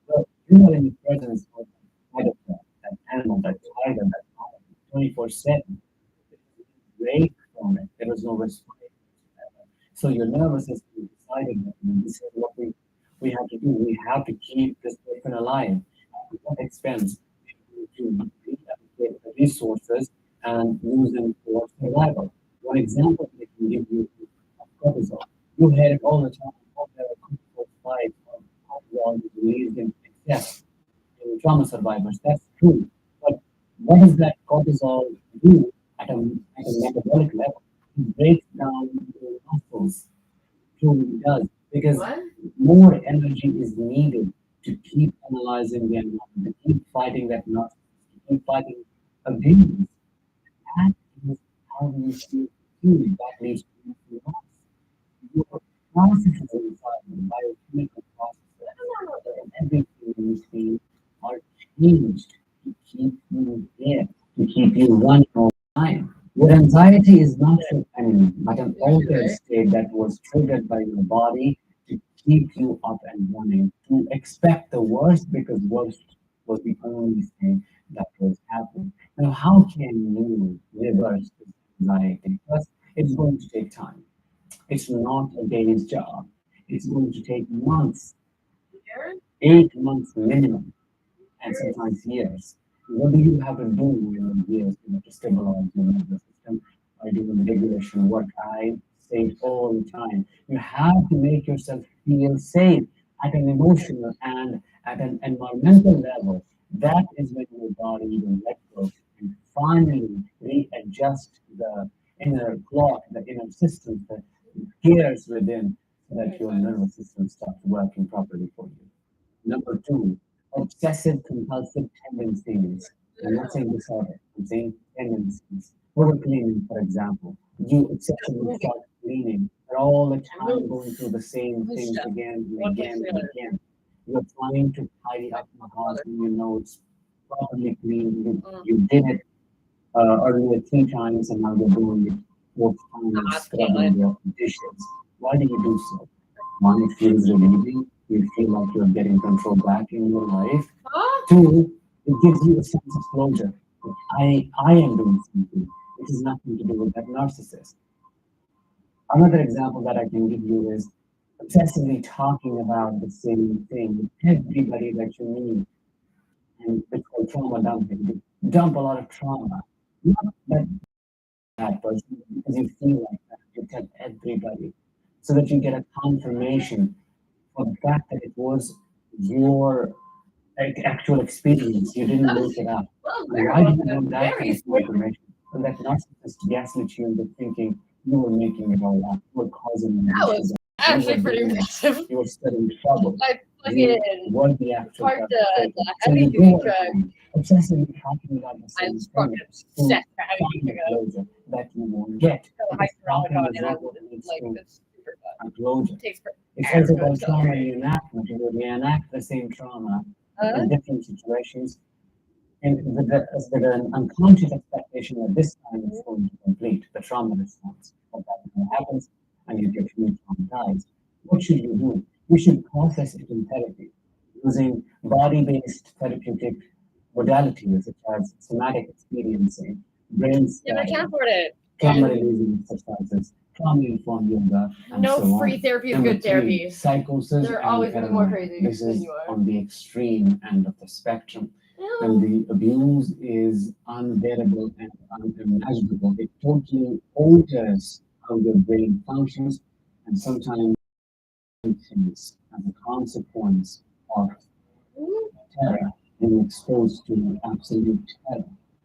Well, you are in the presence of that animal, that tiger, that lion, 24/7. Break from it. There was no respite. So your nervous system decided that this is what we have to do. We have to keep this person alive. At what expense? To reallocate the resources and use them for survival. One example they can give you of cortisol. You hear it all the time. Oh, there are cortisol spikes or cortisol is released in excess in trauma survivors. That's true. But what does that cortisol do at a metabolic level? It breaks down the muscles. Truly does. Because more energy is needed to keep analyzing the environment, to keep fighting that narcissist, to keep fighting abuse. That is how you feel food. That leads to loss. Your processes inside, the biochemical processes, and everything you feel are changed to keep you there, to keep you running all the time. Your anxiety is not your enemy, but an altered state that was triggered by your body to keep you up and running, to expect the worst because worst was the only thing that was happening. Now, how can you reverse this anxiety? First, it's going to take time. It's not a day's job. It's going to take months, 8 months minimum, and sometimes years. What do you have to do in years to stabilize your nervous system by doing regulation work? I say it all the time. You have to make yourself feel safe at an emotional and at an environmental level. That is when your body will let go and finally readjust the inner clock, the inner system, the gears within so that your nervous system starts working properly for you. Number two, obsessive compulsive tendencies. I'm not saying disorder, I'm saying tendencies. Over cleaning, for example. You obsessively start cleaning You're all the time going through the same things again and again and again. You're trying to tidy up the house and you know it's properly clean. You did it earlier 3 times and now you're doing it 4th time and scrubbing your dishes. Why do you do so? One, it feels relieving. You feel like you're getting control back in your life. Two, it gives you a sense of closure. I am doing something. It has nothing to do with that narcissist. Another example that I can give you is obsessively talking about the same thing with everybody that you meet. And it's called trauma dumping. You dump a lot of trauma. Not that person, because you feel like that. You tell everybody so that you get a confirmation for the fact that it was your actual experience. You didn't make it up. Why do you want that kind of information? And that narcissist gaslit you into thinking you were making it all up. You were causing That was actually pretty impressive. You were studying trouble. I You fucking were the actual parked perpetrator. the So heavy you duty go truck. around obsessively talking about the same I'm fucking thing obsessed to with heavy duty find a closure that you won't get. So Because talking hyperalcohol is and not I'm what leads like to it's super fun. a closure. It takes It's forever also to called trauma accelerate. reenactment. You reenact the same trauma in different situations and with an unconscious expectation that this time it's going to complete the trauma response. But that never happens and you get re-traumatized. What should you do? You should process it in therapy using body-based therapeutic modalities such as somatic experiencing, brain Yeah, but I scanning, can't afford it. trauma And releasing exercises, trauma-informed yoga, and no so free on. therapy is Number good 3, therapy. psychosis They're and always gonna be more paranoia. crazy This than is you are. on the extreme end of the spectrum. When the abuse is unbearable and unimaginable, it totally alters how your brain functions and sometimes things as a consequence of terror, being exposed to absolute terror.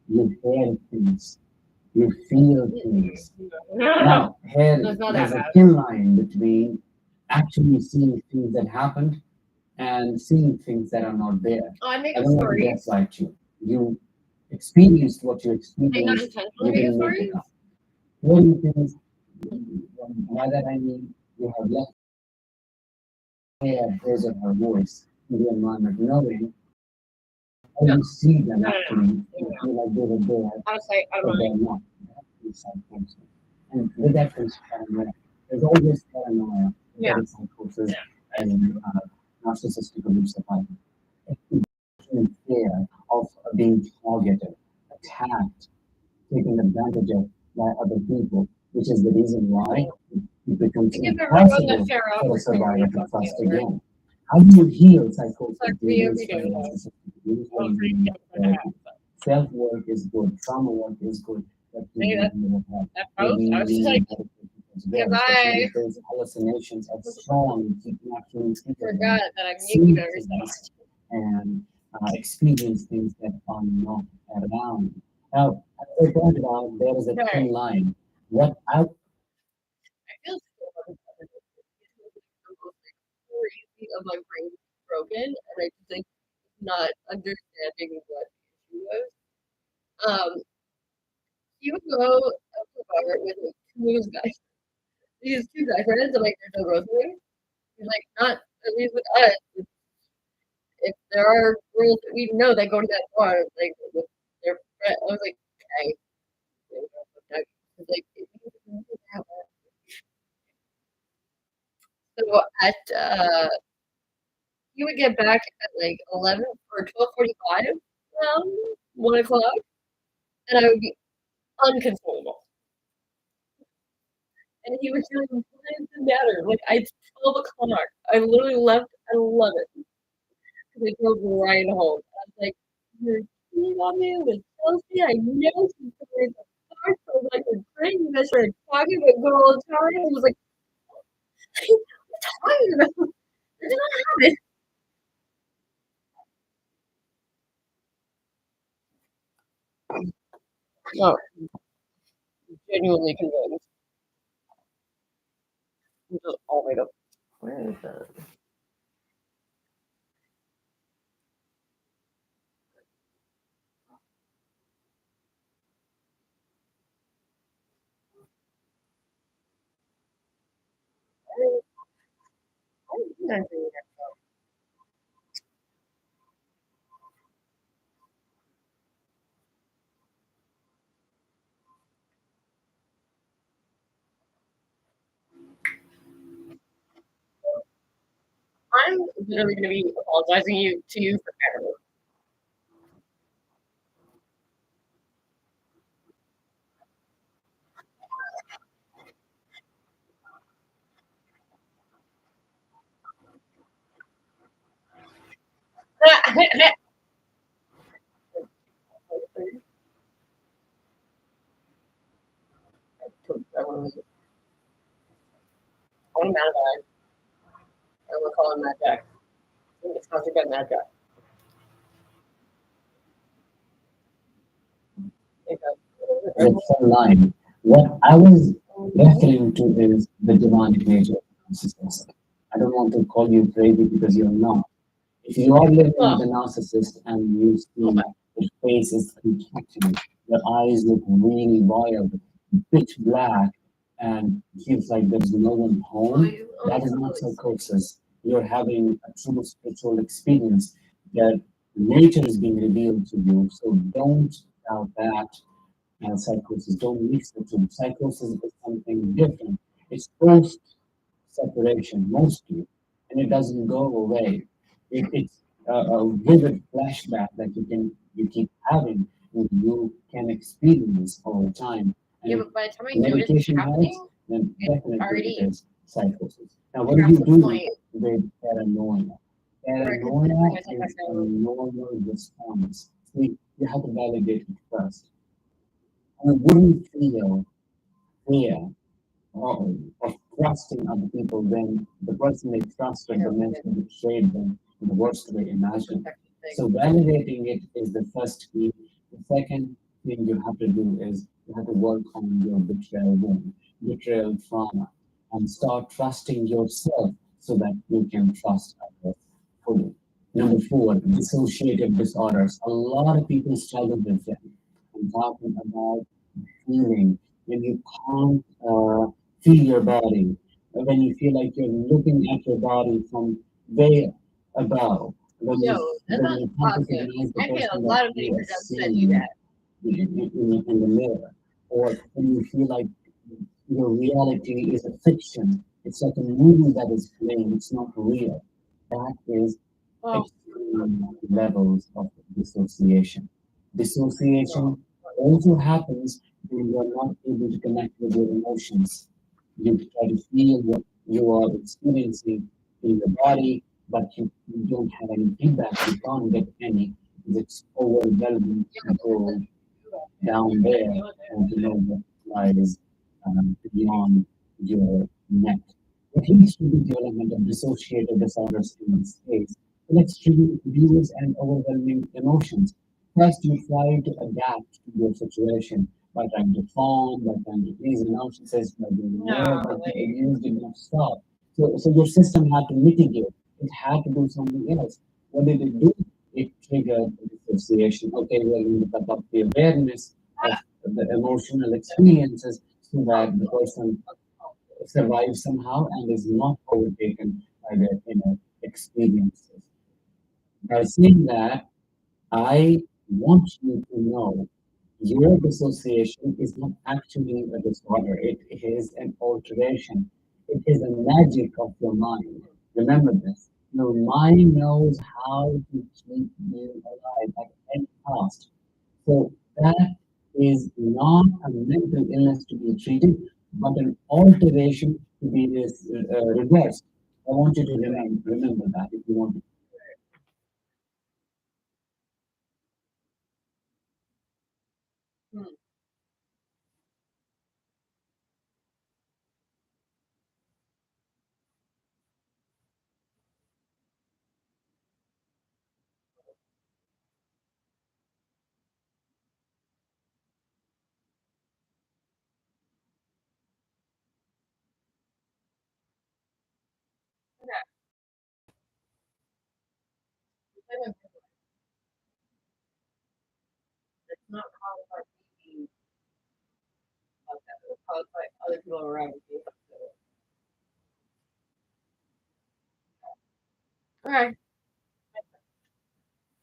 You hear things, you feel things. Now, here That's not there's that a bad. thin line between actually seeing things that happened and seeing things that are not there. Oh, I make I up don't want to stories. gaslight you. You experienced what you I not experienced. intentionally You make up didn't make stories. it up. One things, by that I mean you have left his or her voice in the environment, knowing how you see them actually. You feel like they were there, Honestly, I but don't they're know. not. That's psychosis. And with that comes paranoia. There's always paranoia Yeah. that is psychosis and narcissistic abuse survival. Fear of being targeted, attacked, taken advantage of by other people, which is the reason why it becomes Give everyone impossible the fair for a opportunity survivor to to talk trust to you, right? again. How do you heal psychosis? Like Do you we use do. narcissistic abuse or Oh, do pretty you use good for that. therapy? Self-work is good, trauma work is good, but Maybe you that need help. post, Maybe I was you just need like, medical as well, goodbye. especially if those hallucinations are strong and keep you actually Forgot that I'm see muted every things and experience things that are not around. Now, as I pointed out, there is a thin line. What I I feel so crazy of my brain broken, and I just like not understanding what the issue was. He would go up to the bar with like two of his guys, these two guy friends, and like there's no growth rate. He's like, not at least with us. If there are girls that we know that go to that bar, like with their friend, I was like, okay, like so at he would get back at like 11 or 12:45 around 1 o'clock, and I would be unconsolable. And he was doing what does it matter? Like it's 12 o'clock. I literally left at 11 because I drove right home. I was like, "You're cheating on me with Chelsea. I know she's going to start." So I was like, "You're great." You guys started talking about good old times. I was like, "What are you talking about? It did not happen." No, genuinely convinced. I'm just all made up. Where is that? not doing that. I'm literally going to be apologizing to you forever. I want to Mad Guy. I want to call him Mad Jack. It's sponsored by Mad Jack. It's online. What I was referring to is the demonic nature of narcissist. I don't want to call you crazy because you're not. If you are living with a narcissist and you see your face is contracting, your eyes look really wild, pitch black, and feels like there's no one home, that is not psychosis. You're having a true spiritual experience that nature is being revealed to you. So don't doubt that and psychosis. Don't mix the two. Psychosis is something different. It's post separation mostly, and it doesn't go away. It's a vivid flashback that you keep having, and you can experience over time. And Yeah, if but by the time I notice it's medication helps, happening, then it's definitely already it is psychosis. Now, what do past you the do point with paranoia? where I could Paranoia bring myself back is a down. normal response. See, you have to validate it first. You wouldn't feel fear of trusting other people when the person they trusted the most betrayed them in the worst way imagined. So validating it is the first key. The second thing you have to do is you have to work on your betrayal wound, betrayal trauma, and start trusting yourself so that you can trust others fully. Number four, dissociative disorders. A lot of people struggle with them. I'm talking about feeling when you can't feel your body, when you feel like you're looking at your body from way above, No, that's when not you can't positive. recognize the I pay a person lot that of money you for are them to do seeing that. in the mirror, or when you feel like your reality is a fiction, it's like a movie that is playing, it's not real. That is Oh, extreme levels of dissociation. Dissociation also happens when you are not able to connect with your emotions. You try to feel what you are experiencing in your body, but you don't have any feedback. You can't get any. It's overwhelming to go down there and to know what lies beyond your neck. It leads to the development of dissociative disorders in this case, with extreme views and overwhelming emotions. First, you try to adapt to your situation by trying to fawn, by trying to please the narcissist, by doing more, but the abuse did not stop. So your system had to mitigate. It had to do something else. What did it do? It triggered dissociation. Okay, we're going to cut off the awareness of the emotional experiences so that the person survives somehow and is not overtaken by their inner experiences. By saying that, I want you to know your dissociation is not actually a disorder, it is an alteration. It is a magic of your mind. Remember this. Your mind knows how to keep you alive at any cost. So that is not a mental illness to be treated, but an alteration to be reversed. I want you to remember that if you want to. hmm. It's not caused by me, it's caused by other people around me. Okay.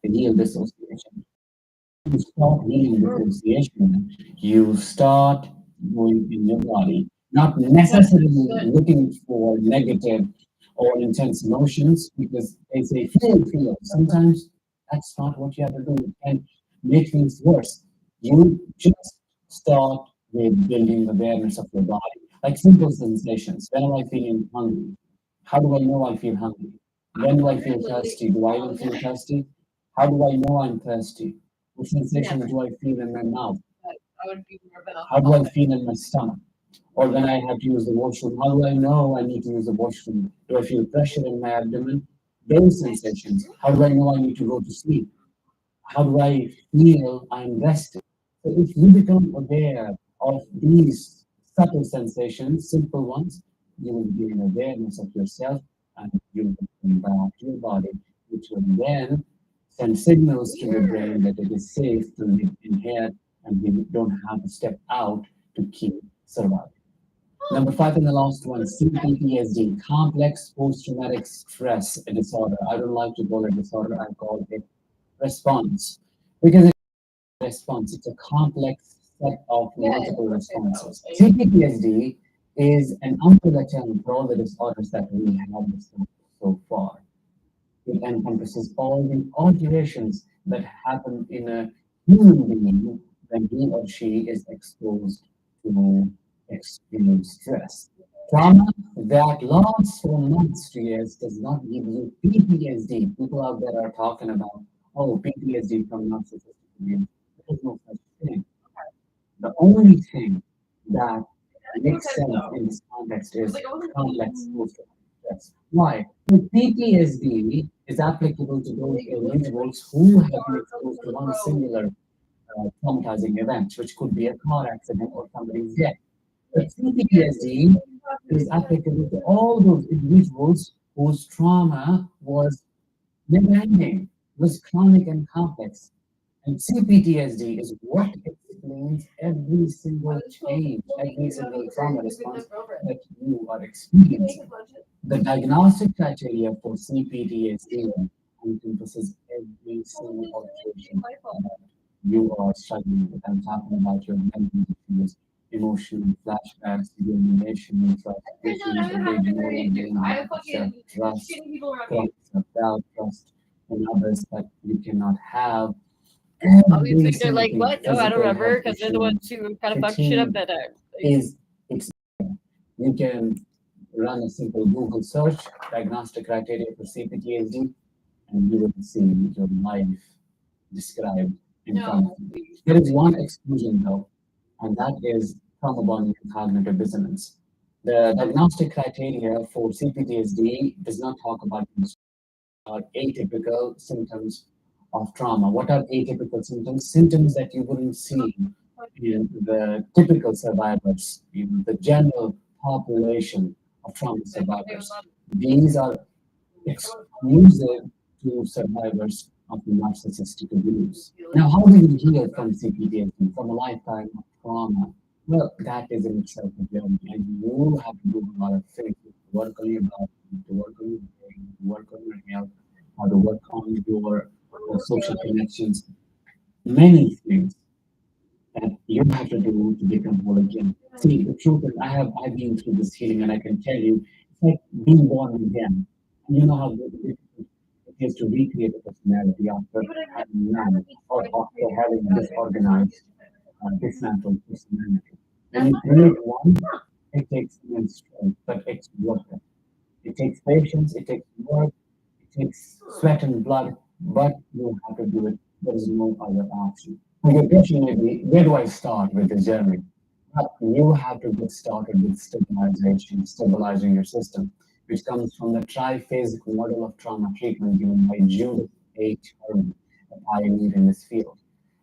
Real dissociation. You start healing dissociation, you start going in your body, not necessarily looking for negative or intense emotions, because they say feel. Sometimes that's not what you have to do and make things worse. You just start with building awareness of your body, like simple sensations. When am I feeling hungry? How do I know I feel hungry? When do I feel thirsty? Do I even feel thirsty? How do I know I'm thirsty? What sensation do I feel in my mouth? I would be more of How do I feel in my stomach? Or when I have to use the washroom, how do I know I need to use the washroom? Do I feel pressure in my abdomen? Those sensations. How do I know I need to go to sleep? How do I feel I'm rested? So if you become aware of these subtle sensations, simple ones, you will gain awareness of yourself and you will come back to your body, which will then send signals to the brain that it is safe to live in here and we don't have to step out to keep surviving. Number 5 and the last one, CPTSD, complex post-traumatic stress disorder. I don't like to call it disorder, I call it response. Because response. It's a complex set of multiple responses. CPTSD is an umbrella term for all the disorders that we have discussed so far. It encompasses all the alterations that happen in a human being when he or she is exposed to extreme stress. Trauma that lasts for months to years does not give you PTSD. People out there are talking about, oh, PTSD from narcissistic abuse. There is no such thing. The only thing that makes sense in this context is complex post-traumatic stress. Why? PTSD is applicable to those individuals who have been exposed to one singular traumatizing event, which could be a car accident or somebody's death. But CPTSD is applicable to all those individuals whose trauma was never ending, was chronic and complex. And CPTSD is what explains every single change, every single trauma response that you are experiencing. The diagnostic criteria for CPTSD encompasses every single alteration that you are struggling with. I'm talking about your mental issues, emotional flashbacks, rumination, frustrations, ignoring, self-trust, self-doubt, trust in others that you cannot have. Obviously, they're like, what? Oh, I don't remember because they're the ones who kind of fuck shit up that is it's you can run a simple Google search, diagnostic criteria for CPTSD, and you will see your life described in front of you. There is one exclusion though, and that is trauma bonding and cognitive dissonance. The diagnostic criteria for CPTSD does not talk about atypical symptoms of trauma. What are atypical symptoms? Symptoms that you wouldn't see in the typical survivors, in the general population of trauma survivors. These are exclusive to survivors of narcissistic abuse. Now, how do you heal from CPTSD, from a lifetime of trauma? Well, that is in itself a journey, and you have to do a lot of things. You have to work on your body, you have to work on your brain, you have to work on your health, how to work on your social connections, many things that you have to do to become whole again. See, the truth is, I've been through this healing, and I can tell you, it's like being born again. And you know how difficult it is to recreate a personality after having none, or after having a disorganized, dismantled personality. When you create one, it takes immense strength, but it's worth it. It takes patience, it takes work, it takes sweat and blood, but you have to do it. There is no other option. And your question may be, where do I start with this journey? Well, you have to get started with stabilization, stabilizing your system, which comes from the triphasic model of trauma treatment given by Judith A. Turner, a pioneer in this field.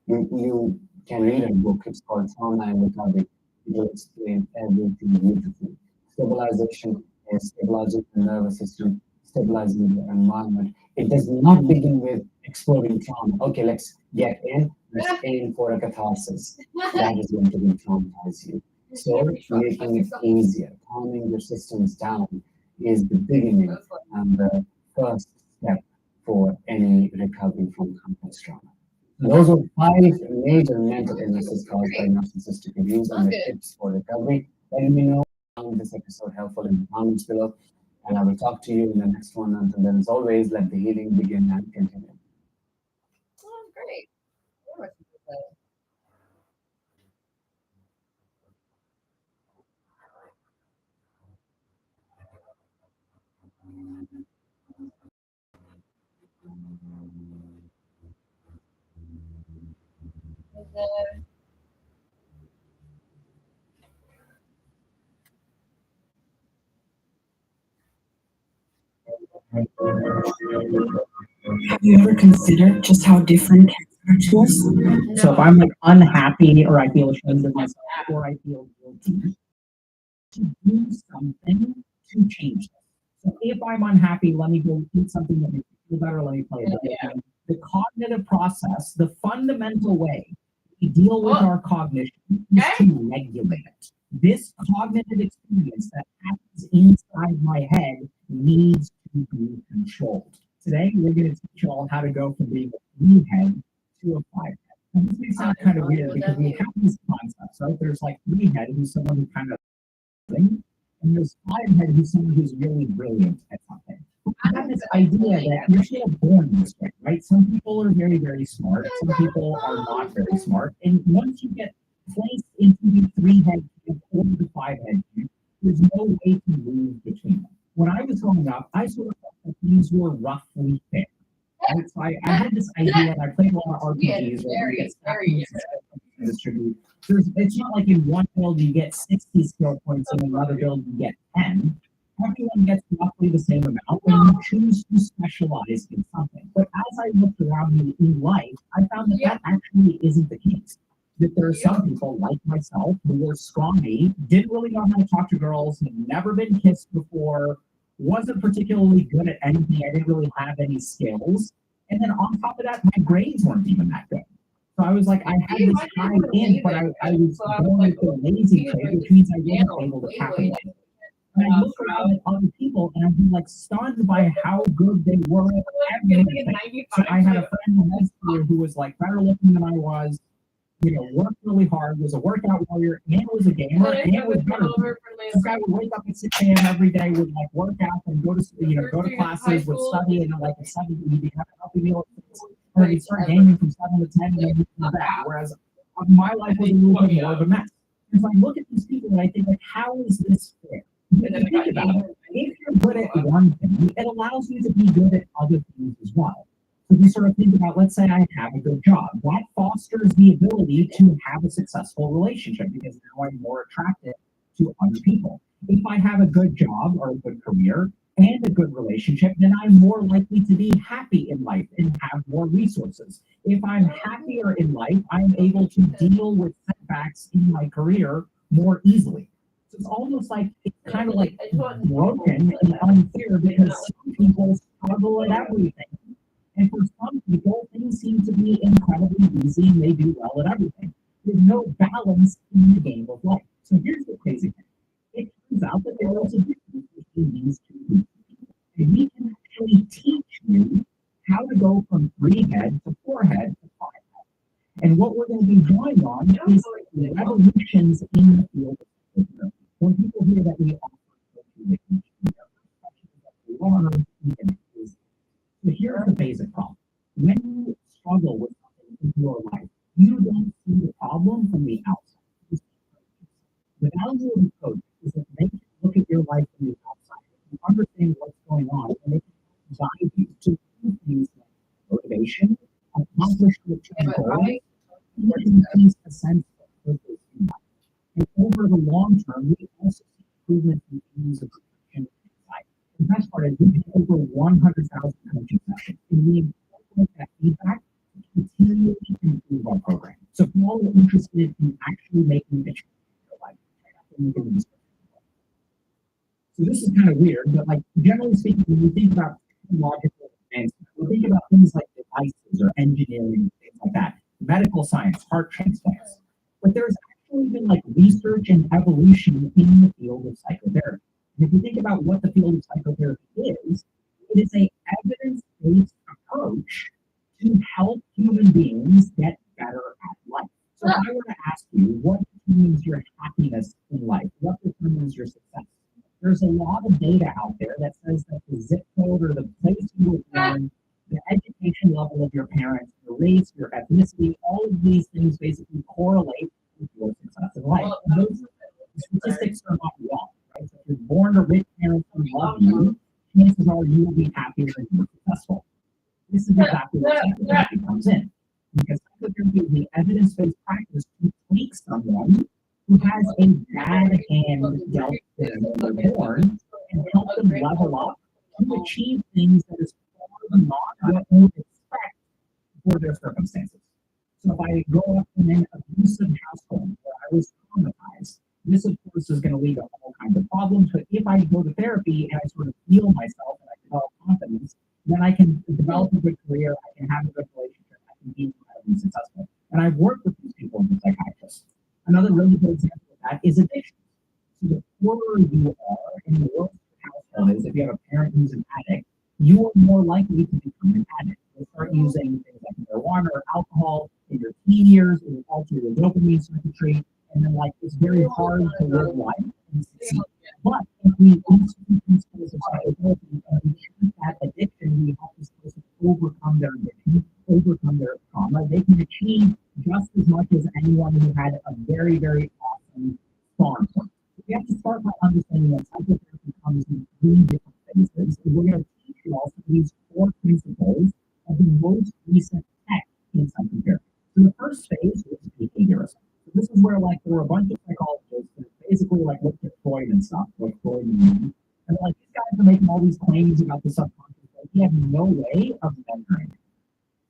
You can read a book, it's called Trauma and Recovery. It will explain everything beautifully. Stabilization is stabilizing the nervous system, stabilizing the environment. It does not begin with exploding trauma. Okay, let's get in, let's aim for a catharsis. That is going to traumatize you. So making it easier, calming your systems down is the beginning and the first step for any recovery from complex trauma. Those are 5 major mental illnesses caused by narcissistic abuse and the tips for recovery. Let me know if you found this episode helpful in the comments below, and I will talk to you in the next one. Until then, as always, let the healing begin and continue. Oh, great. Have you ever considered just how different cats are to us? So if I'm like unhappy or I feel ashamed of myself or I feel guilty, to do something to change this. So if I'm unhappy, let me go eat something that makes me feel better, let me play a video game. The cognitive process, the fundamental way we deal with our cognition is to regulate it. This cognitive experience that happens inside my head needs to be controlled. Today, we're going to teach you all how to go from being a 3-head to a 5-head. And this may sound kind of weird because we have these concepts, right? There's like 3-head, who's someone who kind of thing, and there's 5-head, who's someone who's really brilliant at something. I have this idea that you're sort of born this way, right? Some people are very, very smart. Some people are not very smart. And once you get placed into the 3-head or the 5-head, there's no way to move between them. When I was growing up, I sort of thought that these were roughly fair. Right? So I had this idea, and I played a lot of RPGs where you get distribute. It's not like in one build you get 60 skill points and in another build you get 10. Everyone gets roughly the same amount and you choose to specialize in something. But as I looked around me in life, I found that that actually isn't the case. That there are some people like myself who were scrawny, didn't really know how to talk to girls, had never been kissed before, wasn't particularly good at anything, I didn't really have any skills. And then on top of that, my grades weren't even that good. So I was like, I had this high in, but I was going with the lazy trait, which means I wasn't able to capitalize. And I look around at other people and I'm like stunned by how good they were at everything. So I had a friend in high school who was like better looking than I was, you know, worked really hard, was a workout warrior, and was a gamer, and was better. This guy would wake up at 6 a.m. every day, would like work out and go to classes, would study, and like at 7 he'd be having a healthy meal at 6, and then he'd start gaming from 7 to 10 and then he'd come back. Whereas my life was a little bit more of a mess. And so I look at these people and I think, like, how is this fair? If you think about it, if you're good at one thing, it allows you to be good at other things as well. So we sort of think about, let's say I have a good job. That fosters the ability to have a successful relationship because now I'm more attracted to other people. If I have a good job or a good career and a good relationship, then I'm more likely to be happy in life and have more resources. If I'm happier in life, I'm able to deal with setbacks in my career more easily. So it's almost like it's kind of like broken and unfair because some people struggle at everything. And for some people, things seem to be incredibly easy and they do well at everything. There's no balance in the game of life. So here's the crazy thing. It turns out that there is a difference between these two groups. And we can actually teach you how to go from 3-head to 4-head to 5-head. And what we're going to be drawing on is the revolutions in the field of psychotherapy. When people hear that we offer so here's the basic problem. When you struggle with something in your life, you don't see the problem from the outside. The value of the coach is that they can look at your life from the outside and understand what's going on, and they can guide you to do things like motivation, accomplish your goals, and increase a sense of purpose in life. And over the long term, we also see improvements in things of protection and anxiety. The best part is we did over 100,000 coaching sessions, and we incorporate that feedback to continually improve our program. So if you all are interested in actually making a change in your life, so this is kind of weird, but like generally speaking, when you think about technological advancement, we think about things like devices or engineering, things like that, medical science, heart transplants. But there's actually been like research and evolution in the field of psychotherapy. And if you think about what the field of psychotherapy is, it is a evidence-based approach to help human beings get better at life. So if I were to ask you, what determines your happiness in life? What determines your success? There's a lot of data out there that says that the zip code or the place you were born, the education level of your parents, your race, your ethnicity, all of these things basically correlate with your success in life. And those statistics are not wrong, right? So if you're born to rich parents who love you, chances are you will be happier and more successful. This is exactly where psychotherapy comes in. Because psychotherapy is the evidence-based practice to take someone who has a bad hand dealt with when they're born and help them level up to achieve things that is far beyond what you would expect for their circumstances. So if I grow up in an abusive household where I was traumatized, this of course is going to lead to all kinds of problems. But if I go to therapy and I sort of heal myself and I develop confidence, then I can develop a good career, I can have a good relationship, I can be incredibly successful. And I've worked with these people as a psychiatrist. Another really good example of that is addiction. So the poorer you are in the world household is, if you have a parent who's an addict, you are more likely to become an addict. You'll start using things like marijuana or alcohol in your teen years, it will alter your dopamine circuitry, and then it's very hard to live life and succeed. But if we institute principles of psychotherapy and we treat that addiction, we help this person overcome their addiction, overcome their trauma. They can achieve just as much as anyone who had a very, very awesome starting point. We have to start by understanding that psychotherapy comes in 3 different phases. And we're going to teach you also these 4 principles of the most recent tech in psychotherapy. So the first phase is behaviorism. So this is where there were a bunch of psychologists that basically looked at Freud and stuff, like Freud and these guys are making all these claims about the subconscious, but we have no way of measuring it.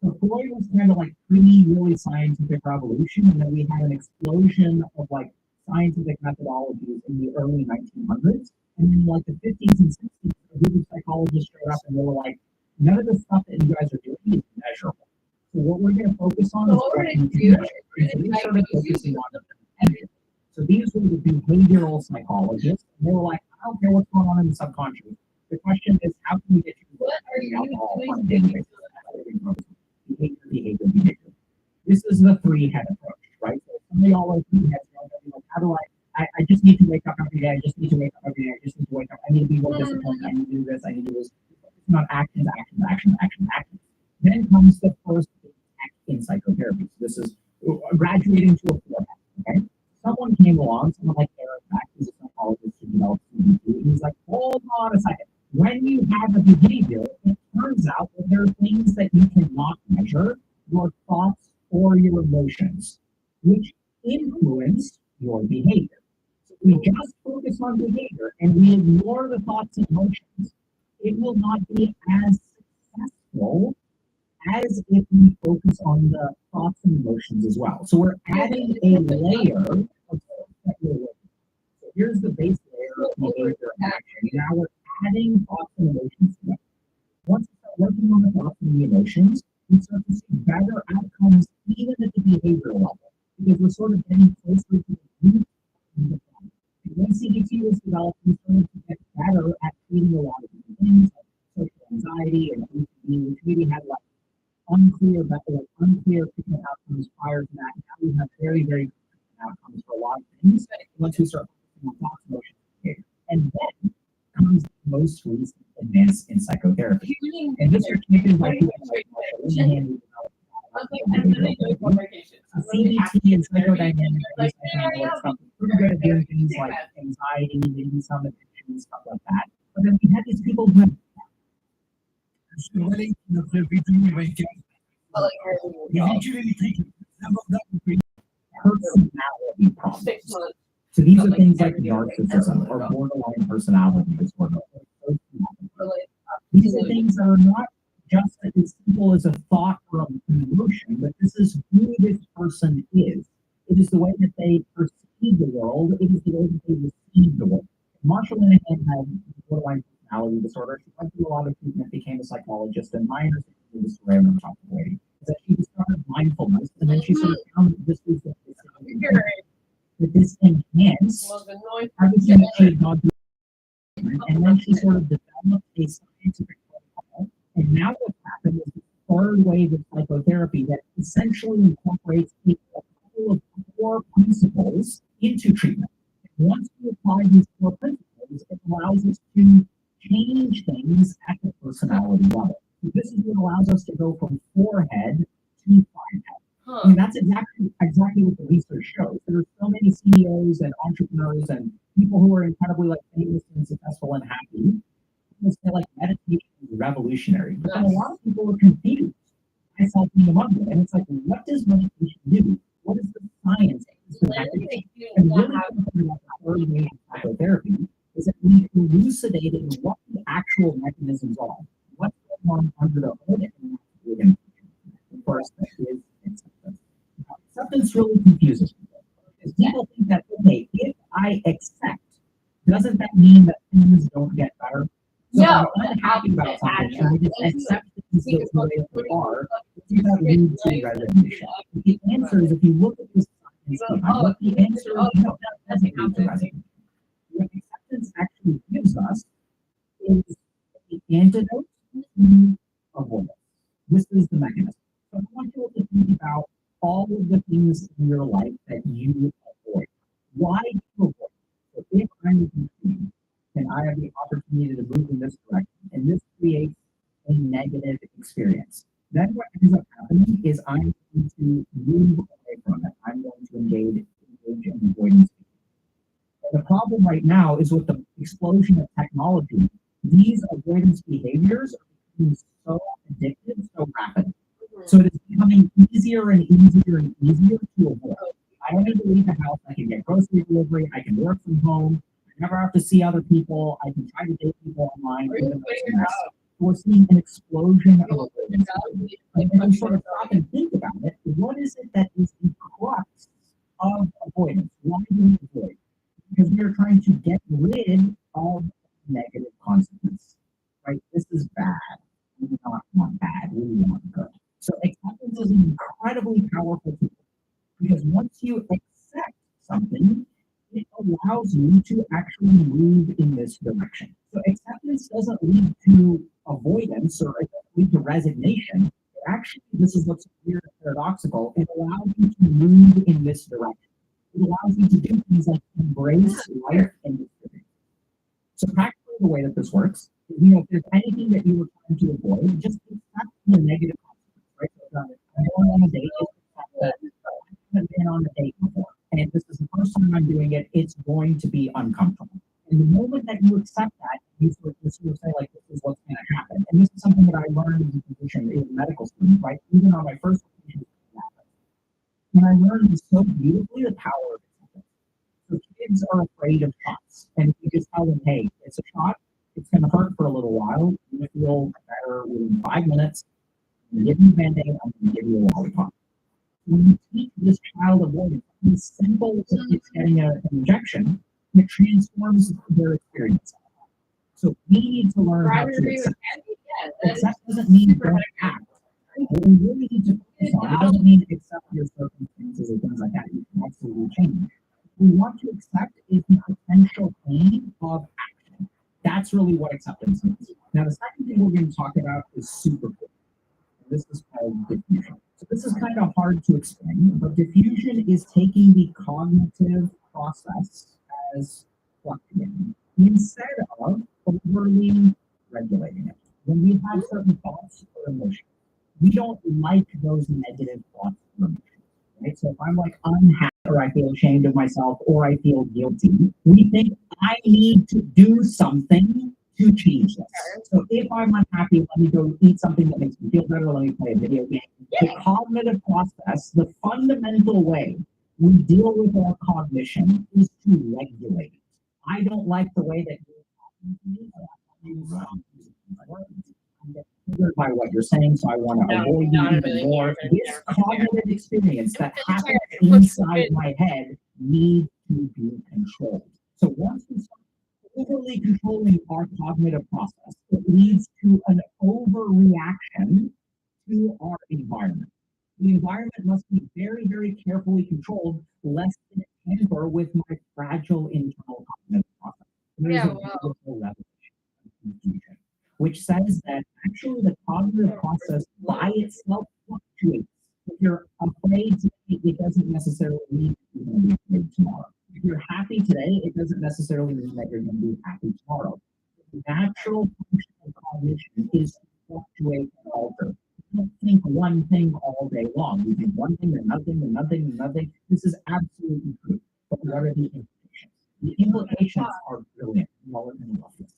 So Freud was kind of really scientific revolution, and then we had an explosion of scientific methodologies in the early 1900s, and then the 50s and 60s, a group of psychologists showed up and they were like, none of the stuff that you guys are doing is measurable. So what we're going to focus on is what you can measure. So we started focusing on behavior. So these were the behavioral psychologists, and they were like, I don't care what's going on in the subconscious. The question is, how can we get you to using alcohol on a daily basis? Behavior. This is the 3-head approach, right? So some of y'all are 3 heads, how do I just need to wake up every day, I just need to wake up every day, I just need to wake up, I need to be more disciplined, I need to do this, I need to do this. It's not actions. Then comes the first act in psychotherapy. So this is graduating to a 4-head, okay? Someone came along, someone like Eric Beck, who's a psychologist who developed CBT, and he's like, hold on a second. When you have a behavior, it turns out that there are things that you cannot measure, your thoughts or your emotions, which influence your behavior. So if we just focus on behavior and we ignore the thoughts and emotions, it will not be as successful as if we focus on the thoughts and emotions as well. So we're adding a layer of stuff that we're working on. So here's the base layer of behavior and action. Now we're adding thoughts and emotions to it. Once we start working on the thoughts and the emotions, we start to see better outcomes even at the behavioral level, because we're sort of getting closer to the root of the problem. And when CBT was developed, we started to get better at treating a lot of different things like social anxiety and OCD, which maybe had unclear treatment outcomes prior to that. Now we have very, very good treatment outcomes for a lot of things once we start focusing on thoughts, emotions, and behavior. And then comes the most recent advance in psychotherapy. And this is taken by people like Marshall CBT and psychodynamics stuff is pretty good at doing things like anxiety, maybe some addiction, stuff like that. But then we had these people who had personality problems. So these are things like narcissism or borderline personality disorder. These are things that are not just as simple as a thought or an emotion, but this is who this person is. It is the way that they perceive the world. It is the way that they receive the world. Marshall Linehan had borderline personality disorder. She went through a lot of treatment, became a psychologist, and my understanding of the story I'm going to talk to lady is that she discovered mindfulness, and then she sort of found this was this enhanced everything that she had gone through, and then she sort of developed a scientific protocol. And now what's third wave of psychotherapy that essentially incorporates a couple of core principles into treatment. Once we apply these core principles, it allows us to change things at the personality level. So this is what allows us to go from forehead to fivehead. I mean, that's exactly what the research shows. There are so many CEOs and entrepreneurs and people who are incredibly like famous and successful and happy. They say like meditation is revolutionary, but then a lot of people are confused. Myself being among them, and it's like, what does meditation do? What is the science? And really something about the third wave of psychotherapy is that we elucidated what the actual mechanisms are, what's going on under the hood, and what's within. Of course, that is acceptance. Acceptance really confuses people because people think that, okay, if I accept, doesn't that mean that things don't get better? So if I'm unhappy about something and I just accept things the way that they are, does that lead to resignation? The answer is, if you look at this what the answer is, no, that doesn't lead to resignation. What acceptance actually gives us is the antidote to avoidance. This is the mechanism. So I want you to think about all of the things in your life that you avoid. Why do you avoid? So if I'm confused and I have the opportunity to move in this direction, and this creates a negative experience, then what ends up happening is I'm going to move away from it. I'm going to engage in avoidance. And the problem right now is with the explosion of technology, these avoidance behaviors are becoming so addictive so rapidly. So it is becoming easier and easier and easier to avoid. I don't need to leave the house. I can get grocery delivery. I can work from home. I never have to see other people. I can try to date people online. We're seeing an explosion of avoidance. And when you sort of stop and think about it, what is it that is the crux of avoidance? Why do we avoid? Because we are trying to get rid of negative consequence. Right? This is bad. We do not want bad. We want good. So acceptance is an incredibly powerful tool because once you accept something, it allows you to actually move in this direction. So acceptance doesn't lead to avoidance or it doesn't lead to resignation. Actually, this is what's weird and paradoxical. It allows you to move in this direction. It allows you to do things like embrace life and experience. So practically the way that this works is, if there's anything that you were trying to avoid, just accept the negative consequence, right? So I'm going on a date, accept that I haven't been on a date before, and this is the first time I'm doing it, it's going to be uncomfortable. And the moment that you accept that, you sort of say, like, this is what's going to happen. And this is something that I learned as a physician, as a medical student, right? Even on my first patient, and I learned so beautifully the power of acceptance. So kids are afraid of shots. And if you just tell them, hey, it's a shot, it's going to hurt for a little while. You're going to feel better within 5 minutes. I'm going to give you a Band-Aid, I'm going to give you a lollipop. When you teach this child avoidance, it's simple as it's getting an injection, it transforms their experience. So we need to learn how to accept. Accept doesn't mean don't act. What we really need to focus on, it doesn't mean accept your circumstances or things like that. You can absolutely change. What we want to accept is the potential pain of action. That's really what acceptance means. Now, the second thing we're going to talk about is super cool. This is called diffusion. So this is kind of hard to explain, but diffusion is taking the cognitive process as fluctuating instead of overly regulating it. When we have certain thoughts or emotions, we don't like those negative thoughts or emotions. Right? So if I'm like unhappy or I feel ashamed of myself or I feel guilty, we think I need to do something to change this. So if I'm unhappy, let me go eat something that makes me feel better, let me play a video game. The cognitive process, the fundamental way we deal with our cognition is to regulate it. I don't like the way that I'm triggered by what you're saying, so I want to avoid you even more. This cognitive experience that happens inside my head needs to be controlled. So once we start overly controlling our cognitive process, it leads to an overreaction to our environment. The environment must be very, very carefully controlled, lest it tamper with my fragile internal cognitive process. There's a beautiful revelation of confusion, which says that actually the cognitive process by itself fluctuates. If you're afraid today, it doesn't necessarily mean you're going to be afraid tomorrow. If you're happy today, it doesn't necessarily mean that you're going to be happy tomorrow. The natural function of cognition is to fluctuate and alter. You don't think one thing all day long. You think one thing, then nothing, then nothing, then nothing. This is absolutely true. But what are the implications? The implications are brilliant. You all are going to love this.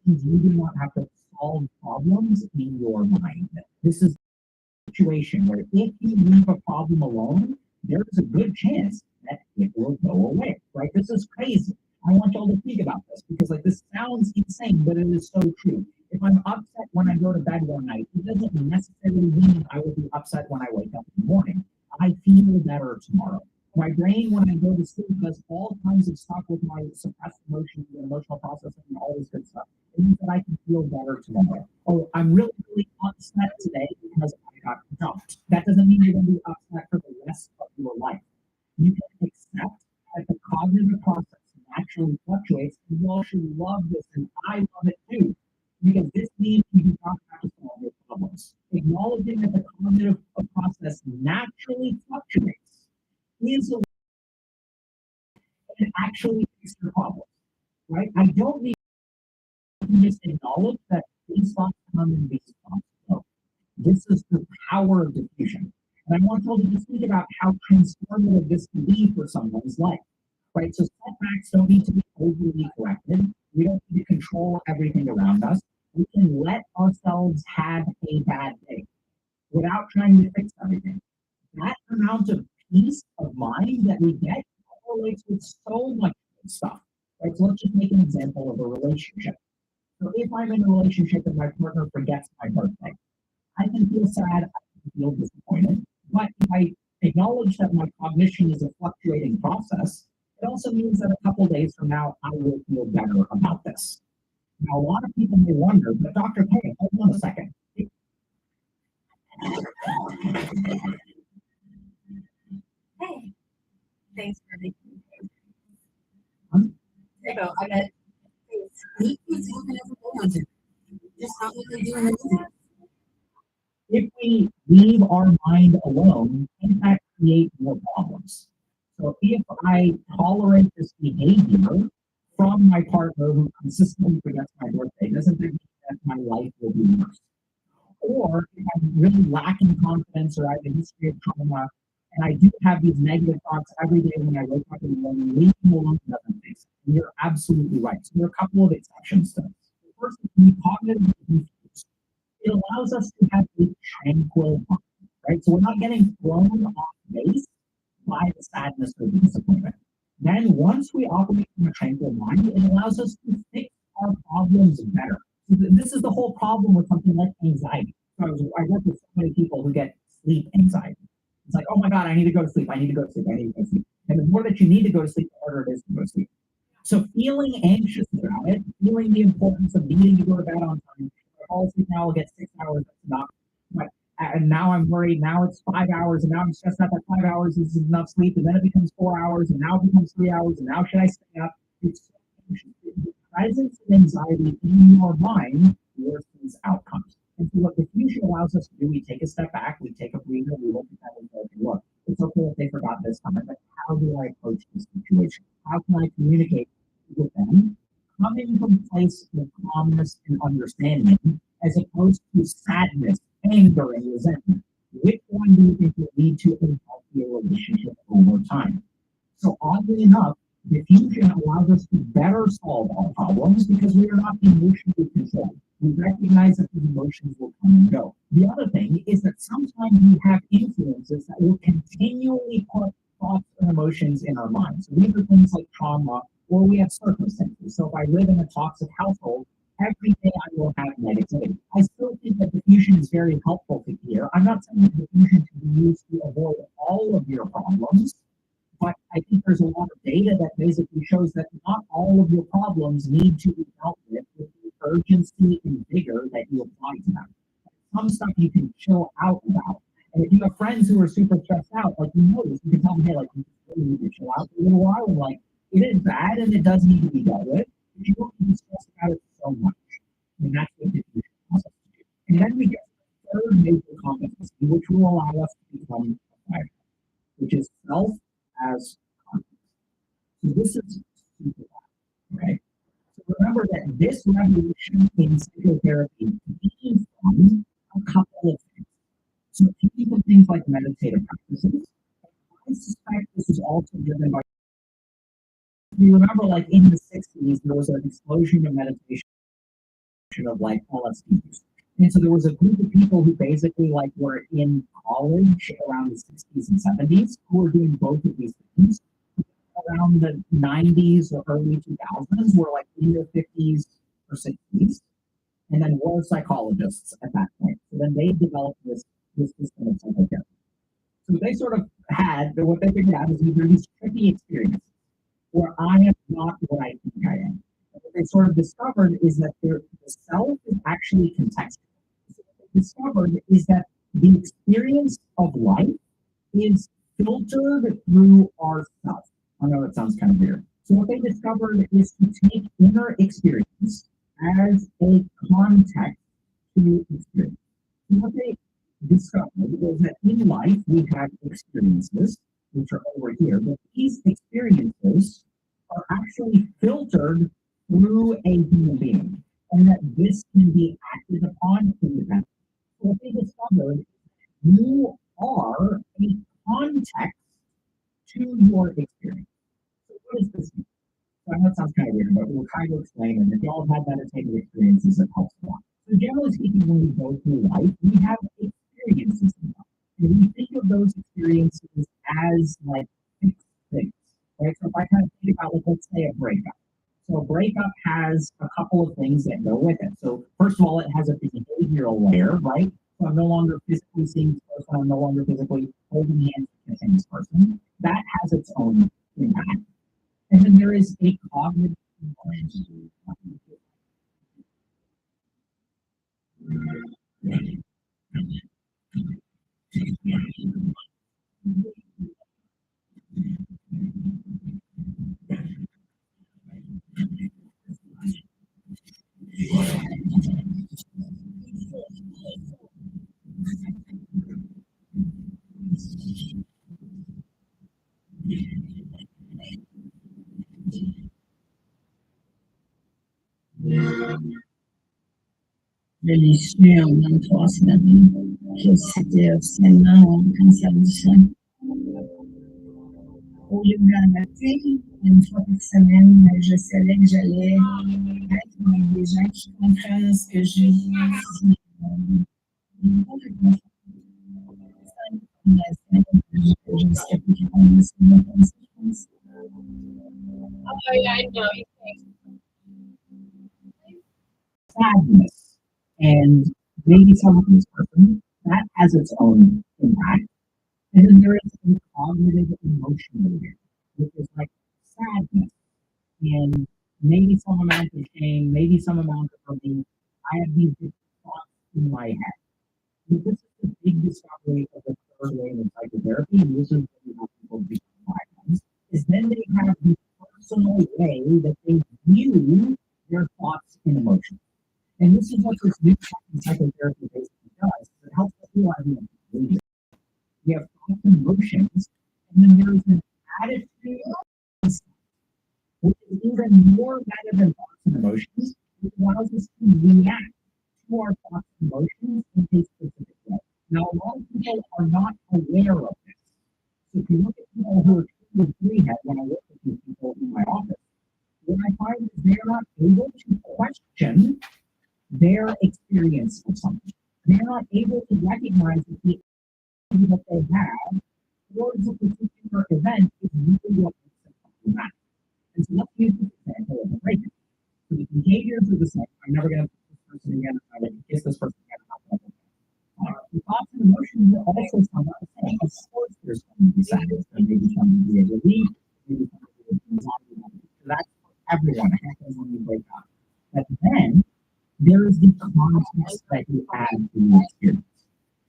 You do not have to solve problems in your mind. This is a situation where if you leave a problem alone, there's a good chance that it will go away, right? This is crazy. I want y'all to think about this because like this sounds insane, but it is so true. If I'm upset when I go to bed one night, it doesn't necessarily mean I will be upset when I wake up in the morning. I feel better tomorrow. My brain, when I go to sleep, does all kinds of stuff with my suppressed emotions and emotional processing and all this good stuff. It means that I can feel better tomorrow. Oh, I'm really, really upset today because I got dumped. That doesn't mean you're going to be upset for the rest of your life. You can accept that the cognitive process naturally fluctuates, and you all should love this, and I love it too, because this means you do not have to solve your problems. Acknowledging that the cognitive process naturally fluctuates is a way to actually fix your problems, right? I don't need to just acknowledge that these thoughts come and these thoughts go. This is the power of diffusion. And I want you all to just think about how transformative this can be for someone's life, right? So setbacks don't need to be overly corrected. We don't need to control everything around us. We can let ourselves have a bad day without trying to fix everything. That amount of peace of mind that we get correlates with so much good stuff. Right? So let's just make an example of a relationship. So if I'm in a relationship and my partner forgets my birthday, I can feel sad, I can feel disappointed. But if I acknowledge that my cognition is a fluctuating process, it also means that a couple days from now, I will feel better about this. Now, a lot of people may wonder, but Dr. K, hold on a second. Hey, thanks for making me. There you go. I bet just how we do in the movie. If we leave our mind alone, in fact, create more problems. So if I tolerate this behavior from my partner who consistently forgets my birthday, doesn't that mean that my life will be worse? Or if I'm really lacking confidence or I have a history of trauma and I do have these negative thoughts every day when I wake up in the morning, leaving alone doesn't fix it. And you're absolutely right. So there are a couple of exceptions to this. First, the cognitive confused. It allows us to have a tranquil mind, right? So we're not getting thrown off base by the sadness or the disappointment. Then once we operate from a tranquil mind, it allows us to fix our problems better. So this is the whole problem with something like anxiety. So I work with so many people who get sleep anxiety. It's like, oh my God, I need to go to sleep. I need to go to sleep. I need to go to sleep. And the more that you need to go to sleep, the harder it is to go to sleep. So feeling anxious about it, feeling the importance of needing to go to bed on time. If I fall asleep now, I'll get 6 hours. That's enough. But and now I'm worried. Now it's 5 hours, and now I'm stressed out that 5 hours is enough sleep, and then it becomes 4 hours, and now it becomes 3 hours, and now should I stay up? It's so anxious. The presence of anxiety in your mind worsens outcomes. And so what diffusion allows us to do, we take a step back, we take a breather, we look at that and go, okay, look, it's okay if they forgot this time, but how do I approach this situation? How can I communicate with them, coming from a place of calmness and understanding, as opposed to sadness, anger, and resentment? Which one do you think will lead to a healthier relationship over time? So oddly enough, diffusion allows us to better solve our problems because we are not emotionally controlled. We recognize that these emotions will come and go. The other thing is that sometimes we have influences that will continually put thoughts and emotions in our minds. So these are things like trauma, or we have circumstances. So if I live in a toxic household, every day I will have negativity. I still think that diffusion is very helpful to hear. I'm not saying that diffusion can be used to avoid all of your problems, but I think there's a lot of data that basically shows that not all of your problems need to be dealt with the urgency and vigor that you apply to them. Some stuff you can chill out about. And if you have friends who are super stressed out, like you know this, you can tell them, hey, like, you really need to chill out for a little while. And like, it is bad and it does need to be dealt with. But you don't need to stress about it so much. And that's what diffusion allows us to do. And then we get the third major competency, which will allow us to become a fighter, which is self as context. So this is super bad, okay? So remember that this revolution in psychotherapy came from a couple of things. So it came from things like meditative practices. I suspect this is also driven by, you remember, like in the 60s, there was an explosion of meditation of like LSD use. And so there was a group of people who basically like were in college around the 60s and 70s who were doing both of these things. Around the 90s or early 2000s were like in their 50s or 60s, and then were psychologists at that point. So then they developed this system of psychotherapy. So they sort of had, what they figured out is either these tricky experiences where I am not what I think I am. And what they sort of discovered is that the self is actually contextual. So what they discovered is that the experience of life is filtered through ourself. I know that sounds kind of weird. So what they discovered is to take inner experience as a context to experience. And what they discovered was that in life we have experiences, which are over here, but these experiences are actually filtered through a human being, and that this can be acted upon independently. So what they discovered is you are a context to your experience. So what does this mean? So I know it sounds kind of weird, but we'll try to explain it. If y'all have had meditative experiences, it helps a lot. So generally speaking, when we go through life, we have experiences in life. And we think of those experiences as like fixed things, right? So if I kind of think about, like, let's say a breakup. So a breakup has a couple of things that go with it. So first of all, it has a behavioral layer, right? So I'm no longer physically seeing this person, I'm no longer physically holding hands with this person. That has its own impact. And then there is a cognitive component. Je l'ai su en 23 semaines que c'était officiellement un cancer du sein. Au lieu d'arrêter, une fois par semaine, je savais que j'allais être avec des gens qui comprennent ce que je vis. Jusqu'à plus capable de se mettre en séquence. Oh yeah, I know. Sadness and maybe some of this person, that has its own impact. And then there is a cognitive emotional layer, which is like sadness and maybe some amount of shame, maybe some amount of relief. I have these big thoughts in my head. But this is the big discovery of the third wave of psychotherapy, and this is what we have people become wagons, is then they have the personal way that they view their thoughts and emotions. And this is what this new type of psychotherapy basically does. It helps us realize behavior. We have thoughts and emotions, and then there's an attitude, which is even more better than thoughts and emotions, which allows us to react to our thoughts and emotions in a specific way. Now, a lot of people are not aware of this. So if you look at people who are 2 or 3 head, when I work with these people in my office, what I find is they're not able to question their experience of something. They're not able to recognize that the energy that they have towards a particular event is really what makes them problematic. And so let's use this example of a breakup. So the behaviors are the same. I'm never going to kiss this person again. I'm going to kiss this person again. The thoughts and emotions are also somewhat the same. Of course, there's going to be sadness, there may be some degree of relief, maybe some degree of anxiety. So that's for everyone. It happens when we break up. But then there is the context that you add to the experience.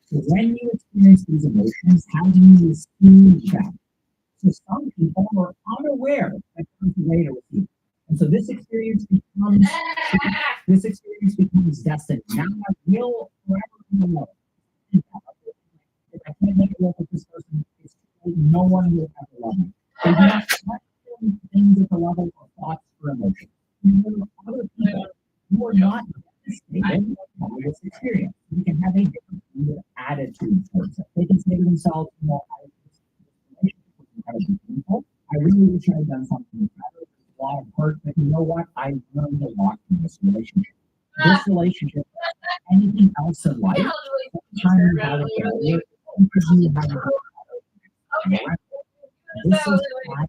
So when you experience these emotions, how do you receive them? So some people are unaware that there's a way to receive. And so this experience becomes destined. Now I will forever know. If I can't make it work with this person, it's too late. No one will ever love me. They do not question things at the level of thoughts or emotions. There are other people who are not devastated by this experience. We can have a different kind of attitude towards it. They can say to themselves, you know, this relationship was incredibly painful. I really wish I had done something better. There's a lot of hurt, but you know what? I learned a lot from this relationship. This relationship, anything else in life, time you have a failure, because you have a this is why,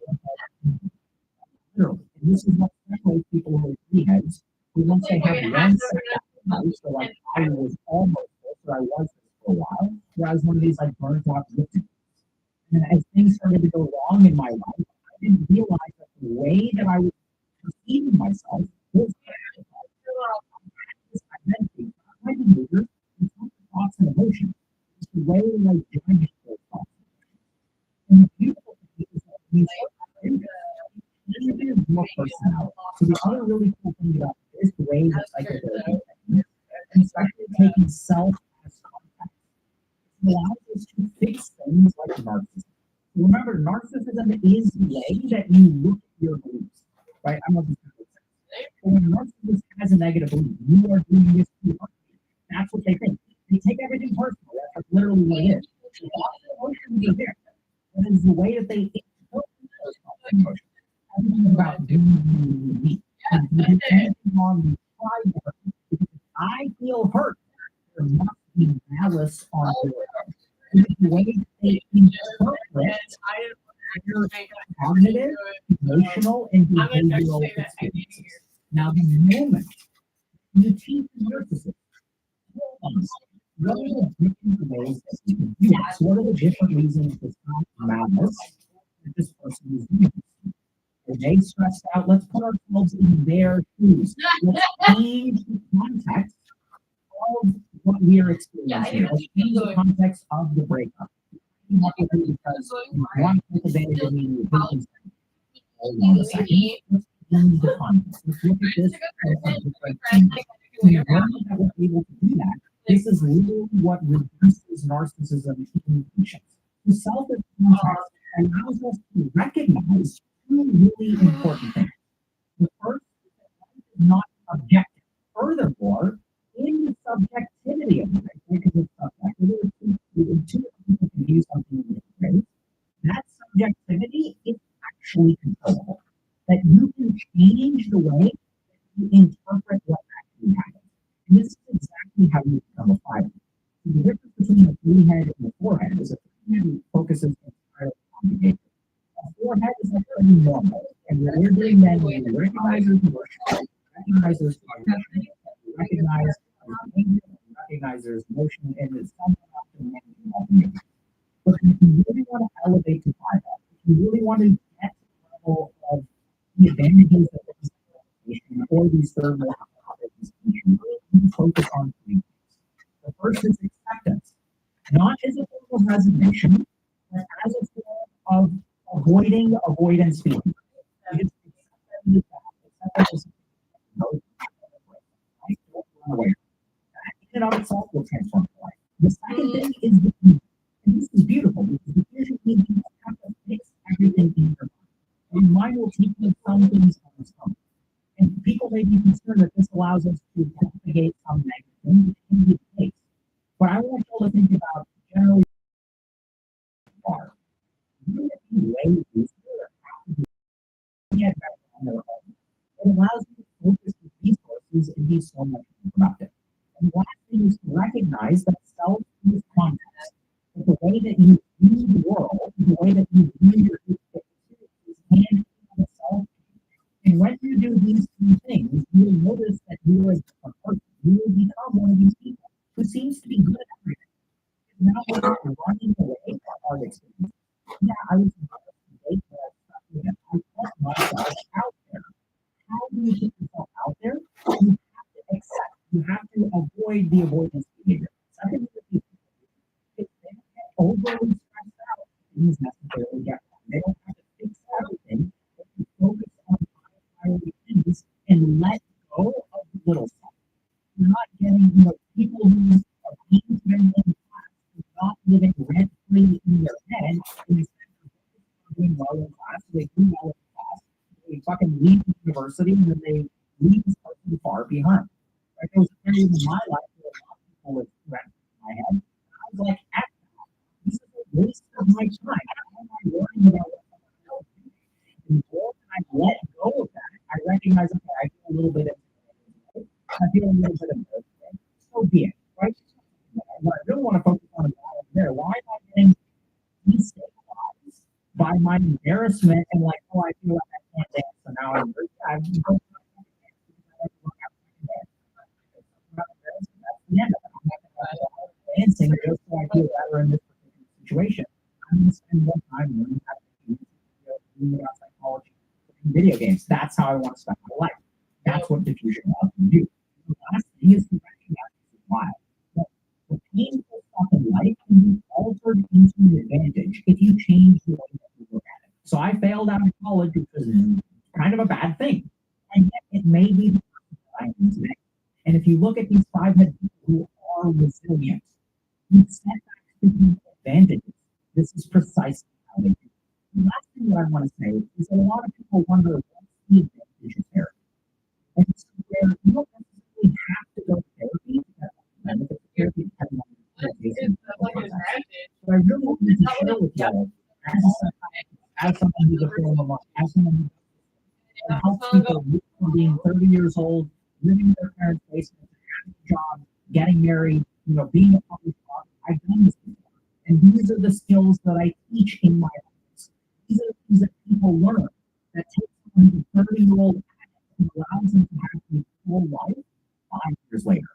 literally, and this is what separates people who are three heads, who once they have one setback in life, so like I was almost this, or I was this for a while, where I was one of these like burnt out victims. And as things started to go wrong in my life, I didn't realize that the way that I was perceiving myself was my behavior, thoughts and emotions. It's the way that I judge those thoughts. And the beautiful thing is that we changes your personality. So the other really cool thing about this way that psychotherapy, and especially taking self as context, allows us to fix things like narcissism. Remember, narcissism is the way that you look at your beliefs, right? I don't know if this makes sense. But when a narcissist has a negative belief, you are doing this to your that's what they think. They take everything personal. That's literally what it is. The emotions are there. That is the way that they interpret those emotions. Everything is about doing me. And if you do anything wrong, you try to hurt me. Because if I feel hurt, there must be malice on your part. And the way that they interpret their cognitive, emotional, and behavioral experiences. Now, the moment you teach the narcissist, what are the different ways that you can do this? What are the different reasons it's not malice that this person is doing this? Are they stressed out? Let's put ourselves in their shoes. Let's change the context of what we are experiencing. Let's change the context of the breakup. Because you want to take advantage of me and you're thinking, hold on a second. Let's change the context. Let's look at this from a different angle. When you're able to do that, this is literally what reduces narcissism in patients. The self-context allows us to recognize two really important things. The first is not objective. Furthermore, in the subjectivity of it, because it's subjective, two people can use something in different ways. That subjectivity is actually controllable. That you can change the way you interpret what actually happens. And this is exactly how you become a fighter. So the difference between the three head and the forehead is that the three head focuses entirely on behavior. The forehead is like pretty normal. And what we're doing then is we recognize there's emotion, recognize there's cognition, recognize there's behavior, recognize there's emotion, and it's something up to managing all behavior. But if you really want to elevate to five head, if you really want to get to the level of the advantages of this information or these third level you focus on three things. The first is acceptance, not as a form of resignation, but as a form of avoiding avoidance feeling. It's acceptance aware. That in and of itself will transform your life. The second thing is the fusion. And this is beautiful because the fusion means you have to fix everything in your mind. Your mind will teach you some things on its own. And people may be concerned that this allows us to propagate some negative things, which can be the case. But I want you to think about generally far. Even if you weigh these, it allows you to focus your resources and be so much more productive. And the last thing is to recognize that self is context. That the way that you view the world, the way that you view your experiences, and self. And when you do these two things, you will notice that you are a different person. You will become one of these people who seems to be good at everything. Now we're running away from hard experiences. Yeah, I was today, but I put myself out there. How do you put yourself out there? You have to accept. You have to avoid the avoidance behavior. Second is if they don't get overly stressed out, things necessarily get wrong. They don't have to fix everything, but you focus on priority things. living rent free in their head instead of doing well in class. They do well in class. They fucking leave the university and then they leave this person far behind. Like, there was a period in my life where a lot of people with rent in my head. I was like, this is a waste of my time. How am I learning about what someone else is doing? And the more I let go of that, I recognize, okay, I feel a little bit of I feel a little bit of this. So be it, right? What I really want to focus on is why I'm there. Why am I getting destabilized by my embarrassment and like, oh, I feel like I can't dance, so now I'm dancing just so I feel better in this particular situation. I'm going to spend more time learning how to do about psychology, video games. That's how I want to spend my life. That's what diffusion allows me to do. The last thing is to recognize why. The painful stuff in life can be altered into an advantage if you change the way that you look at it. So I failed out of college, which was kind of a bad thing. And yet it made me the person that I am today. And if you look at these 500 people who are resilient, setbacks to be advantages. This is precisely how they do it. The last thing that I want to say is that a lot of people wonder what's the advantage of therapy. And so where you don't necessarily have to go to therapy to get benefit of therapy depending on your case. But I really wanted to share with you all, as someone who's a former mom, as someone who helps people from being 30 years old, living in their parents' basement, having a job, getting married, being a public father. I've done this before. And these are the skills that I teach in my office. These are the things that people learn that take someone who's a 30-year-old and allows them to have a full life 5 years later.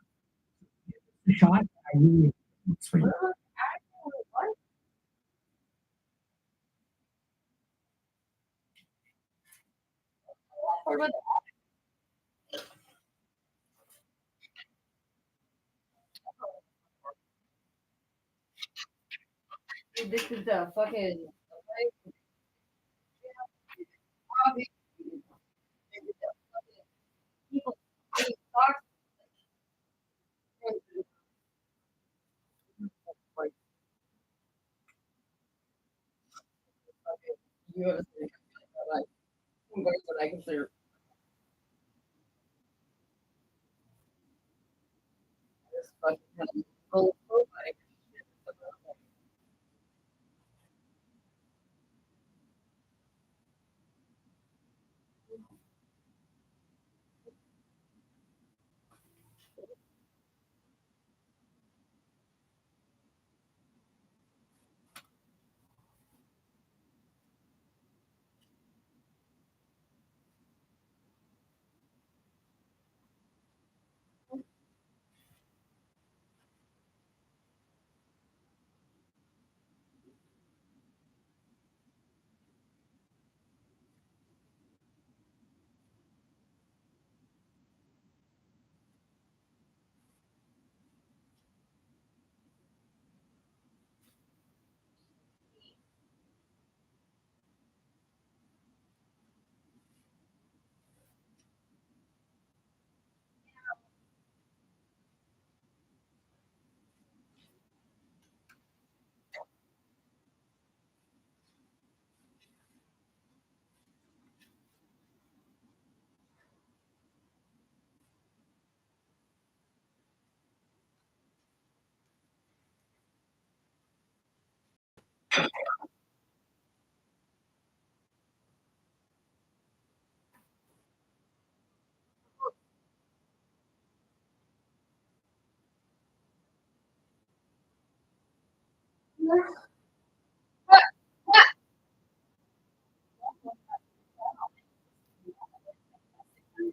The shot, I really looks for you. This is the fucking people. You have a like what I consider this fucking whole like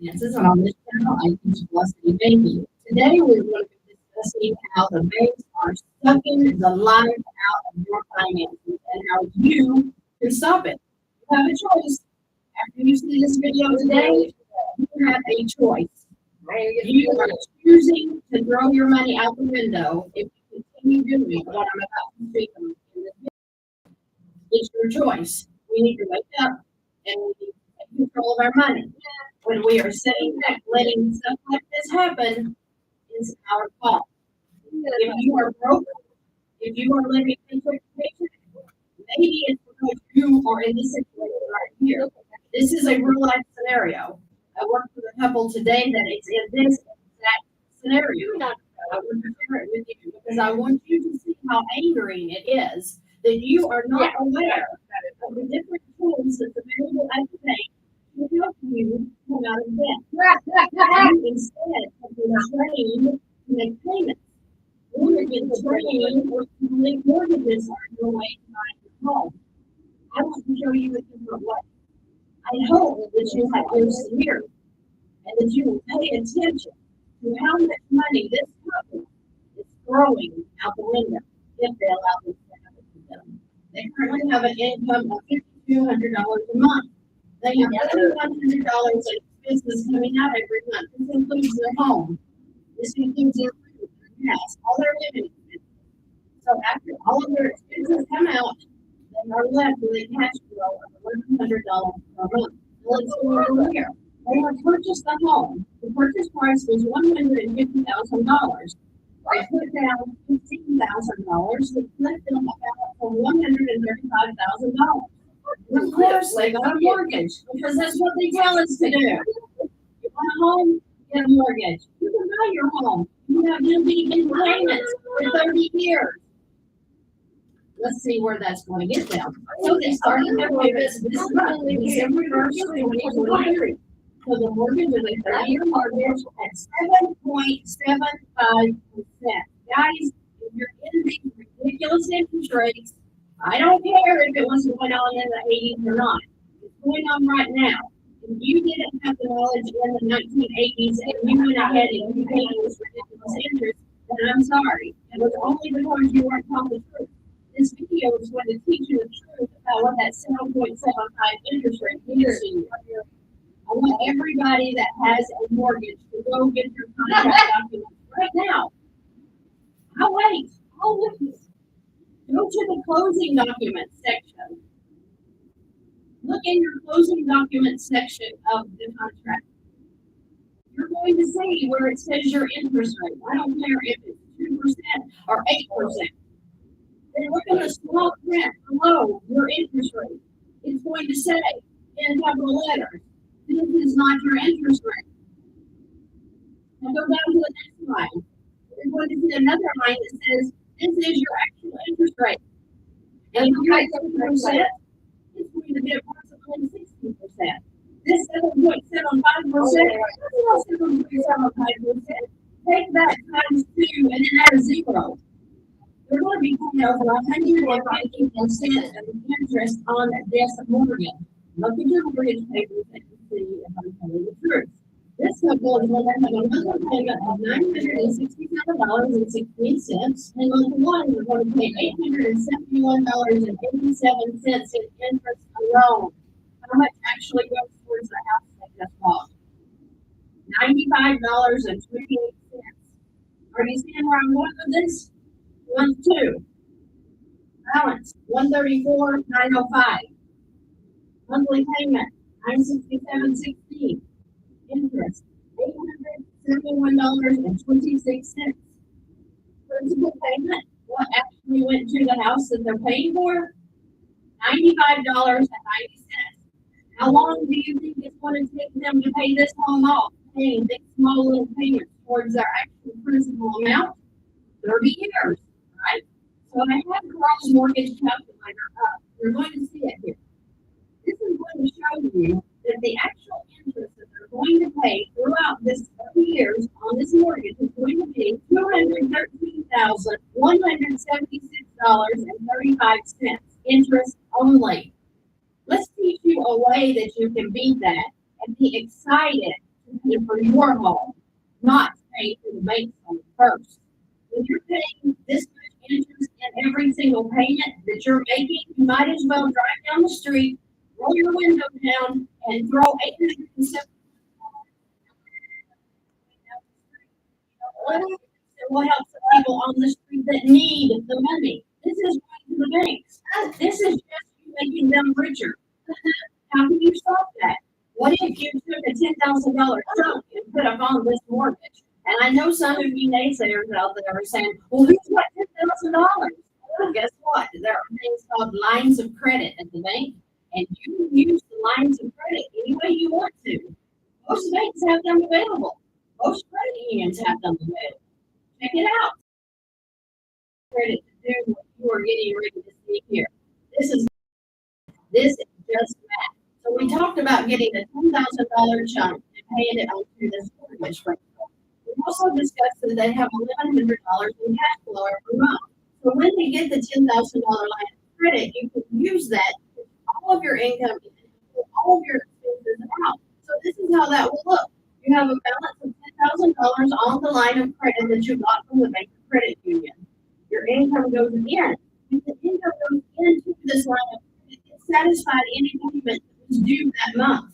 finances, and on this channel, I teach velocity banking. Today, we're going to be discussing how the banks are sucking the life out of your finances and how you can stop it. You have a choice. After you see this video today, you have a choice. You are choosing to throw your money out the window if you continue doing what I'm about to speak on in this video. It's your choice. We need to wake up and we need to take control of our money. When we are sitting back letting stuff like this happen, it's our fault. If you are broke, If you are living paycheck to paycheck, maybe it's because you are in this situation right here. This is a real life scenario. I worked with a couple today that is in this exact scenario. I want to share it with you because I want you to see how angering it is that you are not aware of the different tools that's available at the bank to help you come out of debt. You instead have been trained to make payments. You have been trained to make mortgages on your way to buying your home. I want to show you a different way. I hope that you have ears to hear and that you will pay attention to how much money this couple is throwing out the window if they allow this to happen to them. They currently have an income of $5,200 a month. They have $3,100 in expenses coming out every month. This includes their home. This includes their food, their gas, all their living expenses. So after all of their expenses come out, they are left with a cash flow of $1,100 per month. Let's go over here. They have purchased the home. The purchase price was $150,000. They put down $15,000, which left them about for $135,000. Of course, they got a mortgage because that's what they tell us to do. You want a home? Get a mortgage. You can buy your home. You have to be in payments for 30 years. Let's see where that's going to get them. So they started their payments this month, December 1st, 2023. So the mortgage is a 30-year mortgage at 7.75%. Guys, if you're in these ridiculous interest rates, I don't care if it was going on in the 80s or not. It's going on right now. If you didn't have the knowledge in the 1980s and you went ahead and you paid this ridiculous interest, then I'm sorry. It was only because you weren't telling the truth. This video is going to teach you the truth about what that 7.75 interest rate means to you. I want everybody that has a mortgage to go get your contract documents right now. I'll wait. I'll wait. Go to the closing documents section. Look in your closing documents section of the contract. You're going to see where it says your interest rate. I don't care if it's 2% or 8%. Then look at the small print below your interest rate. It's going to say in capital letters, this is not your interest rate. Now go down to the next line. You're going to see another line that says, this is your actual interest rate. And if you're at 7%, it's going to be approximately 60%. This 7.75%, 7.75%. Take that times 2 and then add a 0. They're going to be paying over $150 of interest on this mortgage. Look at your mortgage papers and see if I'm telling the truth. This couple is going to have a monthly payment of $967.16, and month one we're going to pay $871.87 in interest alone. How much actually goes towards the house they just bought? $95.28. Are you seeing where I'm going with this? Month two, balance $134,905. Monthly payment $967.16. Interest $871.26. Principal payment, what actually went to the house that they're paying for? $95.90. How long do you think it's going to take them to pay this home off? Paying big small little payments towards their actual principal amount? 30 years, right? So I have Carl's mortgage calculator up. You're going to see it here. This is going to show you that the actual interest that they're going to pay throughout this 30 years on this mortgage is going to be $213,176.35 interest only. Let's teach you a way that you can beat that and be excited to pay for your home, not pay for the bank loan first. When you're paying this much interest in every single payment that you're making, you might as well drive down the street, roll your window down, and throw $870. What helps the people on the street that need the money? This is going to the banks. This is just you making them richer. How can you stop that? What if you took a $10,000 chunk and put up on this mortgage? And I know some of you naysayers out there are saying, well, who's got $10,000? Well, guess what? There are things called lines of credit at the bank, and you can use the lines of credit any way you want to. Most banks have them available. Most credit unions have them available. Check it out. Credit to do what you are getting ready to see here. This is just math. So we talked about getting a $10,000 chunk and paying it onto this mortgage sprinkler. We also discussed that they have $1,100 in cash flow every month. So when they get the $10,000 line of credit, you can use that to all of your income and pull all of your expenses out. So this is how that will look. You have a balance of $10,000 on the line of credit that you got from the bank or credit union. Your income goes in. If the income goes into this line of credit, it satisfied any payment that was due that month.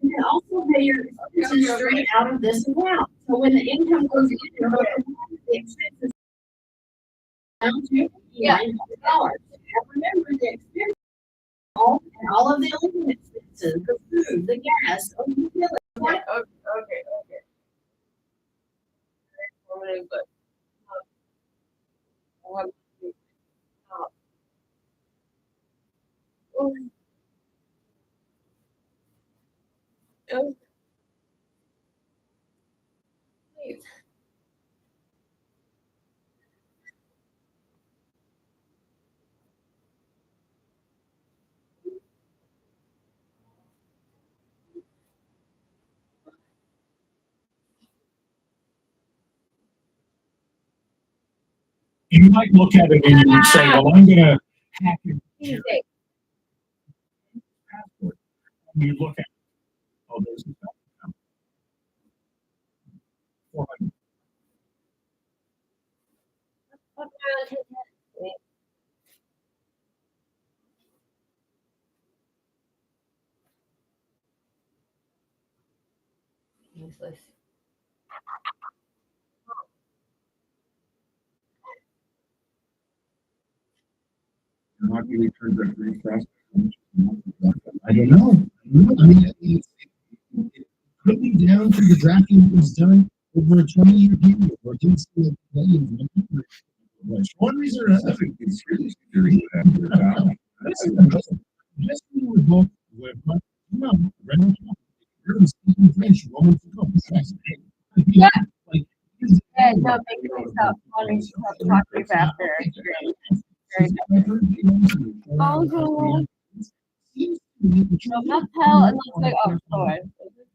You can also pay your expenses straight out of this account. So when the income goes in, the expenses down to $900. And remember the expenses and all of the living expenses, the food, the gas, the utilities. Okay. Very informative, but I'll have to stop. Oh. Wait. You might look at it and say, well, I'm gonna hack your Tuesday. passport. And you look at, oh, there's the account. 400. Wait. Useless. Not really turned that very fast. I don't know. I mean, it could be down to the drafting that was done over a 20-year period, or didn't see it millions of people. One reason or another. It's really scary. Just when we were both with, Renner, speaking French, Roman Yeah. Like, Yeah, no, make me stop wanting to stop talking after. Oh, God. Not tell and looks like, oh, sorry.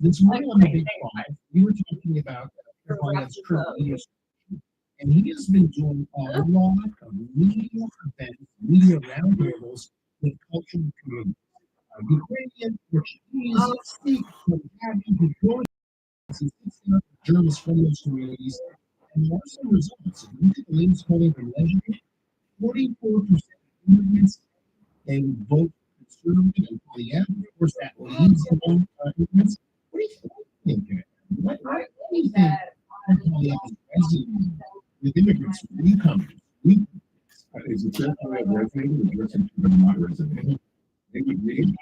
This morning on the Big Five, we were talking about Carolina's current media structure, and he has been doing a lot of media events, media roundtables with cultural communities. Ukrainian, Portuguese, Sikh, Punjabi, journalists from those communities, and there are some results. If you look at the latest polling from Legend, 44% of immigrants they vote conservative and yeah, of course that leads among immigrants. What do you think? What do you think with immigrants, newcomers? Is it fair to have resonated with residents who are not resonating? They would really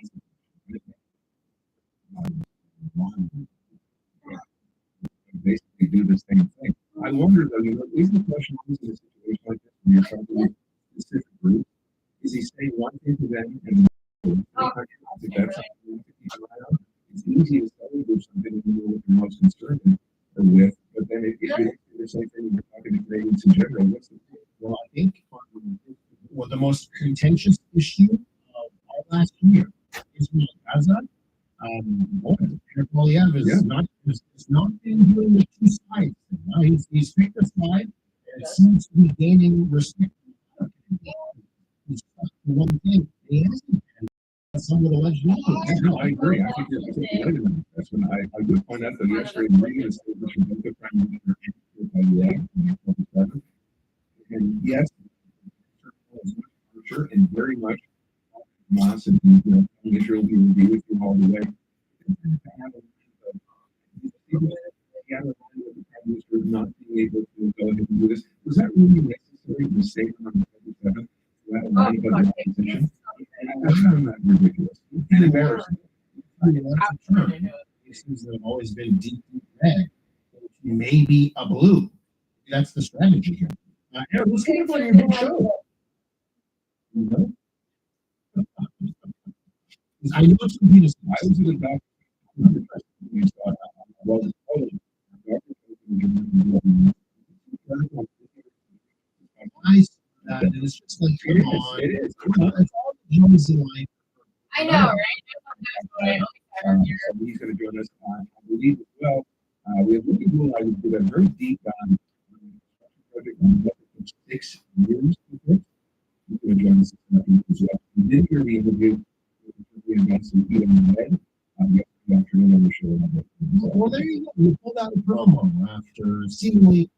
basically do the same thing. I wonder though, is the question in a situation like this when you're talking with specific groups, is he saying one thing to them and that's something to keep an eye on? It's easy to say there's something you know what you're most concerned with, but then if the same thing you're talking to Canadians in general, what's the point? Well, I think the most contentious issue of all last year is Gaza. Polyev is not been doing the two sides. He's picked a side and it seems to be gaining respect. He's one thing. He hasn't some of the legislation. No, I agree. I think you're right. That's when I would point out that yesterday in reading is that we should make the prime minister and yes, for sure, and very much Hamas and Israel will be with you all the way. Not being able to go ahead and do this. Was that really necessary to say on the 27th? I found that ridiculous. And embarrassing. Issues that have always been deep red, maybe a blue. That's the strategy here. Aaron, let's get up on your big show. You know? I know it's confusing. I was in the back. I saw that, and it's just like, come on. It is. It's all the joys in life. I know, right? So he's going to join us, I believe, as well. We have really cool. I did a very deep project on 6 years. He's going to join us as well. We did hear the interview with the events in ADEMDEMDED the afternoon of the show. Well, there you go. You pulled out a promo after seemingly.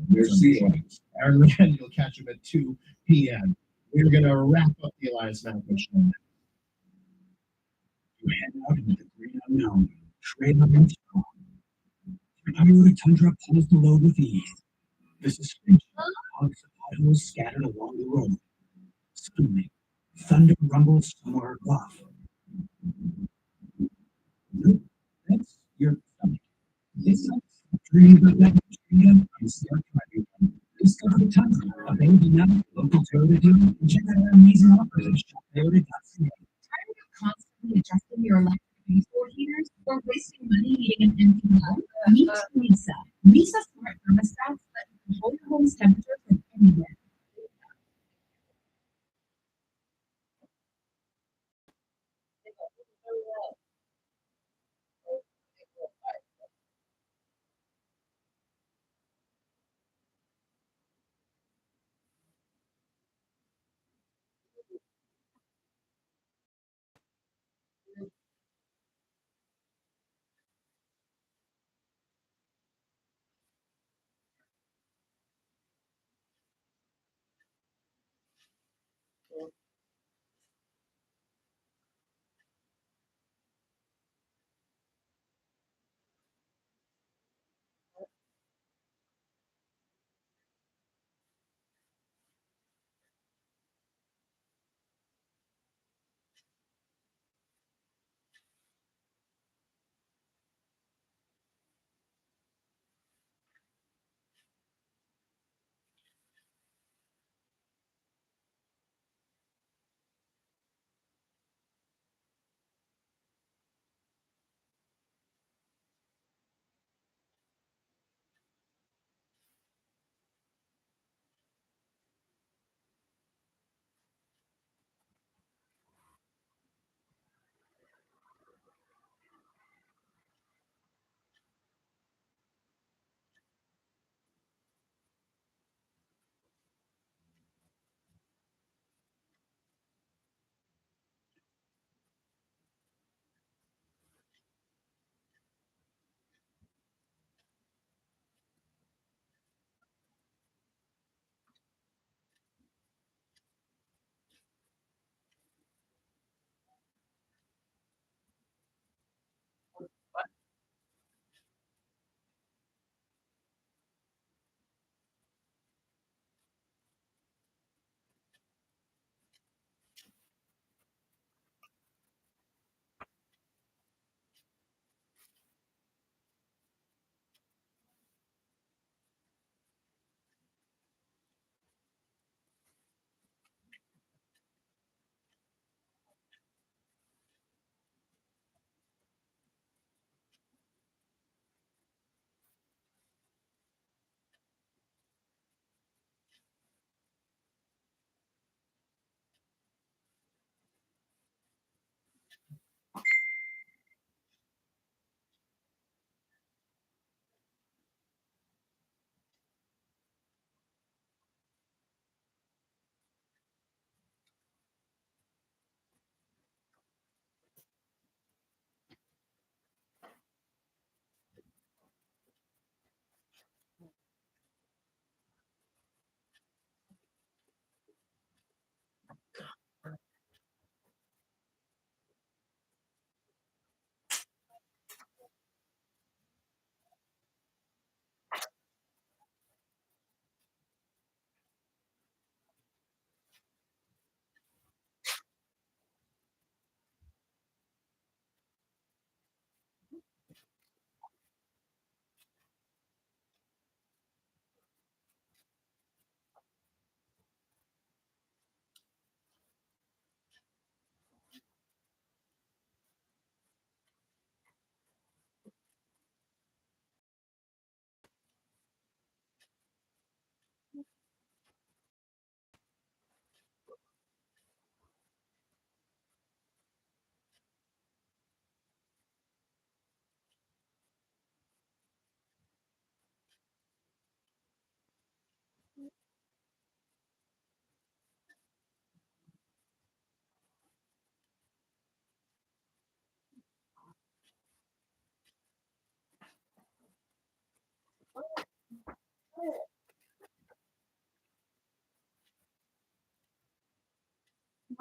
There's ceilings. And again, you'll catch them at 2 p.m. We're going to wrap up the Elias Malcolm show. You head out into the great unknown, trailer and strong. Your Toyota Tundra pulls the load with ease. The suspension hugs the potholes scattered along the road. Suddenly, thunder rumbles somewhere above. Nope, that's your stomach. It's a dream about that freedom and start driving. Discover the Tundra, available now at local Toyota dealer, and check out our amazing offers at shoptoyota.ca. Tired of constantly adjusting your electric vehicle heaters or wasting money heating an empty home? Meet Misa. Misa smart thermostats that control your home's temperature from anywhere.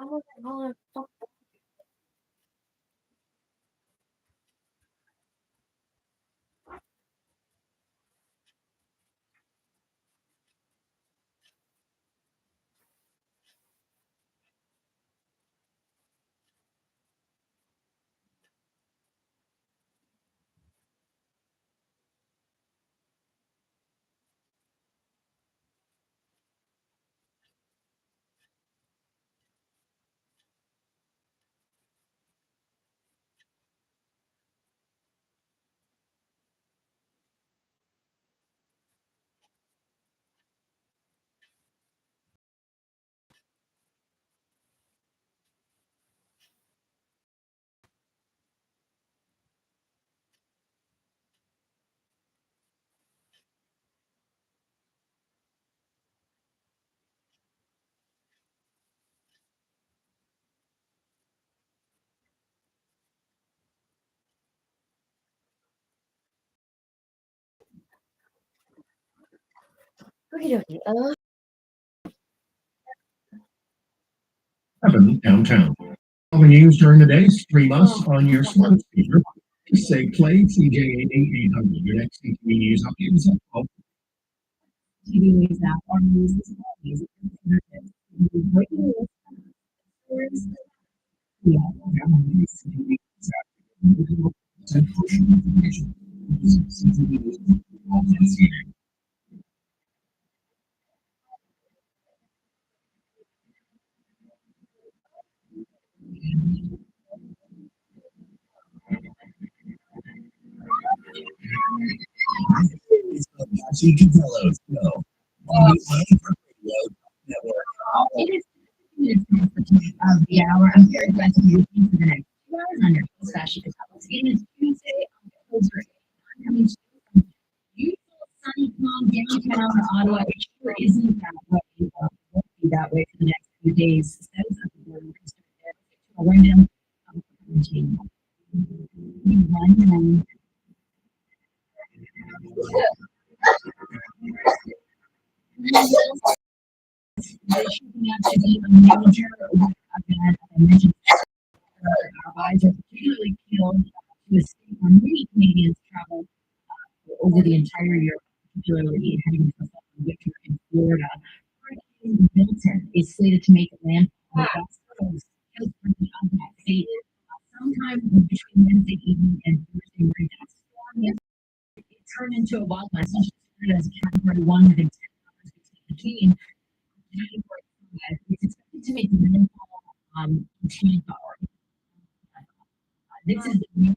was like, hold on, fuck. Okay. Happen downtown. When used during the day, stream us on your smart speaker. Just say play CJ80 800. Your next TV news update is up. TV news app or news as well. Music and fingertips. Breaking news. Stories. Yeah. It is 50 minutes past the top of the hour. I'm very glad to be with you for the next 2 hours on your post fashion Catalogs. It is Tuesday, October 8th. I'm coming to you from beautiful, sunny, calm downtown Ottawa. It sure isn't that way. It won't be that way for the next few days. Says that we're going to run down quarantine. We run down. They should be up to be a major event. I mentioned our eyes are particularly peeled to a state where many Canadians travel over the entire year, particularly heading to the winter in Florida. Hurricane Milton is slated to make landfall on the west coast of that state sometime between Wednesday evening and Thursday morning. That storm it turned into a wildland. So it's as a category 1 within 10 hours between category 5. It's expected to make landfall in Tampa. This is the mayor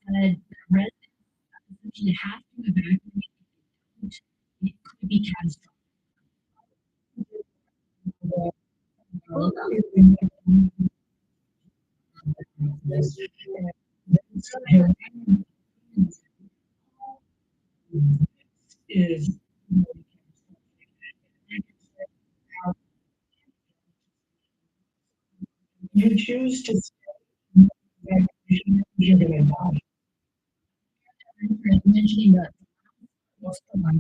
said residents essentially have to evacuate. It could be catastrophic. Is you choose to mentioning that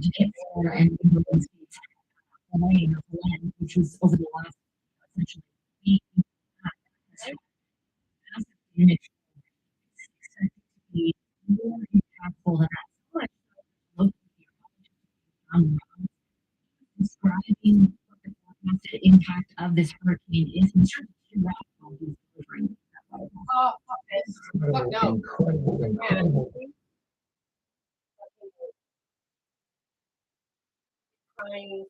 today and which was over the last essentially week, unit expected to be more impactful than that. So describing what the forecasted impact of this hurricane is in terms of delivering. Incredible. Crying.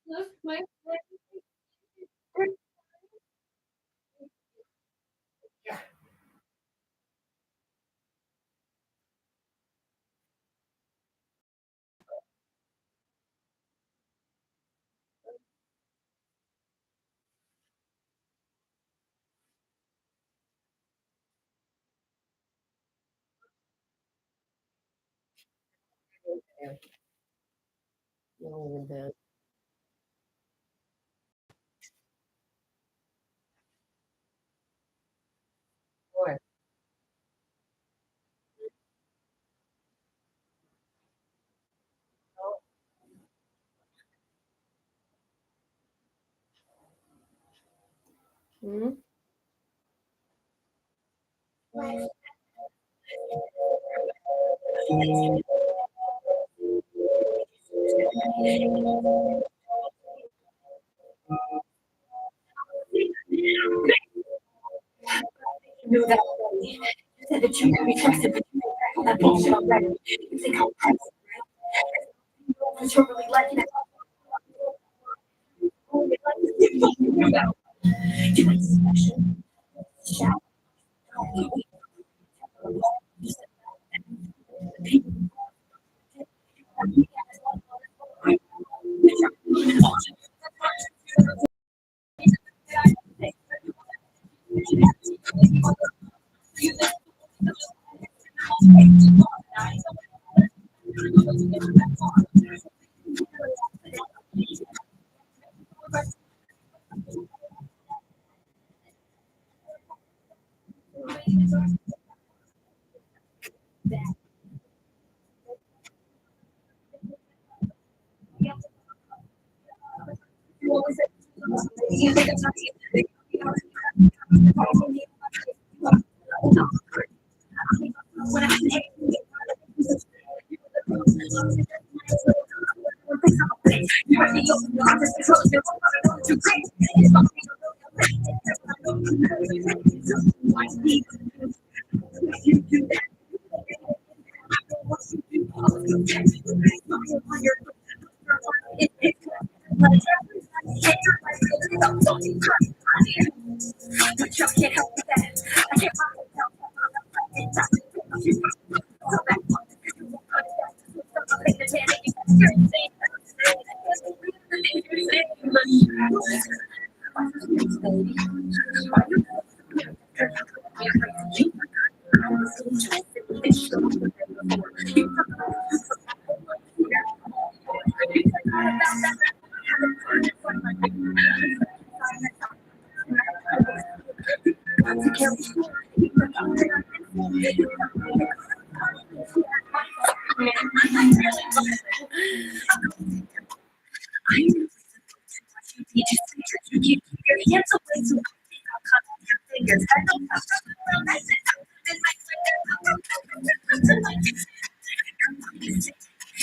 Look, my no, the Hmm? Knew that already. You said that you could be trusted, but you know all that bullshit already. You think I'm crazy, right? But you're really liking it. You ain't special. Shout. But you can't help with that. I can't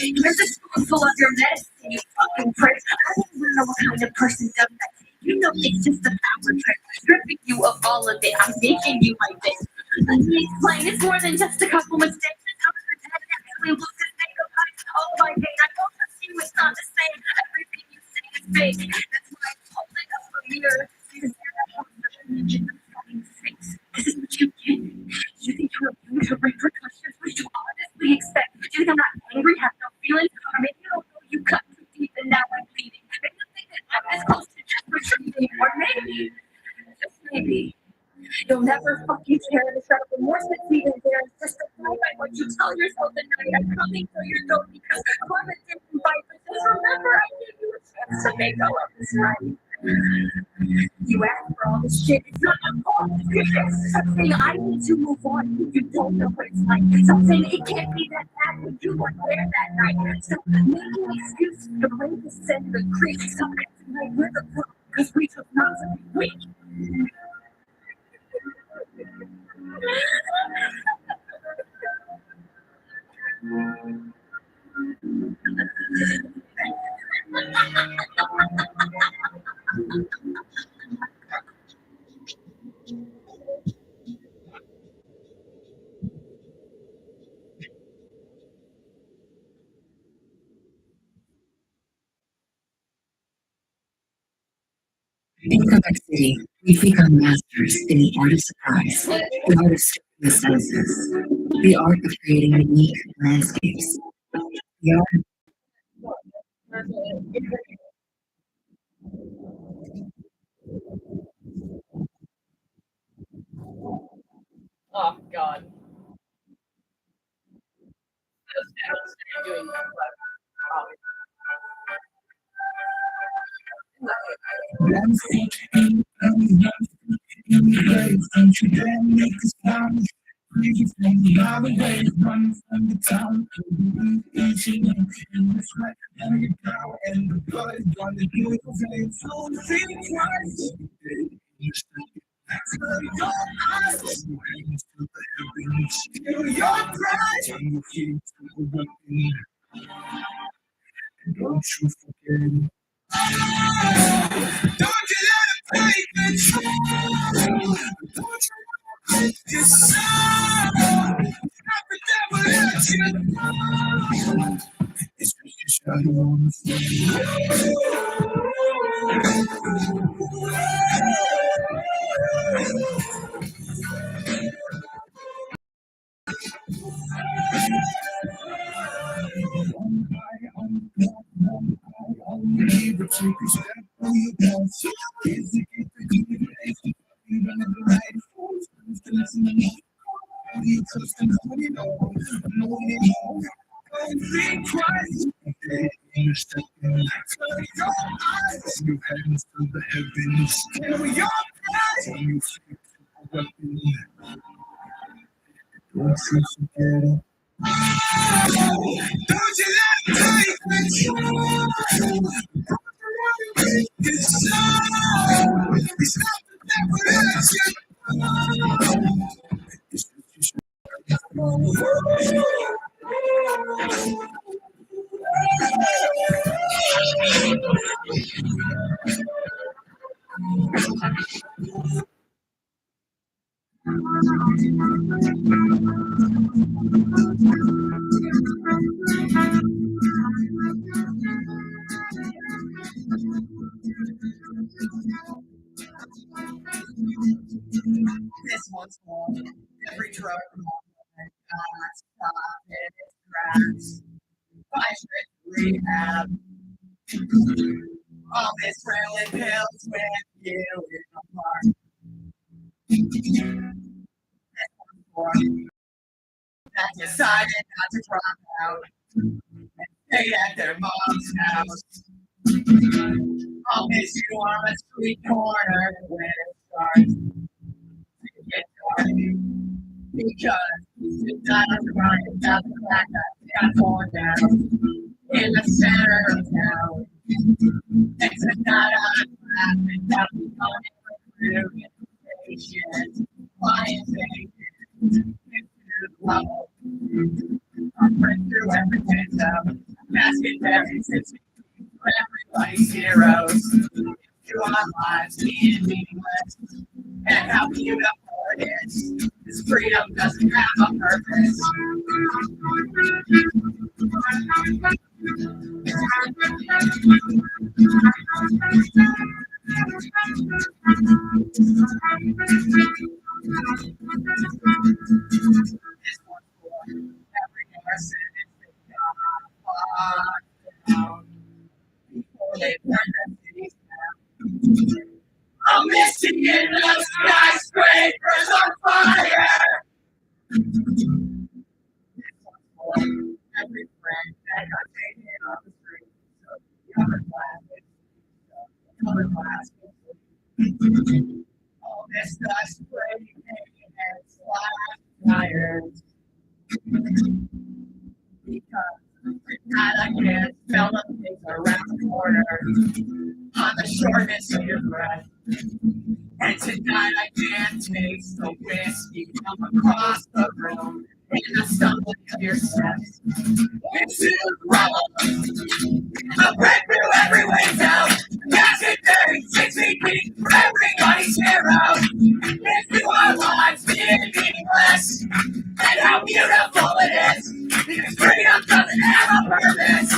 You're just full of your medicine, you fucking prick. I don't even know what kind of person does that. You know it's just a power trip. Stripping you of all of it. I'm making you my bitch. Let me explain, it's more than just a couple mistakes. It's how your dad actually looks at state of life. Oh my god, I don't trust you, it's not the same. Everything you say is fake. That's why I'm holding up a mirror. Because you're not holding in the fucking face. This is what you get. You think you're immune to repercussions? What do you honestly expect? Do you think I'm not angry, have no feelings? Or maybe you don't know you cut too deep and now I'm bleeding. Maybe you think that I'm as close to just retreating. Or maybe, just maybe, you'll never fucking tear the sharp remorse that's even there. It's just a lie by what you tell yourself at night. I'm coming for your door because karma didn't bite. But just remember, I gave you a chance to make all of this right. You asked for all this shit, it's not your fault. Stop saying I need to move on. You don't know what it's like. Stop saying it can't be that bad when you weren't there that night. Stop making excuses. The rapist and the creep. Stop acting like we're the problem because we took not to be weak. In complexity, we've become masters in the art of surprise, the art of stripping the senses, the art of creating unique landscapes. The art Oh God. So sad. Doing Your eyes, your hands to the heavens. Feel your pride. Turn your feet to the weapon. And don't you forget it. Don't you let it break control. Don't you let your soul. Not the devil at you. It's just your shadow on your hands to the heavens. Feel your pride. Turn your feet to the weapon. Don't you forget it. Don't you let it take control. It's not the devil that's you. It's just this one's for every drug that got stopped in its tracks. By strict rehab, all this railing pills with you in the park. This one's for that decided not to drop out and stay at their mom's house. I'll miss you on a street corner when it starts to get dark. Because you died running down the back that got torn down in the center of town. And tonight I'm laughing about becoming recruited clients into the level. I'm running through everything so asking every situation for everybody's heroes. To our lives being meaningless and how beautiful it is. This freedom doesn't have a purpose. This one's for every person that's down before they burn their cities down. I'm missing in the skyscrapers on fire. Every friend that got taken off the street, so covered glass, all this dust breaking and slash tires. Because tonight I can't smell the things around the corner on the shortness of your breath. And tonight I can't taste the whiskey come across the room in the stumbling of your steps. Into the rubble, I break through every window, passing 36 feet deep for everybody's hero. Into our lives being meaningless, and how beautiful it is, because freedom doesn't have a purpose.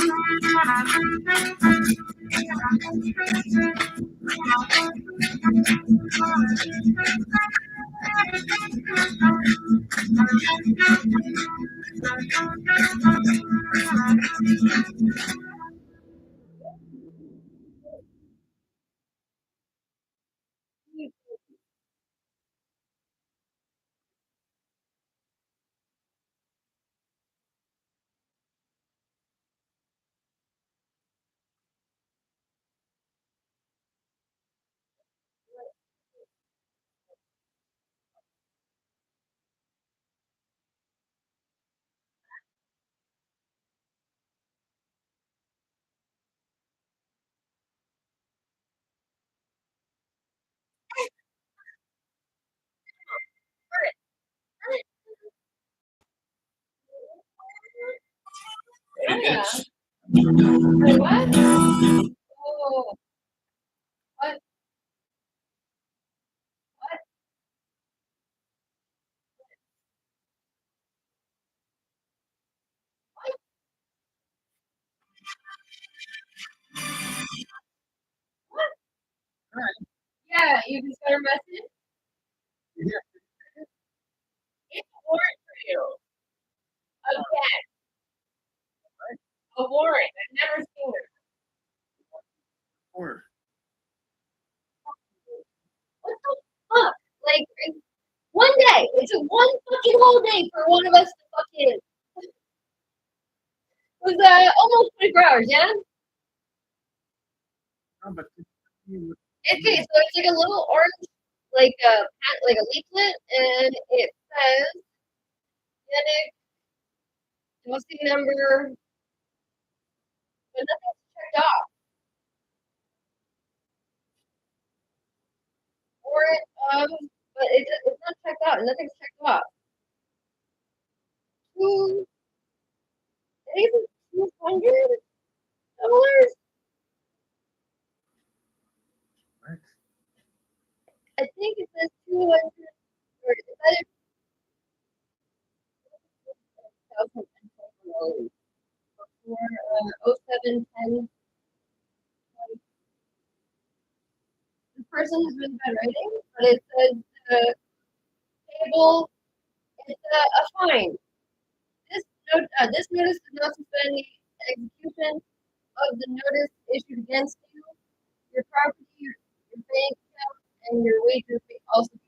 Yeah. It's Wait, what? Oh, what? What? What? Yeah, you just got a message. It's a warrant for you. Again, a warrant. I've never seen it. Or What the fuck? Like, one day. It took one fucking whole day for one of us to fucking. It was almost 24 hours, yeah? no, but Okay, so it's like a little orange, like a leaflet, and it says genetic policy number, but nothing's checked off. Warrant but it's not checked out. Nothing's checked off. Two, maybe $200. I think it says 200, or it's either 2010 or 0710. The person has been bad writing, but it says payable. It's a fine. This notice does not suspend the execution of the notice issued against you. Your property, your bank account, and your wages may also be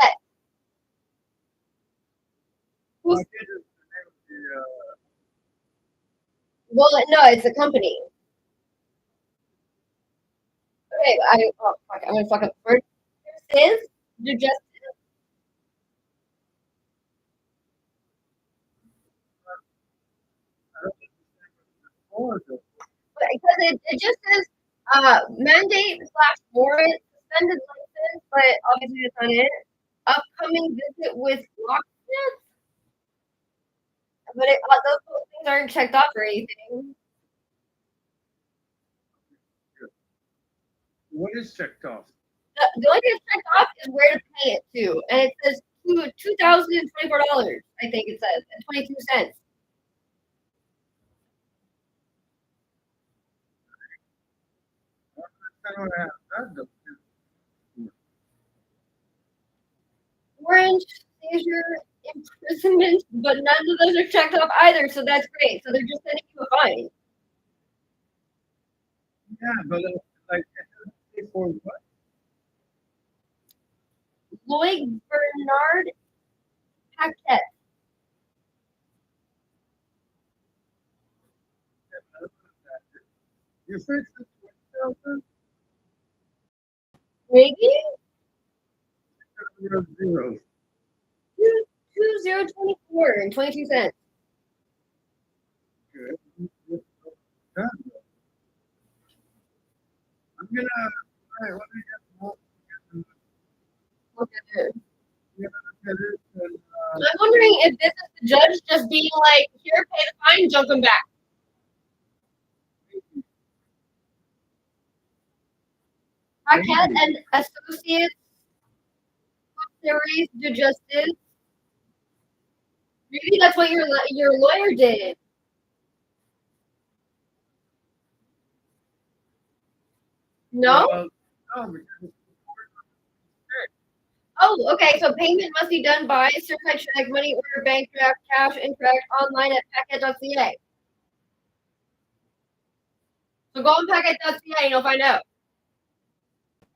taxed. Who's, well, no, it's a company. Okay, oh fuck, I'm gonna fuck up the word. This is the just because it just says mandate slash warrant suspended license, but obviously it's not it. Upcoming visit with locksmith, but those things aren't checked off or anything. what is checked off? The only thing that's checked off is where to pay it to, and it says $2,024. I think it says and 22 cents. Orange, seizure, imprisonment, but none of those are checked off either, so that's great. So they're just sending you a fine. Yeah, but like for what? Lloyd Bernard Paquette. You said 20,000? Maybe? Zeros. 2024 and 22 cents. Good. I'm gonna. All right, let me get Look at it. look at it and, I'm wondering if this is the judge just being like, here, pay the fine, jump him back. Paquette and Associates, Series de Justice. Maybe that's what your lawyer did. No? no, because Oh, okay. So payment must be done by certified check, money order, bank draft, cash, incorrect, online at packet.ca. So go on packet.ca and you'll find out.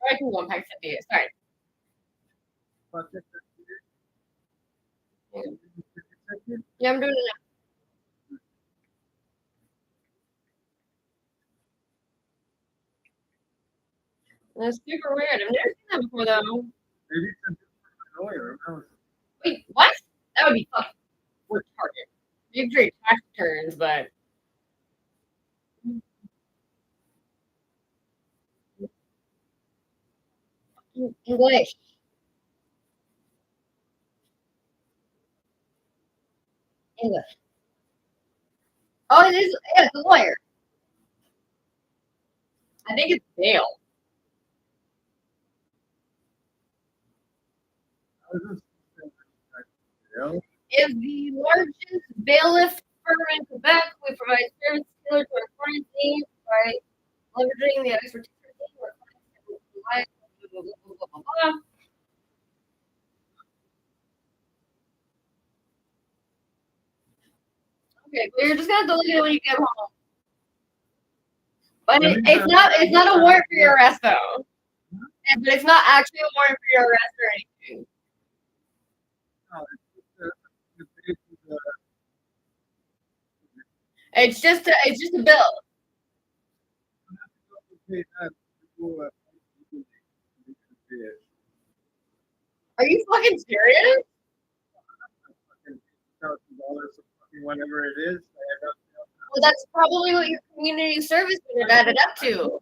Or I can go on packet.ca. Sorry. Yeah, I'm doing it now. That's super weird. I've never seen that before, though. maybe it's a different lawyer. No, Wait, what? That would be fucking retarded. You can trade tax returns, but. English. Is it? Oh, it is. Yeah, it's a lawyer. I think it's bail. Is the largest bailiff firm in Quebec. We provide services tailored to our clients' needs by leveraging the expertise of our team. Our clients can rely on blah, blah, blah, blah, blah. Okay, but you're just gonna delete it when you get home. But it's not a warrant for your arrest though. But it's not actually a warrant for your arrest or anything. It's just a bill. Are you fucking serious? Whatever it is. Well, that's probably what your community service would have added up to.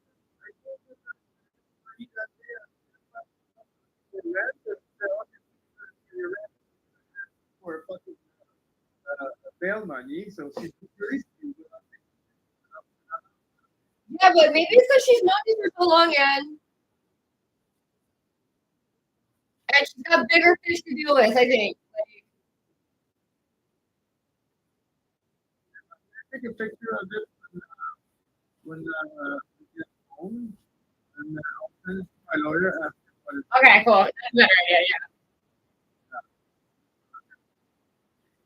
For fucking bail money, so she's curious. Yeah, but maybe it's because she's known you for so long, and she's got bigger fish to deal with, I think. Take a picture of it when we get home, and I'll send it to my lawyer after. Okay, cool. That's a better idea, yeah.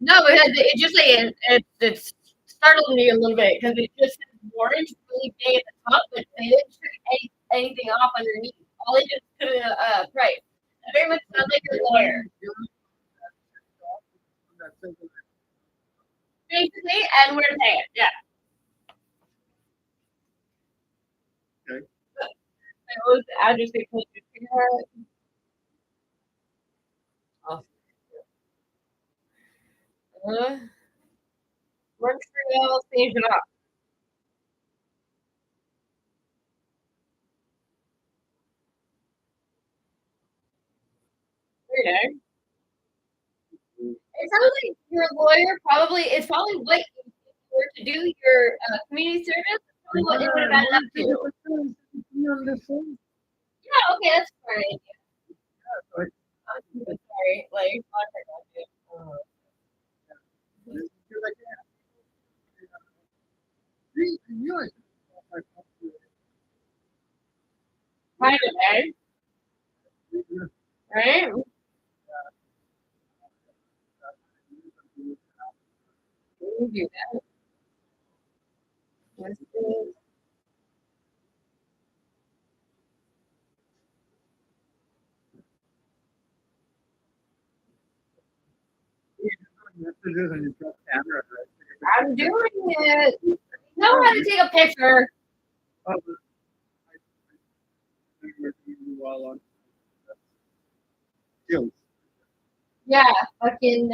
No, but it just like it startled me a little bit because it just said warrant really big at the top, but they didn't turn anything off underneath. All they just put a price. It very much sounds like your lawyer. Basically, and where to pay it, yeah. Okay. What was the address they put it? Oh. Montreal, Saint Jean. Very nice. It sounds like your lawyer it's probably what you were to do your community service. It's probably what it would have added up to. Yeah, okay, that's fine. Yeah. I'm sorry, like, kind of, eh? Right? We do that. Let's do I'm doing it. You know how to take a picture. Yeah, fucking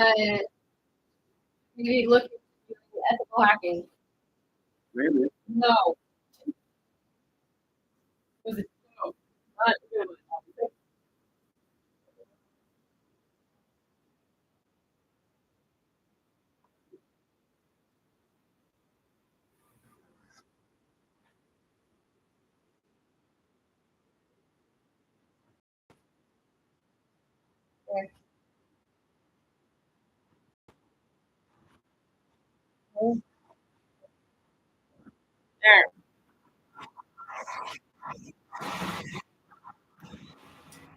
you look at ethical hacking. Really? No. Was it no? Not good. There.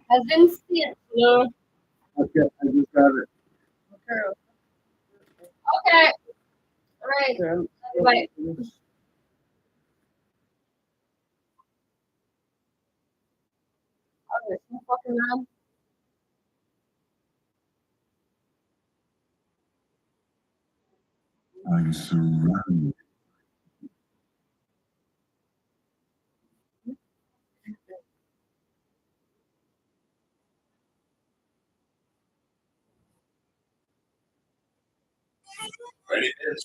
Has been sent. No. Okay, I just got it. Okay. All right. Bye. Oh, there's no fucking around. I'm surrounded. Ready this.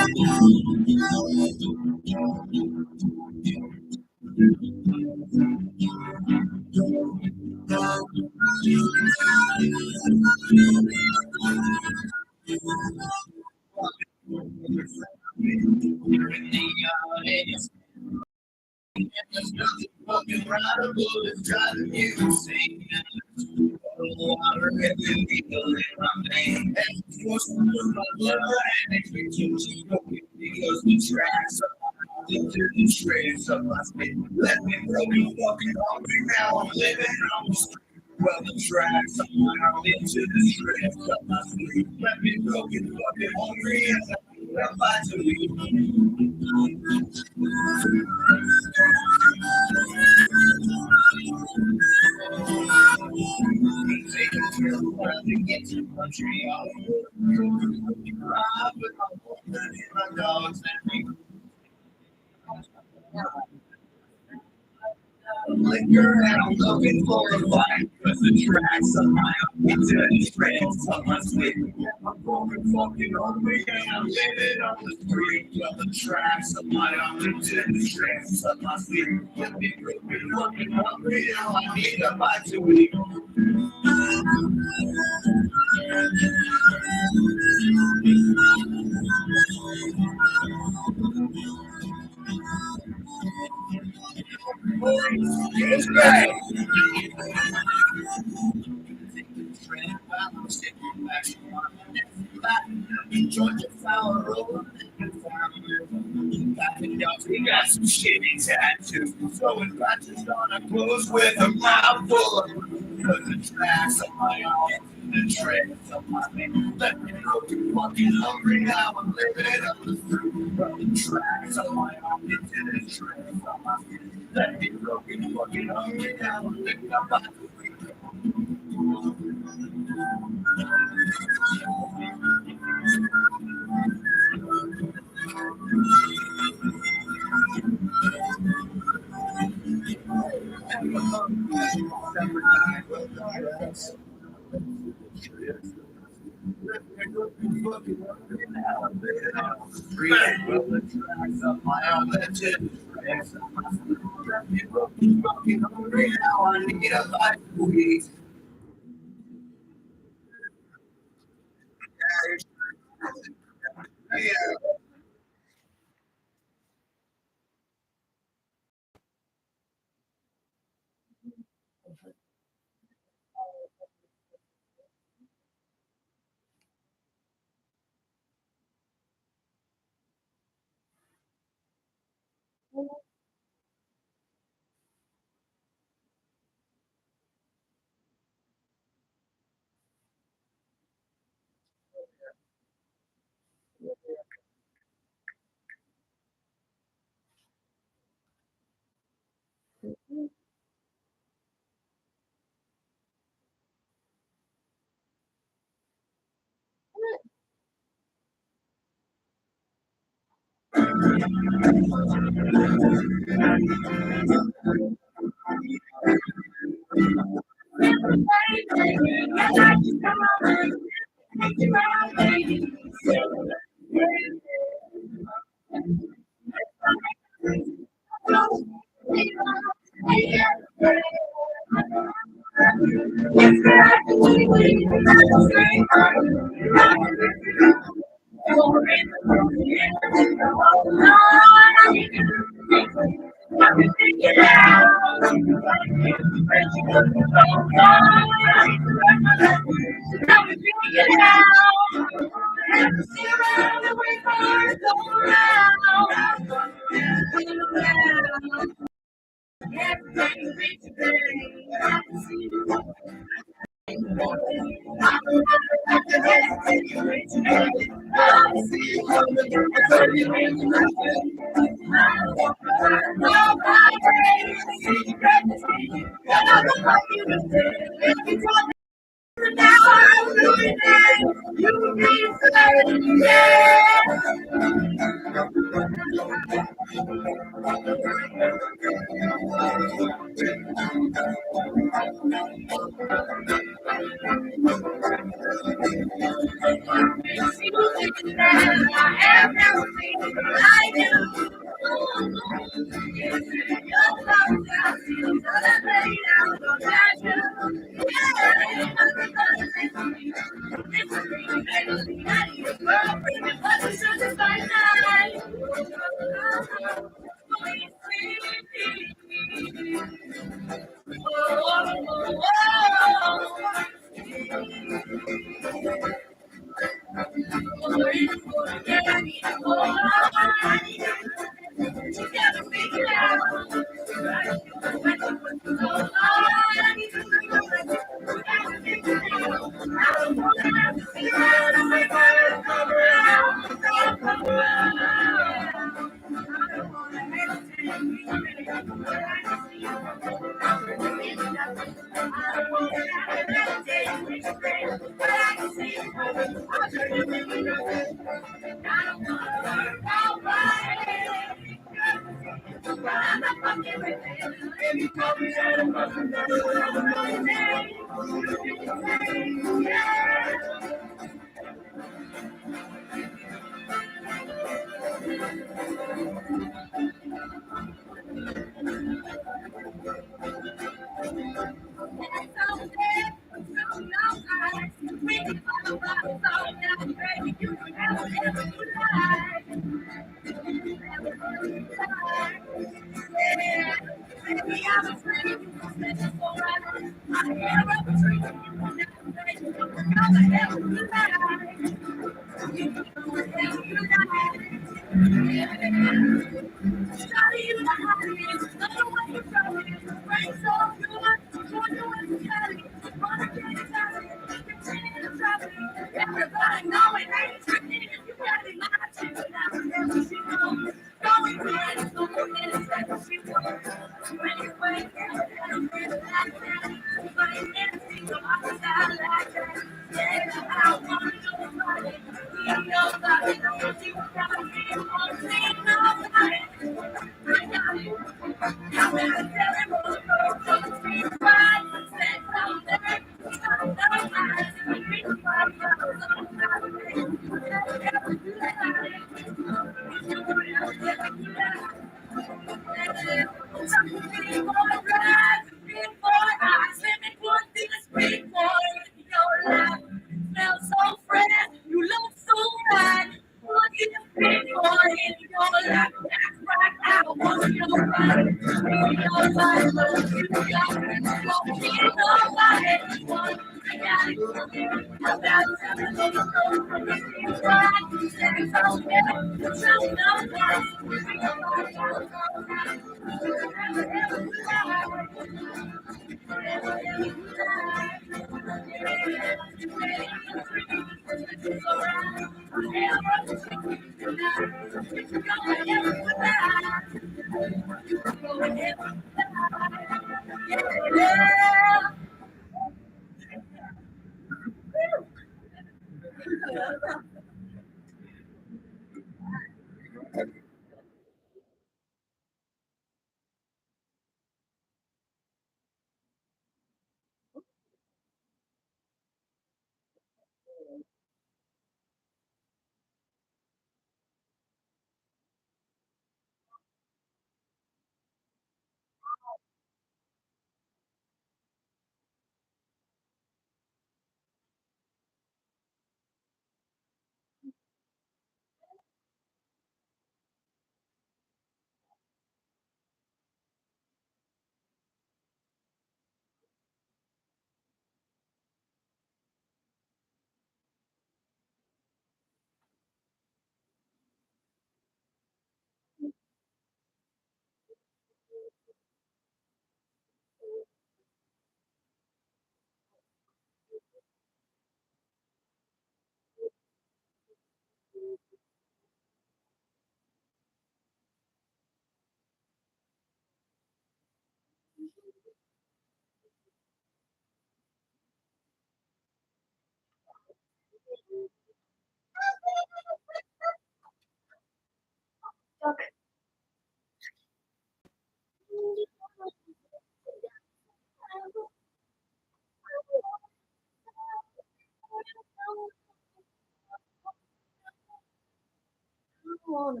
on.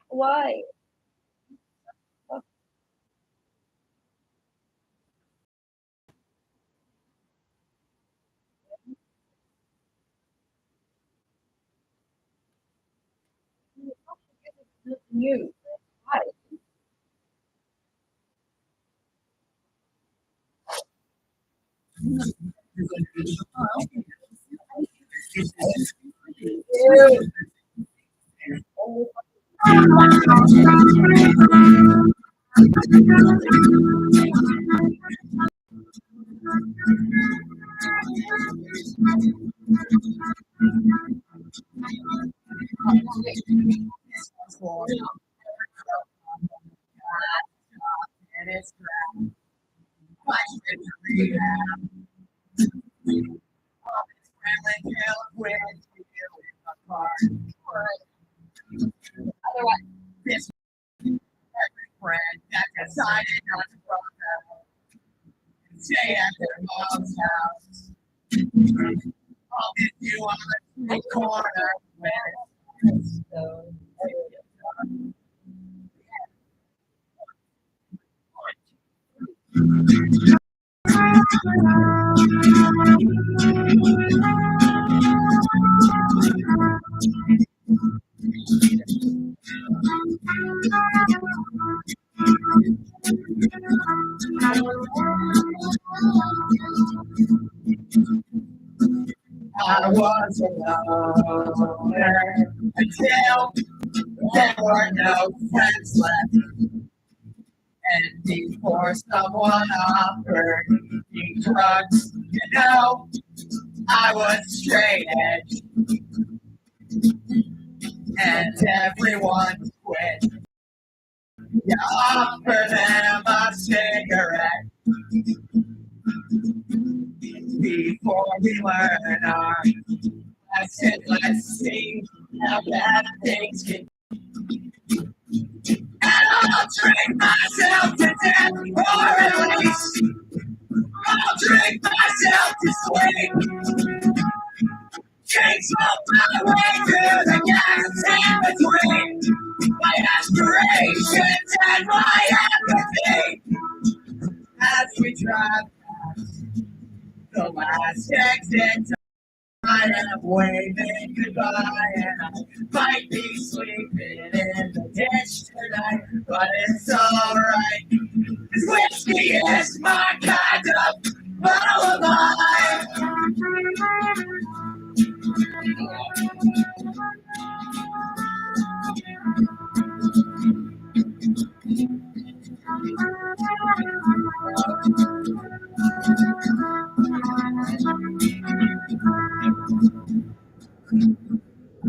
Why? You. Why? I was alone until there were no friends left. And before someone offered me drugs, I was straight edge. And everyone quit. You offer them a cigarette before we learn our lesson. Let's see how bad things can. And I'll drink myself to death, or at least I'll drink myself to sleep. Drink smoke my way through the gaps in between my aspirations and my apathy. As we drive past the last exit, I am waving goodbye, and I might be sleeping in the ditch tonight, but it's alright. 'Cause whiskey is my kind of lullaby.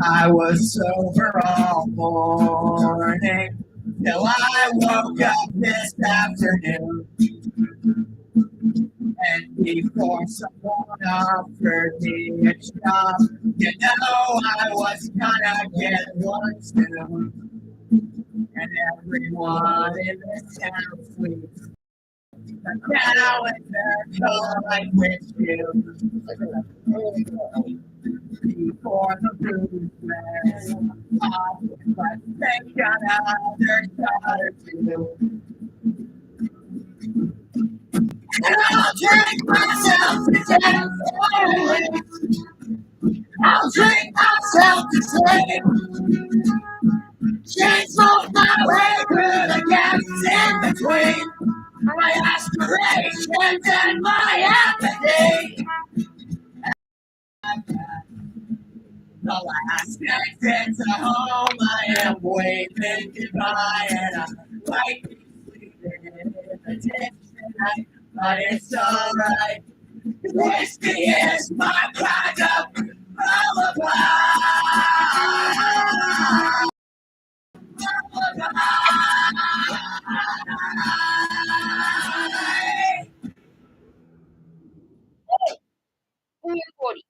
I was sober all morning till I woke up this afternoon. And before someone offered me a job, I was gonna get one soon. And everyone in this town sleeps. The calendar like with you. Before the blues wears off, let's take another shot or two. And I'll drink myself to death. I'll drink myself to sleep. Chain smoke my way through the gaps in between my aspirations and my apathy. The last exit to home, I am waving goodbye, and I might be sleeping in the ditch tonight, but it's alright. Whiskey is my kind of lullaby. Everybody.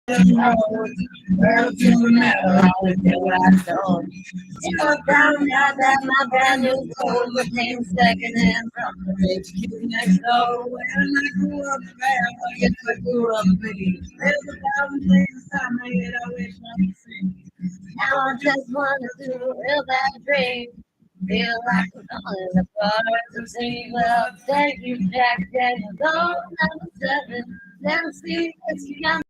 Girl, to remember all the things I've done. You know, found out that my brand new clothes became secondhand from the rich kid next door. When I grew up fast, I guess I grew up big. There's 1,000 things I made, I wish I could see. Now I just wanna do a real bad dream. Feel like I'm on the bars of sea. Well, thank you, Jack Daniels. Oh, number 7. Never see this young.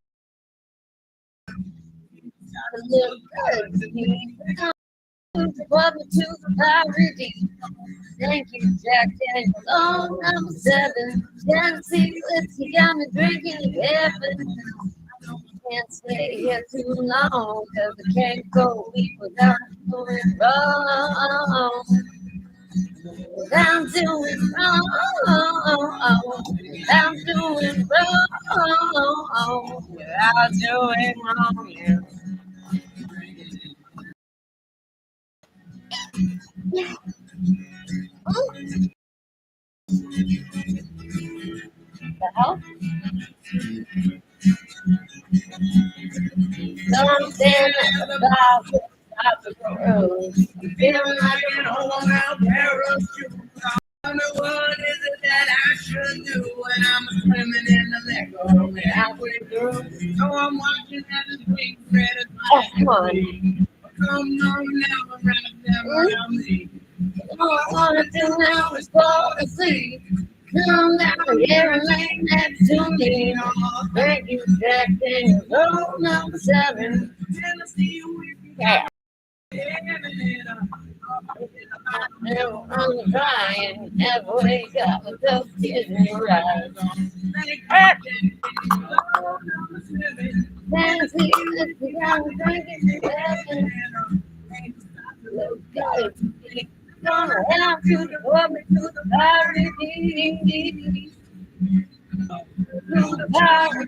Look good to me. Welcome to the parody. Thank you, Jack Daniels. Oh, number 7. Tennessee whiskey got me drinking heaven. Can't stay here too long, cause I can't go week without doing wrong. Without doing wrong. Without doing wrong. Without doing wrong, yeah. The hell? Something about the road. I'm feeling like an old out parachute. I don't know what is it that I should do when I'm swimming in the lake only halfway through. So I'm watching as the swing red as my come on. Come on now, around me. All I wanna do now is fall asleep. Come down here and lay next to me. Oh, thank you, Jack Daniels. Oh, number 7. Tennessee whiskey. Yeah. Never on the dry and never wake up with those tears in your eyes. Tennessee whiskey, I'm drinking together. Look good. Gonna have to go me to the party. To the party.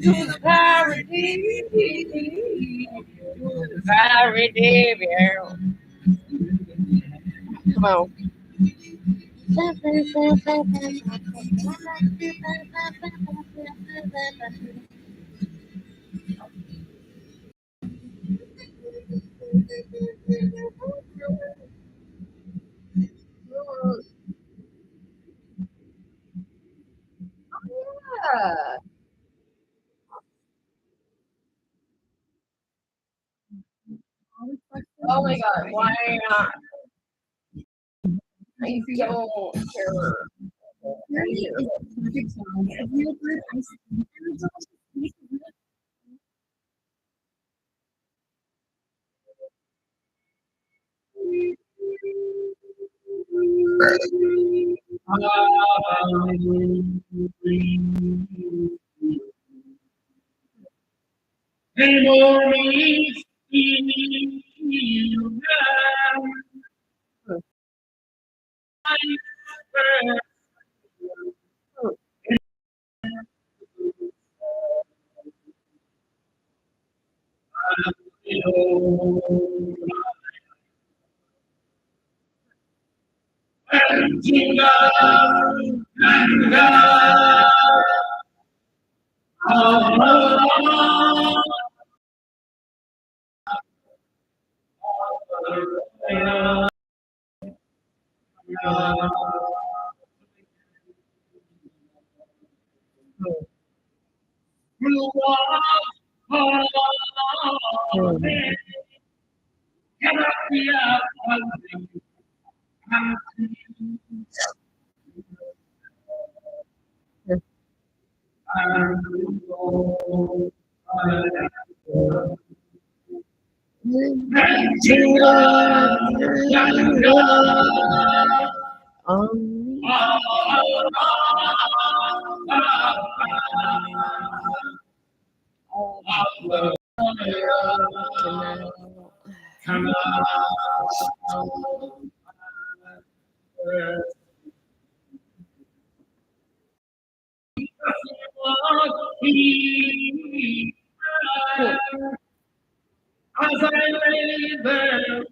To the party. To the party, girl. Come on. Yeah. Oh my god, why not? I don't care. Really is a perfect song. A real bird ice. As I lay there,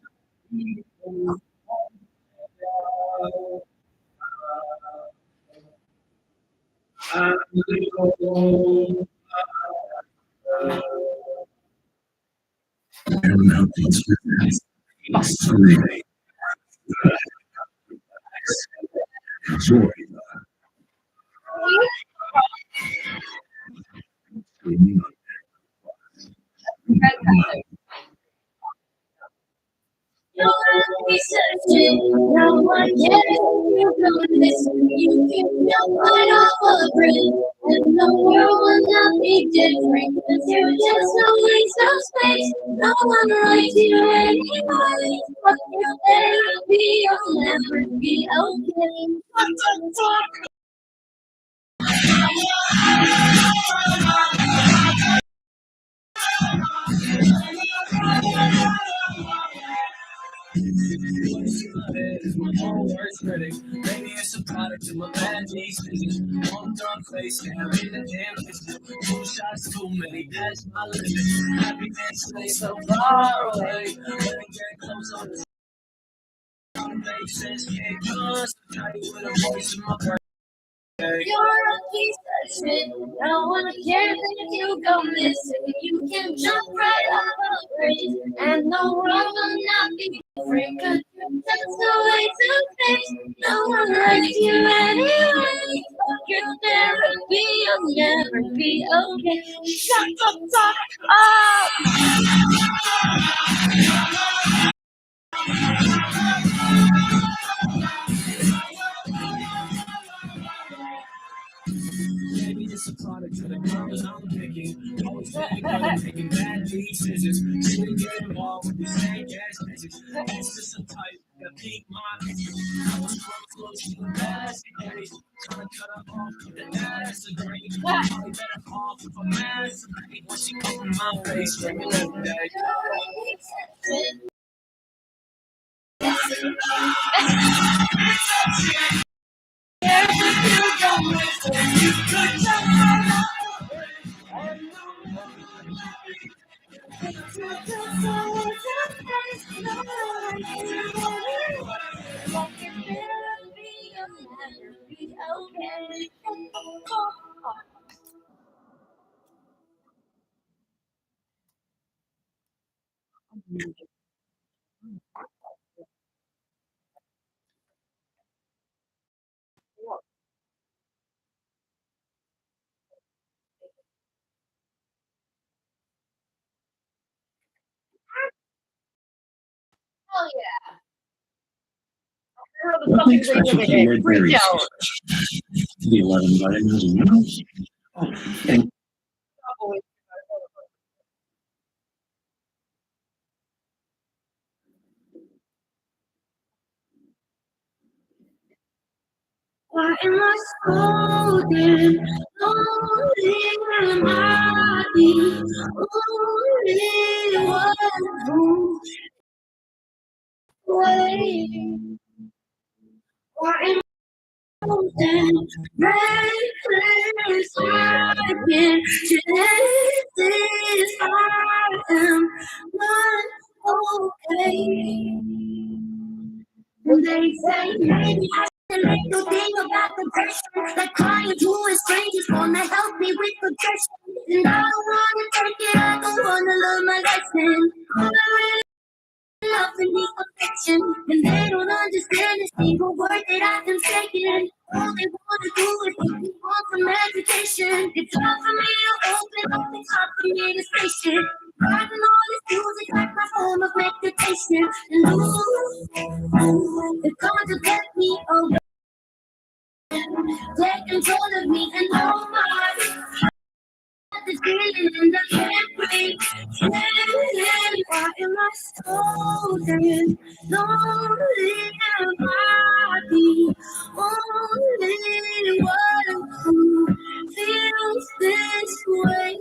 Enjoy. No one searching, no one cares. You don't listen, you can jump right off a bridge, and the world will not be different. 'Cause you're just a waste of space. No one likes you anyway. What you better be, you'll never be okay. is my own worst critic. Maybe it's a product of my bad decisions. One dark place, yeah, I'm in the damn kitchen. 2 shots, too many, that's my limit. Happiness stay so far away. When I get close on the make sense, can't concentrate with a voice in my brain. You're a piece of shit. No one cares if you go missing. You can jump right off a bridge, and the world will not be different. 'Cause you're just a waste of space. No one likes you anyway. Fuck your therapy, you'll never be okay. Shut the fuck up! Maybe it's a product of the colors I'm picking. Always thinking I'm making bad decisions. Shouldn't get involved with these fake ass bitches. It's just a type that pique my interest. I was close to the best days. Trying to cut her off with the ass agree. Probably better off with a mask. When she come in my face, screaming every day. Hell yeah. Nothing special to the word Freak berries. out. The 11 vitamins and minerals. And Why am I scolding? Only my body, only one who way. Why am I holding reckless again? Chances I am not okay. They say maybe I should make no thing about depression. Like crying to a stranger's gonna help me with depression. And I don't wanna take it, I don't wanna learn my lesson. All I really love in these affection. And they don't understand a single word that I've been taking. All they wanna do is put me on some education. It's hard for me to open up, it's hard for me to stay shit. Writing all this music like my form of meditation. And ooh, they're going to get me away. Take control of me and oh my, this feeling and I can't breathe. Why am I my soul then lonely and body? Only one who feels this way.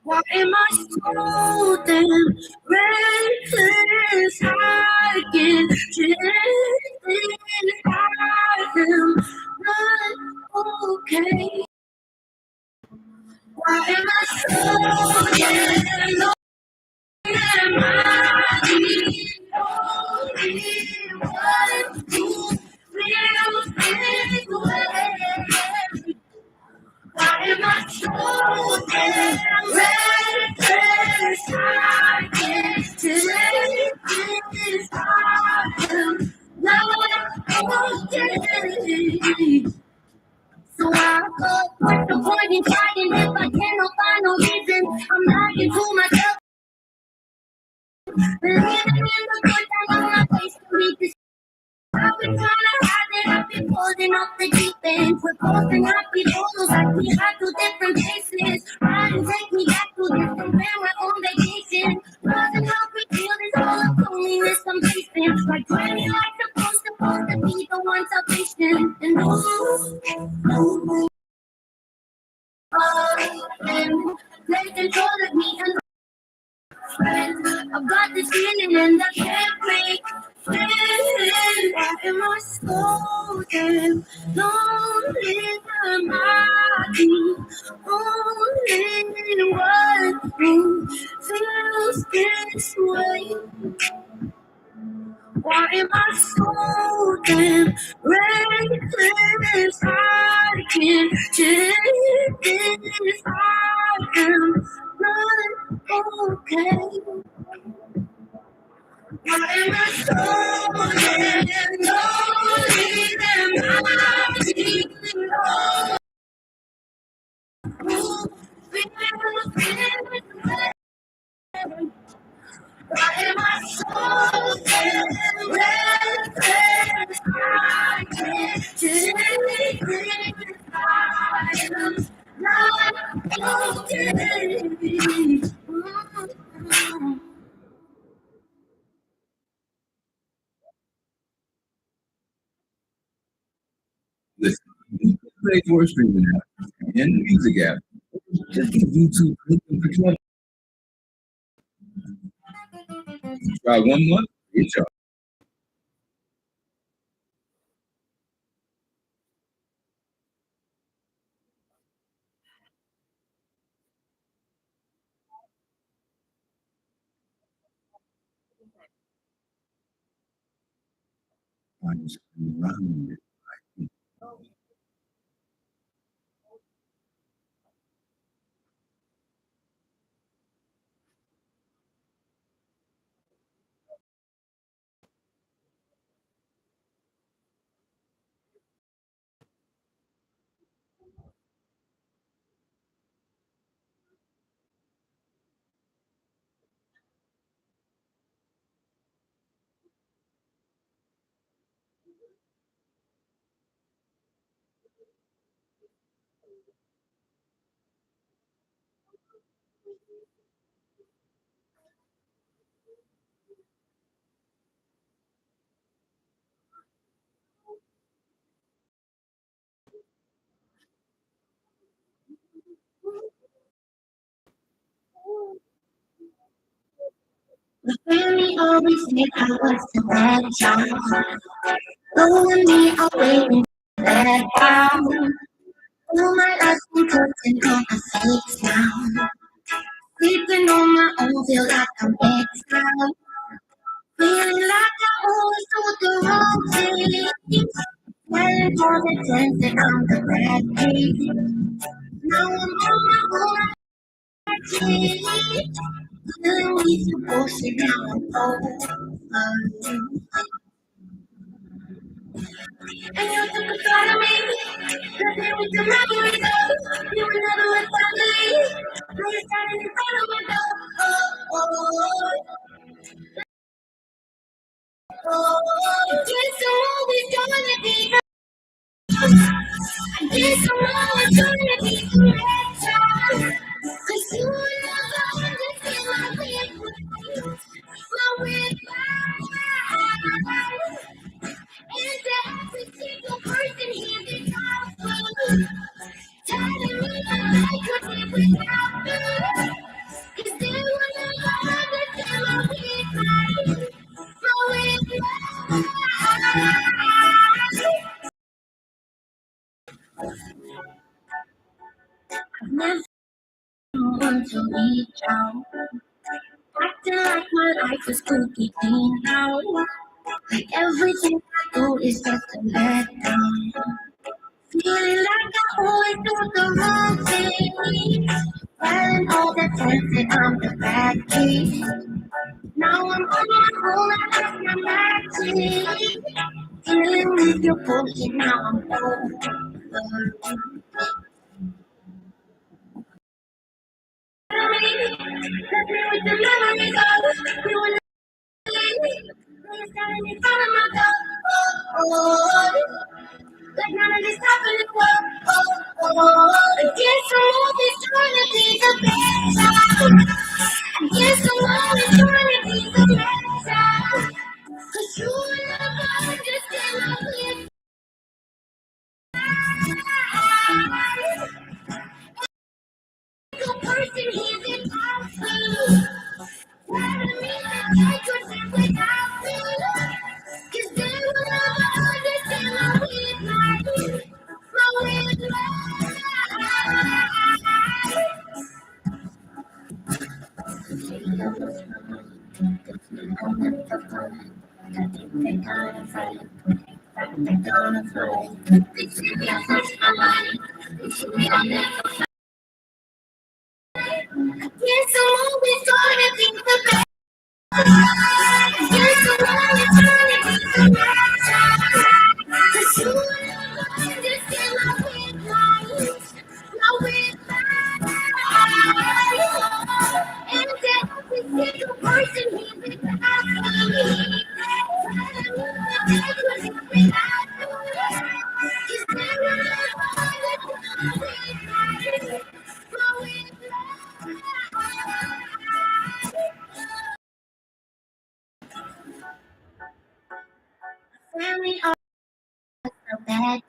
Why am I so damn reckless? I can just I am not okay. Why am I so damn lonely? Am I the only one who feels this way? Why am I so damn reckless? I can't take this. I am not okay. So I go, what's the point in trying if I cannot find no reason? I'm lying to myself. Believing in the good time on my face to read this. I've been trying to hide it, I've been holding up the deep end. We're posting happy photos like we had two different faces. Trying to take me back to different when we're on vacation. Doesn't help me feel this all of loneliness I'm facing. Like 20 like supposed to be the one salvation. And and take control of me and I've got this feeling and I can't break. Why am I so damn lonely? Am I the only one who feels this way? Why am I so damn reckless? I can't take this. I am not okay. Why am I so damn lonely? Am I the only one who feels this way? Why am I so damn reckless? I can't take it. I am not okay. Listen, you can play for a streaming app and the music app. Just get YouTube link and control. Try 1 month, it's up. I'm surrounded. The family always said I was the bad child, throwing me away in that bound. All my life been putting on a fake smile, sleeping on my own feel like I'm exiled, feeling like I always do the wrong thing, telling all the friends that I'm the bad kid. Now I'm on my own. Feeling we supposed to now I'm over. And you took a part of me, nothing we can memories of. You were never with family. Now you're standing in front of my door. I guess I'm always gonna be the I guess I'm always gonna be the red child. 'Cause you will never understand my pain. Telling me that I could live without you. 'Cause they will never understand my weakness. My weakness. I've never known to reach out. Acting like my life is cookie clean now. Like everything I do is just a letdown. Feeling like I always do the wrong thing. Telling all the times that I'm the bad kid. Now I'm on my own and that's my magic. Dealing with your bullshit, now I'm over. Let me with the memories of you and me. Standing in front of my door. Oh, like none of this happened before. I guess I'm always trying to be the better. I guess I'm always trying to be the better. 'Cause you never understand my weakness. Good person, he's impossible. Telling me that I could live without you. 'Cause they will never understand my weakness. My weakness. Yes, I'm always gonna be the best. Yes, I'm always gonna be the best. 'Cause you never understand my weakness. My weakness. And every single person here without me. Without you. 'Cause they will never understand my weakness. My family are so bad.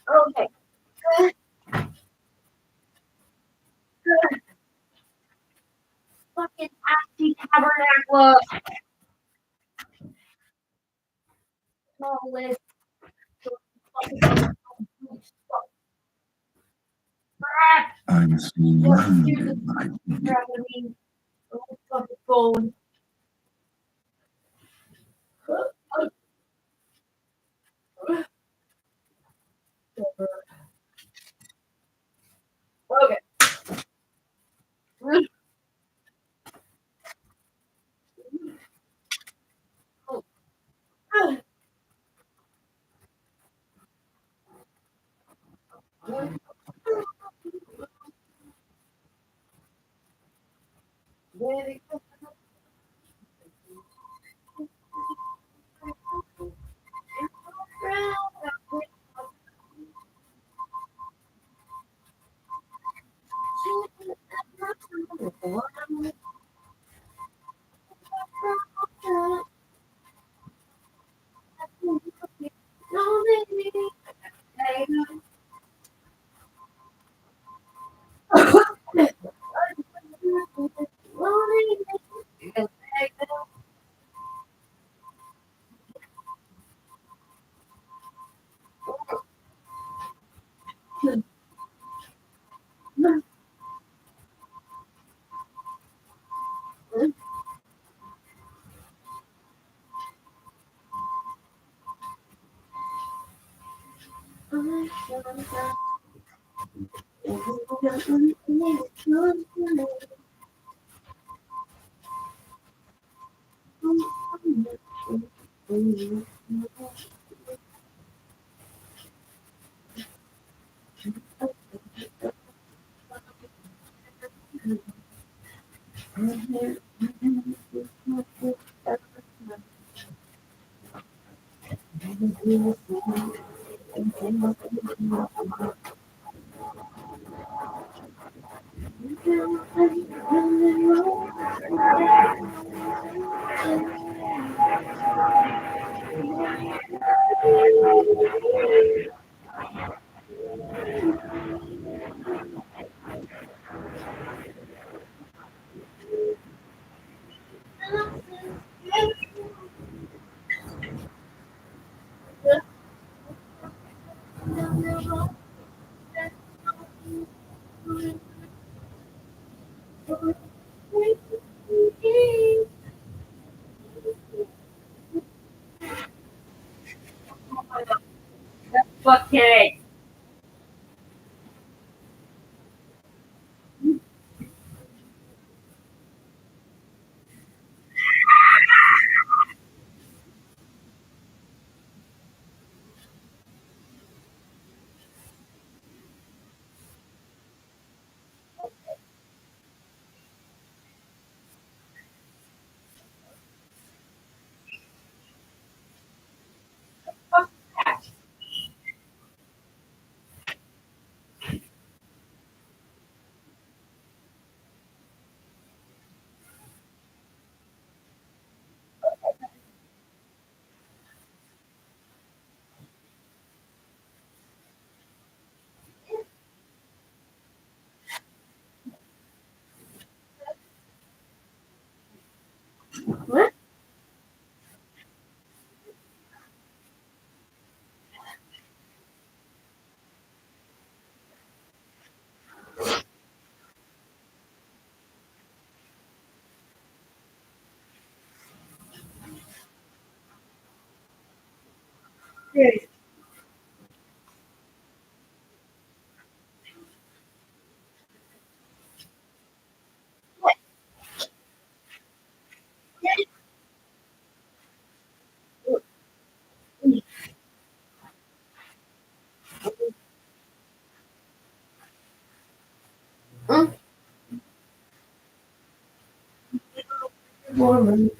Okay. Fucking ashy tabernacle. List. I'm surrounded by Phone. Okay. Okay. What? Yes. Woman.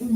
What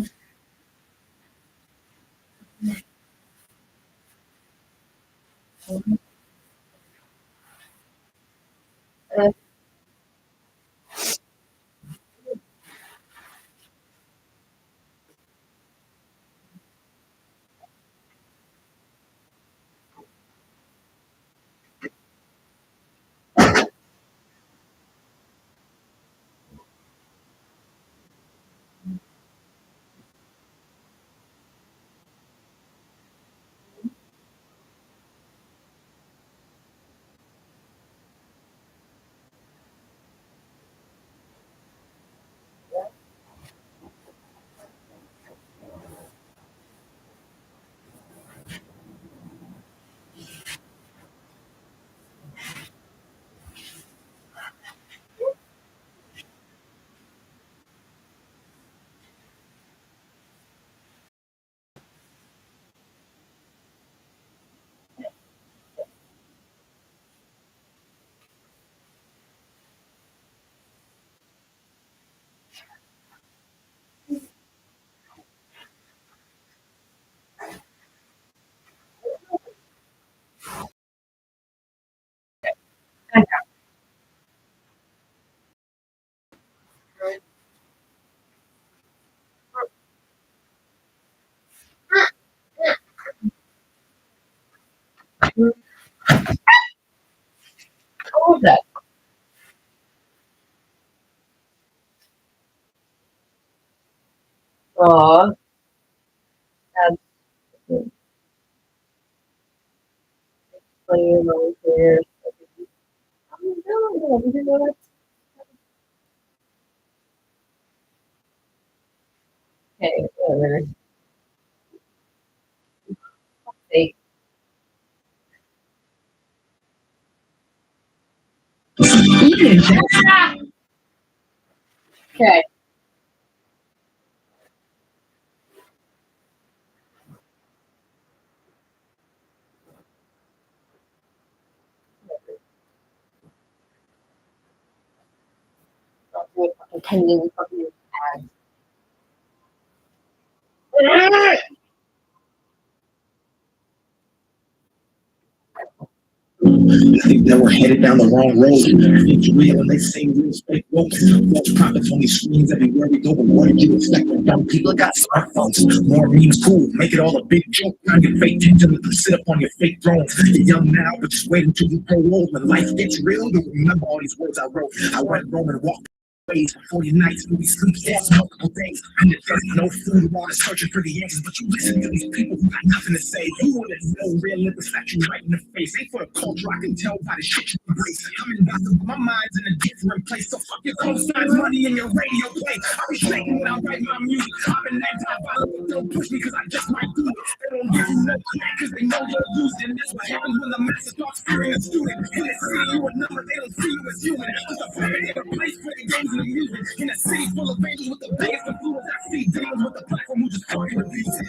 was that? Aw. That's playing over here. Oh, no, we didn't know that. Okay, whatever. Hey. Okay. Pending fucking ads. I think that we're headed down the wrong road. It's real and they say real fake ropes. False prophets on these screens everywhere we go. But what did you expect when young people got smartphones? More memes cool, make it all a big joke. Find your fake tension, let them sit up on your fake thrones. You're young now, but just wait until you grow old. When life gets real, you'll remember all these words I wrote. I went roam and walked ways for 40 nights, we sleep for multiple days. And there's no food, water, searching for the answers. But you listen to these people who got nothing to say. You wouldn't know real living fact you right in the face. Ain't for the culture, I can tell by the shit you embrace. I'm in gossip, my mind's in a different place. So fuck your cosigns, money, and your radio play. I be shaking when I write my music. I'm in that top, don't push me cause I just might do it. They don't give you no credit cause they know you're losing. That's what happens when the master starts fearing a student. When they see you a number, they don't see you as human. It's a primitive place for the games and the music. In a city full of angels with the biggest influence, I see demons with the platform who just fucking abuse it.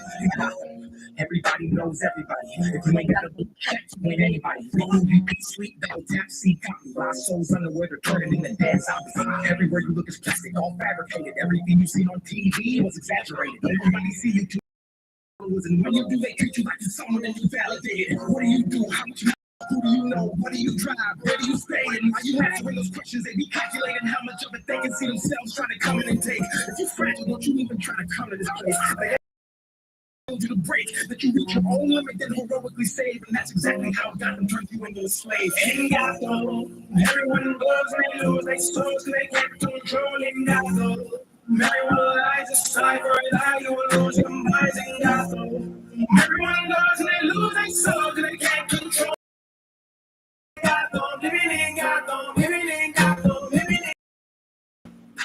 Everybody knows everybody. If you ain't got a blue check, you ain't anybody. Repeat, sleep, double tap, see, copy. Lost souls underwear, they're turning into dance outfits. Everywhere you look is plastic, all fabricated. Everything you seen on TV was exaggerated. Everybody see you too. And when you do, they treat you like you're someone that you validated. What do you do? How much you who do you know? What do you drive? Where do you stay? And why you answering those questions? They be calculating how much of it they can see themselves trying to come in and take. If you fragile, don't you even try to come to this place. They told you to break, that you reach your own limit, then heroically save. And that's exactly how Gotham turned you into a slave. In Gotham, everyone goes and they lose their souls, they can't control in Gotham. Everyone lies a cipher, lie, you will lose your minds in Gotham. Everyone goes and they lose their souls, they can't control.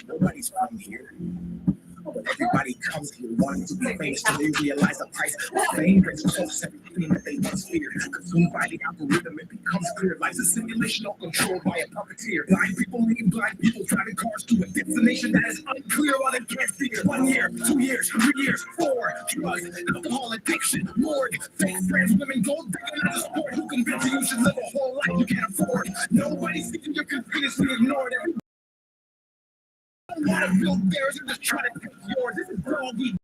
Nobody's from here. But everybody comes here wanting to be famous till they realize the price of fame brings close everything that they once feared. Consumed by the algorithm, it becomes clear. Life's a simulation all controlled by a puppeteer. Blind people lead blind people, driving cars to a destination that is unclear while they can't see it. 1 year, 2 years, 3 years, 4. Drugs, alcohol addiction, morgue, fake friends, women, gold digging out of sport. Who convinced you should live a whole life you can't afford? Nobody's thinking you're continuously ignored. Everybody want to build theirs and just try to take yours. This is where all we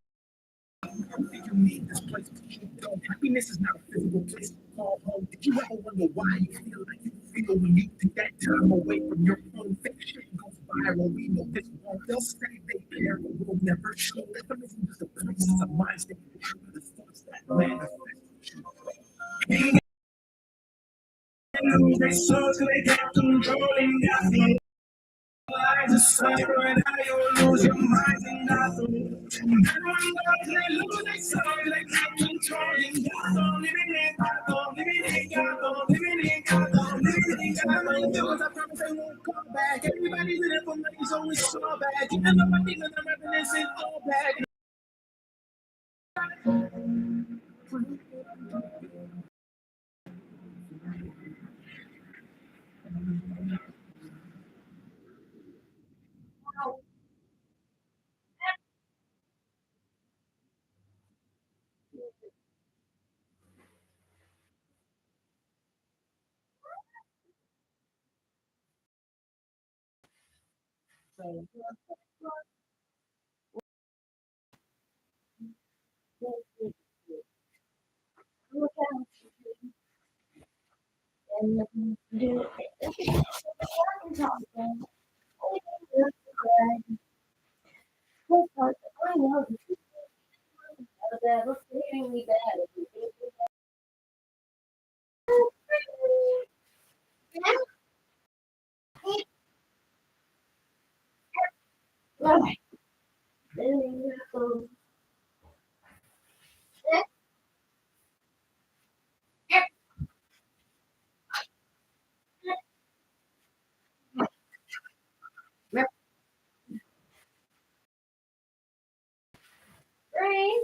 need this place, but you don't. Happiness is not a physical place to call home. Did you ever wonder why you feel like you feel when you take that time away from your phone? Fake shit goes viral. We know this won't. They'll say they care, but we'll never show. That isn't just a place, it's a mind state. The thoughts that manifest. They circulate, they're controlling nothing. Lies aside, right now you'll lose your mind and nothing. They lose their soul, they keep controlling nothing. Living in God, living in God, living in God, living in God. My feelings, I promise they won't come back. Everybody's in it for money, so it's so bad. Even though my demons are rapping, this is all bad. I know that was really bad. Rain.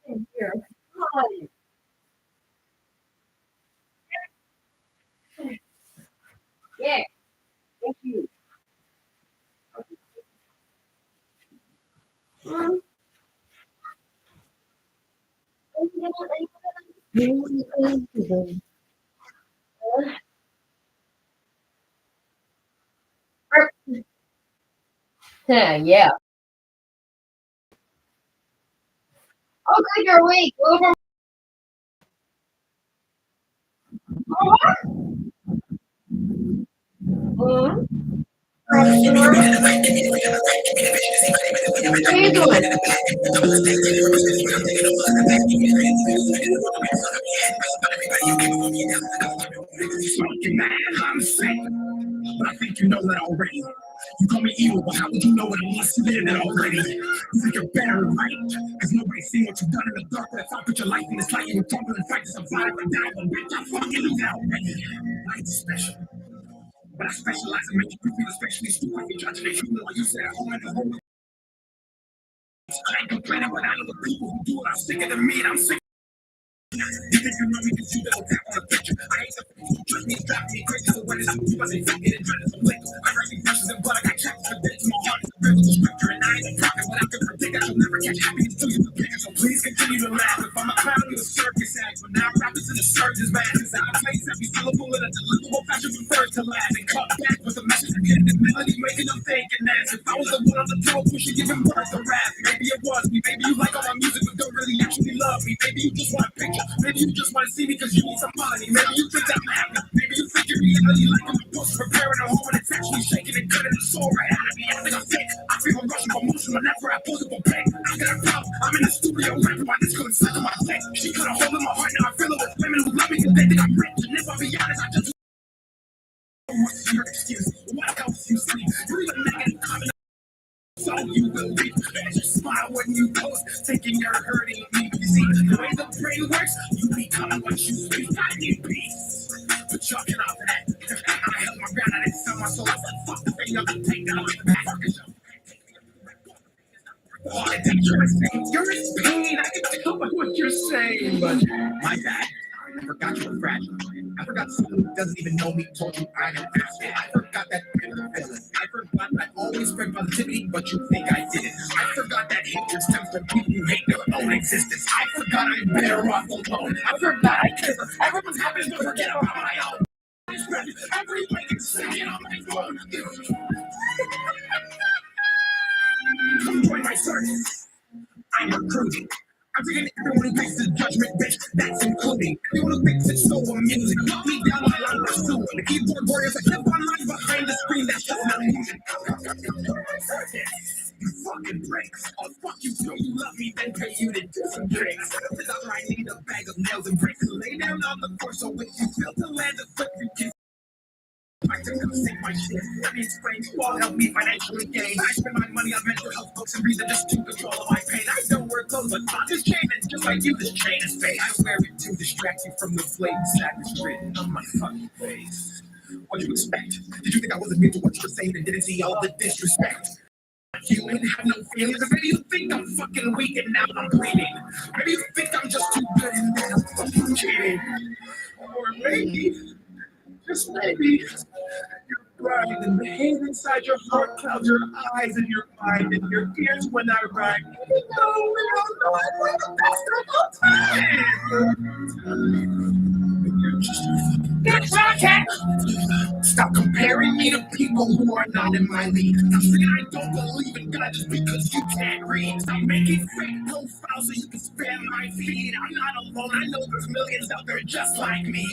Here. Hi. Yeah. Thank you. Yeah. Oh, good, you're awake. Over. What are you doing? Smoking man, I'm sick. But I think you know that already. You call me evil, but how would you know what it means to live it already? You think you're better, right? Because nobody's seen what you've done in the dark. That's I put your life in this light. You were tumbling and fight to survive and die. But bitch, I fucking knew that already. Life's special. But I specialize in making you feel especially stupid. You're judging the human like you said at home in the home. I ain't complaining, but I know the people who do it are sicker than me, and I'm sick. You think you know me because you don't tap on a picture. I ain't the people who judge me and drop me crazy. So when it's up to you, I say fuck it and try to some liquor. I'm writing verses and blood, I got checks for bits. My heart is a biblical scripture, and I ain't a prophet, but I can predict that you'll never catch happiness till you prepare. So please continue to laugh. If I'm a clown, you're a circus act. But now rappers in the surgeon's bag. Cause I place every syllable in a deliverable fashion from first to last. And come back with a message and the melody making them think and dance. If I was the one on the throne, pushing giving birth to rap. Maybe it was me. Maybe you like all my music, but don't really actually love me. Maybe you just want a picture. Maybe you just want to see me because you need some money. Maybe you think I'm happy. Maybe you think you're reality like I'm supposed to preparing a home and it's actually shaking and cutting the soul right out of me. I think I'm sick. I feel a rush of emotion whenever I pose up a pain. I got a problem. I'm in the studio rapping my this couldn't suck on my face. She cut a hole in my heart. Now I feel it with women who love me because they think I'm rich. And if I be honest, I just what's your excuse? What else you see? You even negative comment. So you will be and you smile when you post, thinking you're hurting me. You see, the way the brain works, you become what you speak. I need peace. But y'all can off that. I held my ground, I didn't sell my soul. I said, fuck the thing, I'm gonna take that on the back. Fuck it, you're in pain. I can tell by what you're saying, but my bad. I forgot you were fragile. I forgot someone who doesn't even know me told you I am asshole. I forgot that feeling. I forgot I always spread positivity, but you think I didn't. I forgot that hatred stems from people who hate their own existence. I forgot I'm better off alone. I forgot I care for everyone's happiness, but forget about my own. Every waking second on my phone. music. I'm taking everyone who makes the judgment, bitch. That's including everyone who makes it so amusing. Cut me down while I'm pursuing the keyboard warriors that live online behind the screen. That's just not music. You fucking bricks. Oh, fuck you too. You love me, then pay you to do some tricks. Without I need a bag of nails and bricks. Lay down on the floor so if you feel to land a foot, you can. I can go sing my shit. Let me explain. You all help me financially gain. I spend my money on mental health books and reason just to control of my pain. I don't wear clothes, but on this chain, and just like you, this chain is fake. I wear it to distract you from the blatant sadness written on my fucking face. What do you expect? Did you think I wasn't mean to what you were saying and didn't see all the disrespect? You ain't have no feelings, or maybe you think I'm fucking weak and now I'm bleeding. Maybe you think I'm just too good and now I'm fucking cheating. Or maybe, just maybe, right, and the hate inside your heart clouds your eyes and your mind and your ears when I write. We all know I play the best of all time. You're just that's right, stop comparing me to people who are not in my league. Stop saying I don't believe in God just because you can't read. Stop making fake profiles so you can spam my feed. I'm not alone. I know there's millions out there just like me.